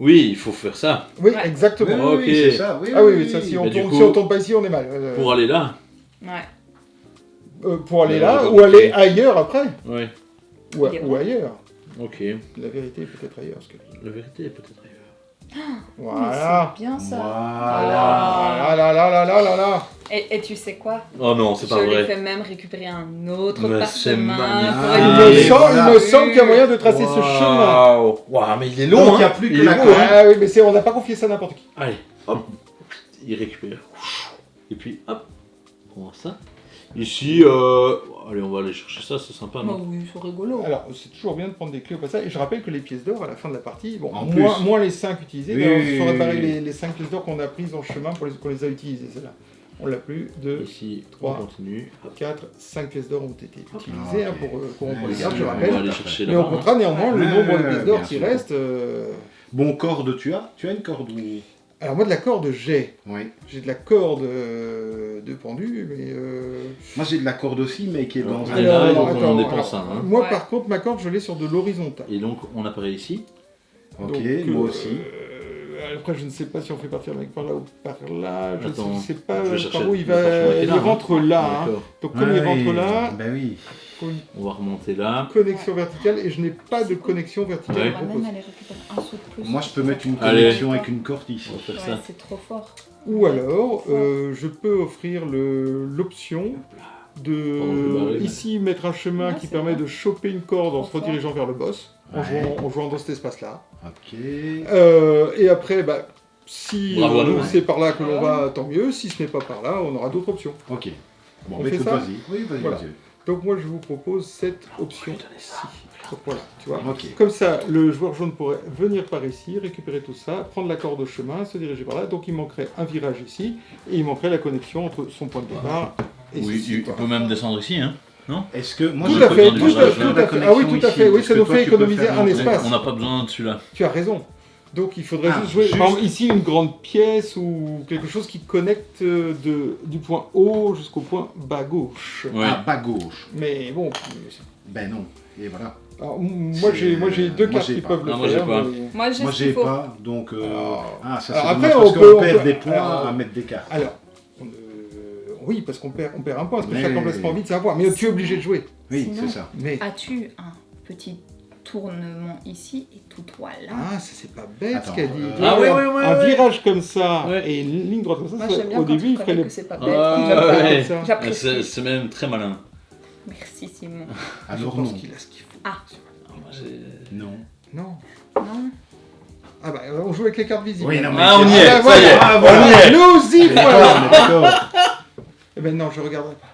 Oui, il faut faire ça. Oui, Ouais. exactement. Oui, Ok. c'est ça. Oui, Ah oui, ça, si on, Mais du tombe, coup- si on tombe pas ici, on est mal. Pour aller là. Ouais. Pour aller Mais là, j'ai ou pas aller compris. ailleurs après. Oui. Ou, Il est ou vrai. ailleurs. Ok. La vérité est peut-être ailleurs. Ce que... La vérité est peut-être ailleurs. Voilà. C'est bien ça. Voilà. Là. Et tu sais quoi? Oh non, c'est pas Je lui vrai. fais même récupérer un autre Mais c'est parchemin. magnifique. pour Ah, Il être me mais plus semble, voilà. il me semble qu'il y a moyen de tracer ce chemin. Waouh. Waouh, mais il est long, Donc, hein. il y a plus que Il est la long, corde. hein. Ah oui, mais on n'a pas confié ça à n'importe qui. Allez, hop. Il récupère. Et puis, hop. On voit ça. Ici, allez, on va aller chercher ça, c'est sympa, Oh non? oui, c'est rigolo. Alors, c'est toujours bien de prendre des clés au passage. Et je rappelle que les pièces d'or, à la fin de la partie, bon, En moins, plus. moins les 5 utilisées, Oui, d'ailleurs, oui, il faut réparer oui. les 5 pièces d'or qu'on a prises en chemin qu'on les a utilisées, celles-là. On l'a plus, 2, Ici, Trois. on continue. Hop. 4, 5 pièces d'or ont été utilisées Ah, hein, ok. pour corrompre Ouais, les gardes, c'est je bon, On va rappelle. aller chercher Mais on là-bas. comptera néanmoins le Ouais, nombre de ouais, pièces d'or bien qui sûr. restent. Bon, corde, tu as une corde ou... Alors moi de la corde j'ai. Oui. J'ai de la corde de pendu, mais... Moi, j'ai de la corde aussi, mais qui est dans Alors, un... là, donc, on attends, en dépense alors, un, hein. Moi Ouais. par contre ma corde je l'ai sur de l'horizontale. Et donc, on apparaît ici. Ok, Donc, moi aussi. Après je ne sais pas si on fait partir le mec par là ou par là. Je Attends, ne sais pas je vais chercher par où il le va. parchemin qui est Il là, hein. rentre là. hein. D'accord. Donc comme il rentre là, Ben oui. On va remonter là. connexion verticale et je n'ai pas de connexion verticale. Ouais. On va même proposée. aller récupérer un saut de plus. Moi, je peux mettre une Allez. connexion avec une corde ici. On va faire Ouais, ça. c'est trop fort. Ou alors, je peux offrir l'option Pendant que je de barre, ici mettre un chemin Ouais, qui c'est permet vrai. de choper une corde en se Trop fort. redirigeant vers le boss, en Ouais. jouant dans cet espace-là. Ok. Et après, bah, si Bravo à nous. c'est par là que l'on va, tant mieux. Si ce n'est pas par là, on aura d'autres options. Ok. Bon, On mais fait écoute, ça vas-y. Oui, vas-y, Voilà. vas-y. Donc moi, je vous propose cette option. Donc voilà, tu vois. Ok. Comme ça, le joueur jaune pourrait venir par ici, récupérer tout ça, prendre la corde au chemin, se diriger par là. Donc il manquerait un virage ici, et il manquerait la connexion entre son point de départ et Oui, ceci, il quoi. peut même descendre ici, hein. Est-ce que moi, Tout je à peux fait, faire tout du à usage fait, de tout la à fait. Ah oui, connexion tout à ici fait, oui, Est-ce ça que nous toi, fait tu peux économiser faire un monter- espace. On n'a pas besoin de celui-là. Tu as raison. Donc il faudrait Ah, juste jouer, juste- par exemple, ici une grande pièce ou quelque chose qui connecte du point haut jusqu'au point bas gauche. Ouais. Ah, bas gauche. Mais bon, Ben non. Et voilà. alors, moi j'ai deux moi, cartes j'ai qui pas. peuvent le Ah, moi, j'ai faire. pas. mais- Moi, j'ai Moi, ce qu'il j'ai faut. pas. Donc, Alors- ça, c'est alors dommage après, parce on qu'on peut- perd des points alors- à mettre des cartes. Alors, oui, parce qu'on perd un point, parce que Mais- chaque emplacement vide c'est un point. Mais tu es obligé de jouer. Oui, Sinon- c'est ça. Mais As-tu un petit tournement ici et tout droit là? ah, ça c'est pas bête Attends, ce qu'a dit. ah Tu vois, ouais, un virage comme ça Ouais. et une ligne droite comme ça, Moi, ça, j'aime bien au quand début tu il ferait connais les. que c'est pas Ah, bête. J'aime pas ouais. comme ça. J'apprécie. C'est même très malin. Merci, Simon. Je Alors pense non. qu'il a ce qu'il faut. Ah, Ah, moi, j'ai- Non. Non. non. Ah bah on joue avec les cartes visibles. Oui, non, mais Ah, on y c'est- est, Ah, ça voilà. y est. Ah, On voilà. y est. Nous y D'accord, voilà. on est d'accord. Eh ben non, je regarderai pas.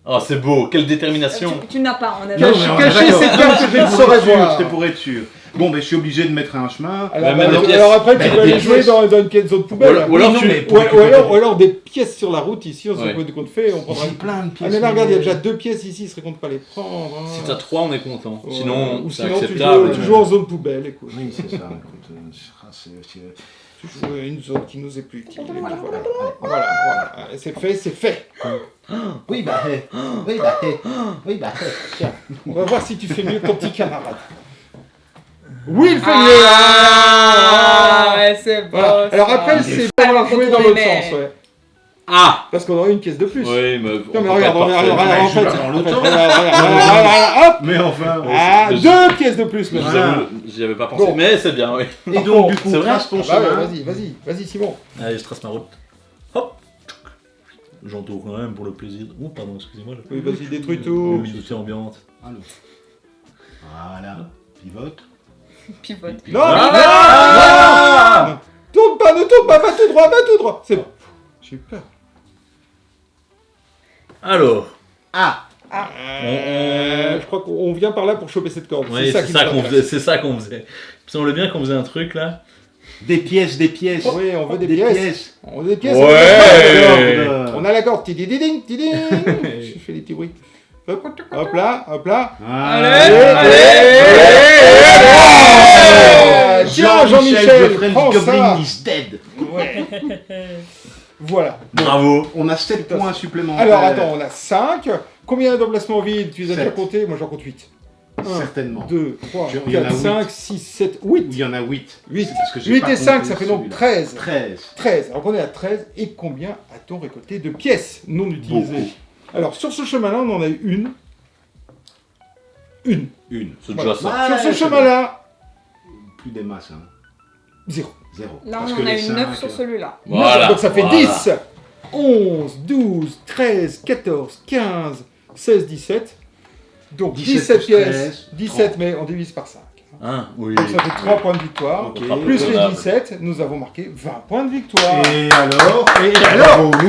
Oh, c'est beau, quelle détermination. Tu n'as pas, on a Non, Cache- mais on cachez d'accord. cette carte que je ne C'était saurais pour être sûr, voir. C'était pour être sûr. Bon, ben je suis obligé de mettre un chemin. Alors, même des pièces. alors après, tu Ben, peux des aller jouer pièces. dans une zone poubelle. Ou alors Oui, non, tu... mais- Ou alors des pièces sur la route ici, on se Ouais. rend compte fait, on prendra J'ai plein de Ah pièces. mais là regarde, il y a déjà 2 pièces ici, il serait compte pas les prendre. Hein. Si t'as 3, on est content. Ouais. Sinon, Ou c'est sinon acceptable. tu joues en zone poubelle, écoute. Oui, c'est ça. Écoute, c'est- Tu joues à une zone qui nous est plus utile. Voilà, Voilà. C'est fait. Oui, bah, tiens. On va voir si tu fais mieux que ton petit camarade. Oui, il fait mieux. Ah, ouais, c'est bon. Voilà. Alors ça. après, c'est Pas pour jouer dans l'autre retourner, sens, ouais. Ah Parce qu'on aura une pièce de plus. Oui, mais... Non mais regarde, en fait, hop, Mais enfin. ah, 2 pièces de plus maintenant. Voilà. J'y avais pas pensé, Bon. mais c'est bien, oui. Et donc, du coup, C'est vrai trace ton Bah ouais, chemin. vas-y Simon. Allez, je trace ma route. Hop. J'entoure quand même pour le plaisir. Oh, pardon, excusez-moi. Oui, vas-y, détruis tout. L'humidité ambiante. Alors. Voilà. Pivote. Pivote. Non, Ah non, tourne pas, ne tourne pas, va tout droit. C'est bon. J'ai eu peur. Alors, Ah. Je crois qu'on vient par là pour choper cette corde. oui, c'est qui ça nous qu'on intéresse. faisait. C'est ça qu'on faisait. Il me semblait bien qu'on faisait un truc là. Des pièces. Oui, on veut des pièces. On veut des pièces. Ouais. On a la corde. Tidididing, tiding. Je fais des petits bruits. Hop là. Tiens, Jean-Michel, French prends Goblin ça. is dead. Ouais. Voilà. Bravo. On a 7 points supplémentaires. Alors attends, on a 5. Combien d'emplacements vides? Tu les as déjà Sept. comptés? Moi j'en compte 8. 1, Certainement. 2, 3, Il y en a 4, 5, huit. 6, 7, 8. Il y en a 8. 8. Parce que j'ai 8 pas et 5, compté ça fait donc celui-là. 13. 13. 13. Alors on est à 13. Et combien a-t-on récolté de pièces non utilisées? Beaucoup. Alors sur ce chemin-là, on en a eu une. Une. C'est Voilà. déjà ça. Ah, Sur ce c'est chemin-là, Plus des masses, hein. 0. 0. Là, Parce on que en a les eu 9 cinq, sur celui-là. Voilà. Donc ça fait Voilà. 10, 11, 12, 13, 14, 15, 16, 17. Donc 17 17 plus pièces. 13, 17, 30. mais on divise par 5. Hein, oui. Donc ça fait 3 points de victoire. Ok. Plus les Raisonnable. 17, nous avons marqué 20 points de victoire. Et alors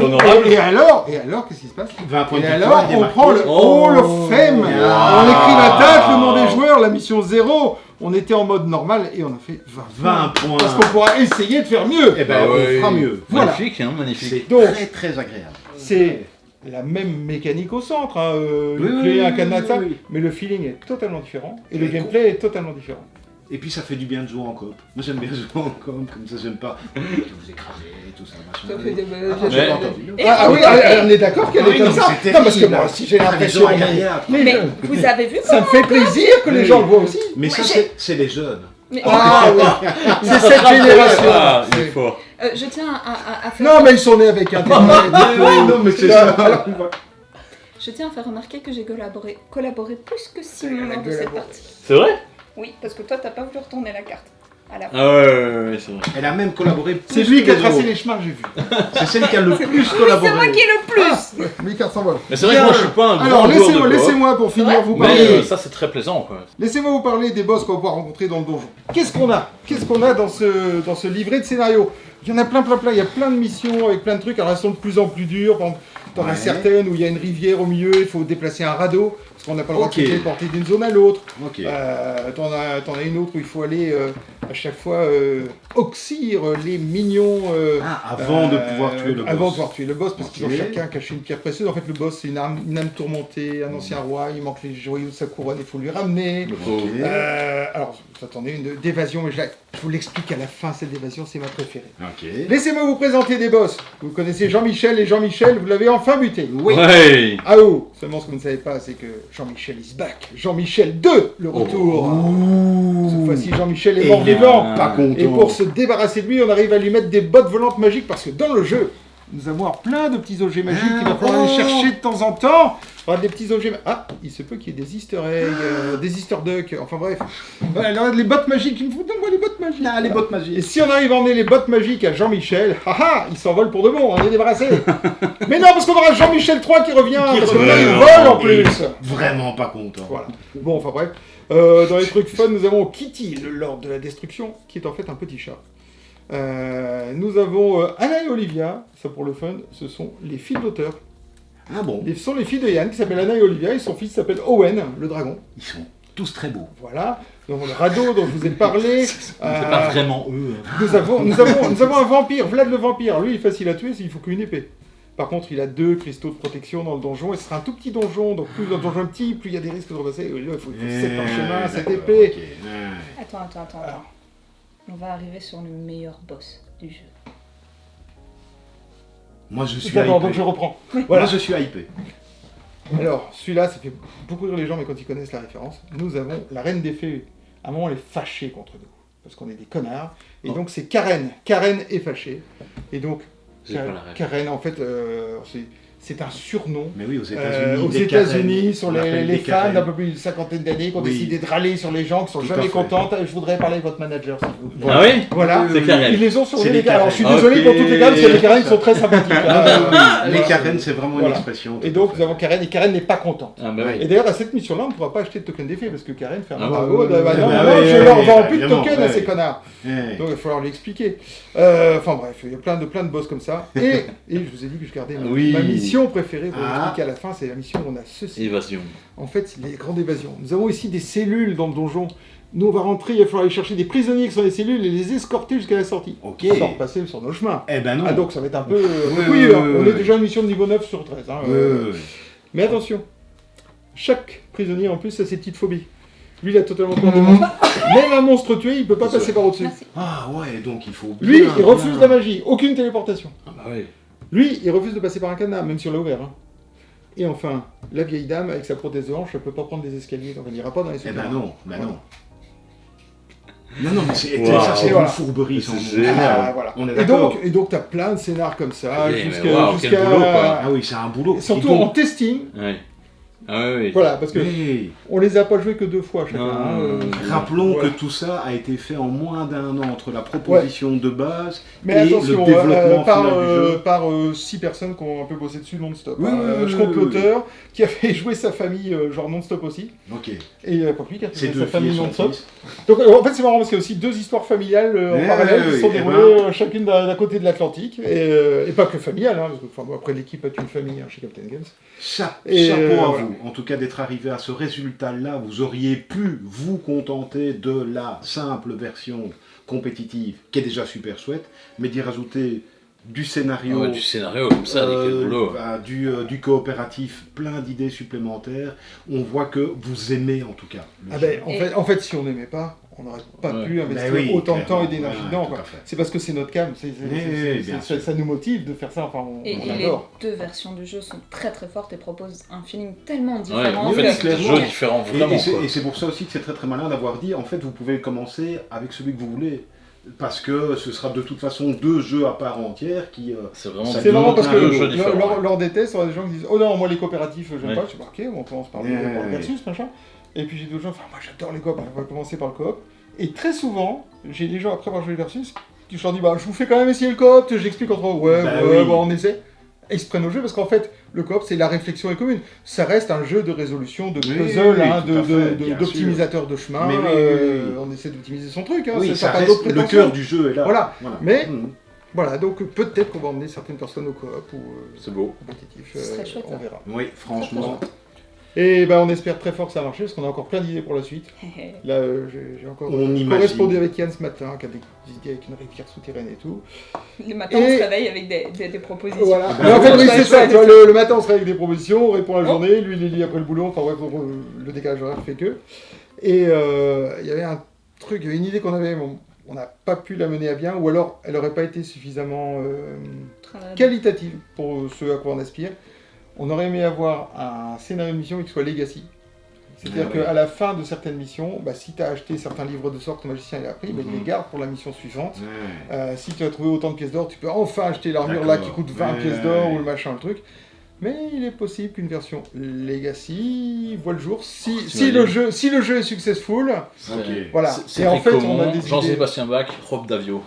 Honorable. Et alors, qu'est-ce qui se passe 20 points de Et victoire, alors, il est on marqué. prend le Oh. Hall of Fame. Ah. On écrit la date, le nom des joueurs, la mission 0. On était en mode normal et on a fait 20 points. Parce qu'on pourra essayer de faire mieux. Eh ben, Ah ouais. on fera mieux. Voilà. Magnifique, hein, magnifique. C'est Donc, très très agréable. c'est la même mécanique au centre, hein, Oui, une oui, clé, oui, un cadenas, oui, ça, oui. mais le feeling est totalement différent et le Et gameplay est totalement différent. Et puis ça fait du bien de jouer en coop. Moi j'aime bien jouer en coop, comme ça j'aime pas. Je vais vous écraser, tout ça, machin. Ça fait des Ah, j'ai Mais- pas entendu. Oui, on est d'accord qu'elle Ah est oui, comme non, ça. c'est Non, parce que terrible. moi aussi j'ai Ah, les l'impression. gens agréables. Mais vous avez vu Ça me fait plaisir que les Oui. gens le voient aussi. Mais ça c'est les jeunes. Mais, Ah oui, c'est cette génération. Ah, il est fort. je tiens à faire... Non, mais ils sont nés avec Internet. non mais c'est ça. Alors, Je tiens à faire remarquer que j'ai collaboré plus que Simon Elle a lors de cette collaboré. partie. C'est vrai? Oui, parce que toi, t'as pas voulu retourner la carte. À la fin. Ah ouais, c'est vrai. Elle a même collaboré plus c'est lui que qui a les tracé autres. les chemins, j'ai vu. C'est celle qui a le plus C'est collaboré. moi qui ai le plus. Lui qui s'envole. Mais c'est vrai que moi je suis pas un grand Alors, joueur de coop, laissez-moi pour finir Ouais. vous mais parler. ça c'est très plaisant quoi. Laissez-moi vous parler des boss qu'on va pouvoir rencontrer dans le donjon. Qu'est-ce qu'on a dans ce livret de scénario? Il y en a plein. Il y a plein de missions avec plein de trucs. Alors elles sont de plus en plus dures. Par exemple, t'en as Ouais. certaines où il y a une rivière au milieu, il faut déplacer un radeau parce qu'on n'a pas le droit Ok. de se téléporter d'une zone à l'autre. Ok. T'en as une autre où il faut aller à chaque fois oxyre les mignons. Avant de pouvoir tuer le boss. Avant de pouvoir tuer le boss, parce qu'ils ont Ok. chacun caché une pierre précieuse. En fait, le boss, c'est une âme tourmentée, un ancien roi, il manque les joyaux de sa couronne, il faut lui ramener. Ok. Alors, j'attendais une d'évasion, mais je vous l'explique à la fin, cette évasion, c'est ma préférée. Ok. Laissez-moi vous présenter des boss. Vous connaissez Jean-Michel, et Jean-Michel, vous l'avez enfin buté. Oui. Ouais. Ah oh, seulement ce que vous ne savez pas, c'est que Jean-Michel is back. Jean-Michel 2, le retour. Cette fois-ci, Jean-Michel est Et mort il est vivant. pas content. Et pour se débarrasser de lui, on arrive à lui mettre des bottes volantes magiques parce que dans le jeu, nous allons avoir plein de petits objets magiques qu'il va falloir aller chercher de temps en temps. Enfin, des petits objets. Ah, il se peut qu'il y ait des easter eggs, des easter ducks, enfin bref. Voilà, alors, les bottes magiques, il me faut donne-moi les bottes magiques. Ah, les bottes Et magiques. si on arrive à emmener les bottes magiques à Jean-Michel, haha, il s'envole pour de bon, on est débarrassé. Mais non, parce qu'on aura Jean-Michel 3 qui revient, parce que là, il vole en plus. Vraiment pas content. Voilà. Bon, enfin bref. Dans les trucs fun, nous avons Kitty, le Lord de la Destruction, qui est en fait un petit chat. Nous avons Anna et Olivia, ça pour le fun, ce sont les filles d'auteur. Ah bon. Ce sont les filles de Yann qui s'appellent Anna et Olivia et son fils s'appelle Owen, le dragon. Ils sont tous très beaux. Voilà. Donc le radeau dont je vous ai parlé. C'est pas vraiment eux. Nous avons un vampire, Vlad le vampire. Lui, il est facile à tuer, il faut qu'une épée. Par contre, il a 2 cristaux de protection dans le donjon, et ce sera un tout petit donjon, donc plus le donjon est petit, plus il y a des risques de repasser. Et là, il faut 7 par chemin, cette épée. Ok, ouais. Attends. On va arriver sur le meilleur boss du jeu. Moi je suis D'accord, hypé. donc je reprends. Voilà, Voilà. je suis hypé. Alors, celui-là, ça fait beaucoup rire les gens, mais quand ils connaissent la référence, nous avons la reine des fées. À un moment, elle est fâchée contre nous, parce qu'on est des connards. Et Oh. donc, c'est Karen. Karen est fâchée. Et donc, J'ai pas la ref. Karen, en fait, c'est un surnom. Mais oui, aux États-Unis. Aux des États-Unis, Karen, sur on appelle les des fans Karen. d'un peu plus d'une cinquantaine d'années qui ont Oui. décidé de râler sur les gens qui sont Tout à jamais fait. contentes. Je voudrais parler avec votre manager, s'il vous plaît. Ah oui Voilà. C'est Karen. Ils les ont sur C'est les les Karen. Alors, je suis Karen. désolé Ok. pour toutes les Karen, parce qu'il y a des Karen qui sont très sympathiques. Non, hein. mais oui, les Voilà. Karen, c'est vraiment Voilà. une expression. Et donc, nous avons Karen, et Karen n'est pas contente. Ah bah Et oui. d'ailleurs, à cette mission-là, on ne pourra pas acheter de token d'effet, parce que Karen fait un Ah embargo. ouais, Bah, ouais, non, ouais, non, ouais, je ouais, leur ouais, vends plus de évidemment, tokens à ouais. ces connards. Ouais. Donc il va falloir lui expliquer. Enfin bref, il y a plein de boss comme ça. Et je vous ai dit que je gardais Oui. ma mission préférée pour Ah. expliquer à la fin, c'est la mission où on a ceci. Évasion. En fait, c'est les grandes évasions. Nous avons ici des cellules dans le donjon. Nous, on va rentrer, il va falloir aller chercher des prisonniers qui sont dans les cellules et les escorter jusqu'à la sortie. Ok. Sans repasser sur nos chemins. Eh ben non. Ah donc ça va être un peu... Oui, oui, oui, on oui, est oui. déjà à une mission de niveau 9 sur 13. Hein, Ouais. Mais attention, chaque prisonnier en plus a ses petites phobies. Lui, il a totalement peur des monstres. Même un monstre tué, il peut pas passer par au-dessus. Merci. Ah ouais, donc il faut. Lui, bien, il refuse bien. la magie, aucune téléportation. Ah bah oui. Lui, il refuse de passer par un cadenas, même si on l'a ouvert. Hein. Et enfin, la vieille dame, avec sa prothèse de hanche, elle peut pas prendre des escaliers, donc elle n'ira pas dans les Eh souterrains. ben non, ben Voilà. non. Non, mais c'est Wow. ça, c'est Et une voilà. fourberie sans C'est nom. génial. Ah, voilà. On est Et d'accord. donc, t'as plein de scénars comme ça, Oui, mais jusqu'à... waouh, quel boulot, quoi. Ah oui, c'est un boulot. Surtout Et donc- en testing, Ouais. Ah oui. voilà, parce que Oui. on les a pas joués que 2 fois chacun. Non, hein, Rappelons ouais. que tout ça a été fait en moins d'1 an entre la proposition de base Mais et attention, le développement par, final du jeu. par 6 personnes qui ont un peu bossé dessus non-stop. Oui, hein. oui, Je oui, compte oui, l'auteur, qui a fait jouer sa famille genre non-stop aussi, Ok. et pas lui qui a fait C'est jouer deux sa famille filles, son non-stop. fils. Donc en fait c'est marrant parce qu'il y a aussi 2 histoires familiales en parallèle qui oui, sont eh déroulées ben. chacune d'un côté de l'Atlantique, et pas que familiales, hein, parce que enfin, bon, après l'équipe est une famille hein, chez Captain Games. Et, Chapeau à voilà. vous, en tout cas d'être arrivé à ce résultat-là. Vous auriez pu vous contenter de la simple version compétitive, qui est déjà super chouette, mais d'y rajouter du scénario, Ah ouais, du scénario comme ça, quel boulot. du coopératif, plein d'idées supplémentaires. On voit que vous aimez en tout cas. le Ah jeu. ben, en fait, si on n'aimait pas, on n'aurait pas Ouais. pu investir Ben oui, autant de temps et clairement. d'énergie Ouais, dedans. tout quoi. à fait. C'est parce que c'est notre cam, bien sûr. ça nous motive de faire ça, enfin Et on les adore. 2 versions du jeu sont très très fortes et proposent un feeling tellement Ouais, différent. en oui, fait, c'est clairement. des jeux différents, vraiment. Et c'est pour ça aussi que c'est très très malin d'avoir dit, en fait, vous pouvez commencer avec celui que vous voulez. Parce que ce sera de toute façon 2 jeux à part entière qui... C'est vraiment Ça C'est marrant parce que deux jeux différents. lors des tests, on a des gens qui disent « Oh non, moi les coopératifs, j'aime Ouais. pas. » Je dis bah, « Ok, on commence par le Ouais. versus, machin. » Et puis j'ai d'autres gens, enfin moi j'adore les coop, on va commencer par le coop. Et très souvent, j'ai des gens après avoir joué le versus, qui je leur dis bah je vous fais quand même essayer le coop, j'explique entre eux, ouais, Bah ouais, oui. bah, on essaie. Et ils se prennent au jeu parce qu'en fait, le coop c'est la réflexion est commune. Ça reste un jeu de résolution, de Oui, puzzle, oui, hein, tout à fait, bien d'optimisateur de chemin. Mais oui, oui. On essaie d'optimiser son truc, hein, Oui, ça ça n'a pas reste d'autre le prétention. cœur du jeu est là. Voilà. Mais Mhm. voilà, donc peut-être qu'on va emmener certaines personnes au coop ou C'est beau. compétitif, Ce serait chouette, on ça. verra. Oui, franchement. Et ben on espère très fort que ça va marcher parce qu'on a encore plein d'idées pour la suite. Là, j'ai encore On imagine. correspondu avec Yann ce matin, qui a des idées avec une rivière souterraine et tout. Le matin, on Et- se réveille avec des propositions. Voilà. ben, Mais en fait, on oui, va c'est ça. jouer Tu vois, avec le matin, on se réveille avec des propositions, on répond la Oh. journée, lui, il les lit après le boulot. Enfin bref, le décalage horaire fait que. Et il y avait un truc, il y avait une idée qu'on avait, bon, on n'a pas pu la mener à bien, ou alors elle n'aurait pas été suffisamment Travail. qualitative pour ce à quoi on aspire. On aurait aimé avoir un scénario de mission qui soit legacy. C'est-à-dire Ah ouais. qu'à la fin de certaines missions, bah, si tu as acheté certains livres de sorts que ton magicien il a appris, bah, il les garde pour la mission suivante. Ouais. Si tu as trouvé autant de pièces d'or, tu peux enfin acheter l'armure D'accord. là qui coûte 20 Ouais, pièces d'or ouais. ou le machin, le truc. Mais il est possible qu'une version Legacy voit le jour si le jeu est successful. Ok. Voilà. C'est Et en fait, comment on a des idées. Jean-Sébastien Bach, Rob Davio.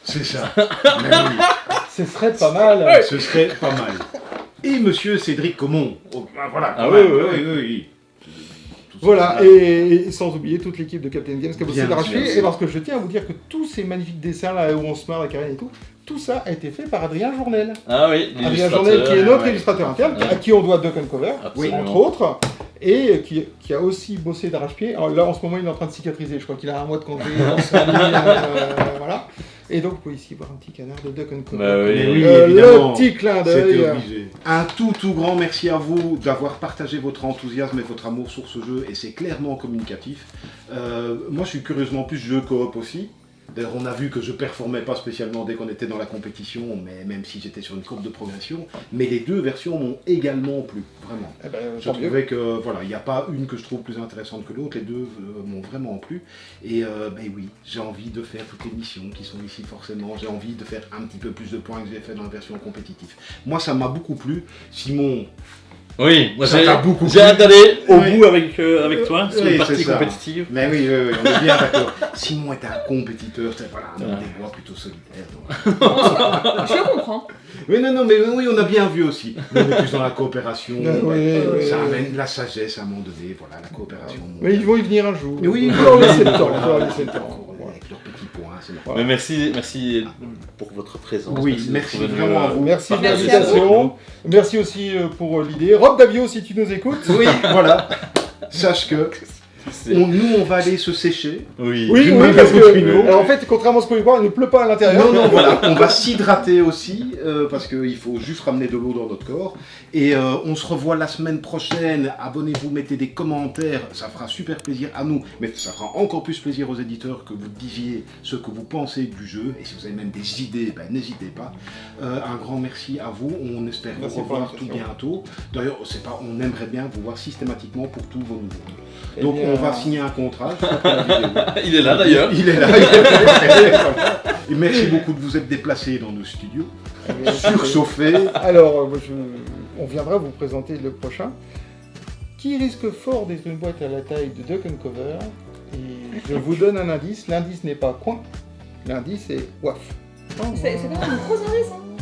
C'est ça. Mais oui, Ce serait pas mal. ce serait pas mal. Et monsieur Cédric Comon. Oh, bah, voilà. Ah quand oui, même. oui, oui. Tout ça, Voilà, et sans oublier toute l'équipe de Captain Games qui a bossé Bien d'arrache-pied. sûr. Et parce que je tiens à vous dire que tous ces magnifiques dessins là où on se marre, la carène et tout, tout ça a été fait par Adrien Journel. Ah oui, Adrien Journel, qui est notre ouais. illustrateur interne, Ouais. à qui on doit Duck Cover, Absolument. entre autres, et qui a aussi bossé d'arrache-pied. Alors là, en ce moment, il est en train de cicatriser. Je crois qu'il a 1 mois de congé. Voilà. Et donc, vous pouvez ici voir un petit canard de Duck Cover. Bah oui. Mais oui, Le évidemment. petit clin C'était d'œil. obligé. Un tout grand merci à vous d'avoir partagé votre enthousiasme et votre amour sur ce jeu, et c'est clairement communicatif. Moi je suis curieusement plus jeu coop aussi. D'ailleurs on a vu que je performais pas spécialement dès qu'on était dans la compétition, mais même si j'étais sur une courbe de progression, mais les deux versions m'ont également plu, vraiment. Eh ben, Je tant mieux. trouvais que voilà, il n'y a pas une que je trouve plus intéressante que l'autre, les deux m'ont vraiment plu. Et ben oui, j'ai envie de faire toutes les missions qui sont ici forcément, j'ai envie de faire un petit peu plus de points que j'ai fait dans la version compétitive. Moi ça m'a beaucoup plu. Simon, Oui, moi Ça t'a beaucoup j'ai plu. hâte d'aller au Oui. bout avec toi sur Oui, une partie c'est ça. compétitive. mais oui, on est bien d'accord. Simon est un compétiteur, c'est voilà, un homme des bois plutôt solitaire. Donc. Je comprends. Mais non, mais oui, on a bien vu aussi. Mais on est plus dans la coopération. Oui, Ça oui. amène la sagesse à un moment donné, voilà, la coopération. Mais ils vont y venir un jour. Oui, faut leur laisser le temps. voilà, Faut leur laisser le temps. avec leurs petits points, c'est Voilà. Mais merci pour votre présence. Oui, d'être merci venu, vraiment à vous. Merci de Merci l'invitation. Merci aussi pour l'idée. Rob Davio, si tu nous écoutes. Oui, voilà. Sache que C'est- nous, on va aller se sécher. Oui. Oui, D'une oui, main parce au que tuyau. en fait, contrairement à ce qu'on peut voir, il ne pleut pas à l'intérieur. Non, voilà, on va s'hydrater aussi, parce qu'il faut juste ramener de l'eau dans notre corps. Et on se revoit la semaine prochaine. Abonnez-vous, mettez des commentaires, ça fera super plaisir à nous, mais ça fera encore plus plaisir aux éditeurs que vous disiez ce que vous pensez du jeu. Et si vous avez même des idées, ben, n'hésitez pas. Un grand merci à vous, on espère Merci vous pour revoir tout l'invitation. bientôt. D'ailleurs, on aimerait bien vous voir systématiquement pour tous vos nouveaux. Eh Donc bien, on va signer un contrat. je crois, pour la vidéo. Il est là d'ailleurs. Il est là, il est là. Et merci beaucoup de vous être déplacés dans nos studios, eh bien, surchauffés. Alors, on viendra vous présenter le prochain, qui risque fort d'être une boîte à la taille de Duck Cover. Et je vous donne un indice. L'indice n'est pas coin. L'indice est waf. C'est quand même un gros indice. Hein.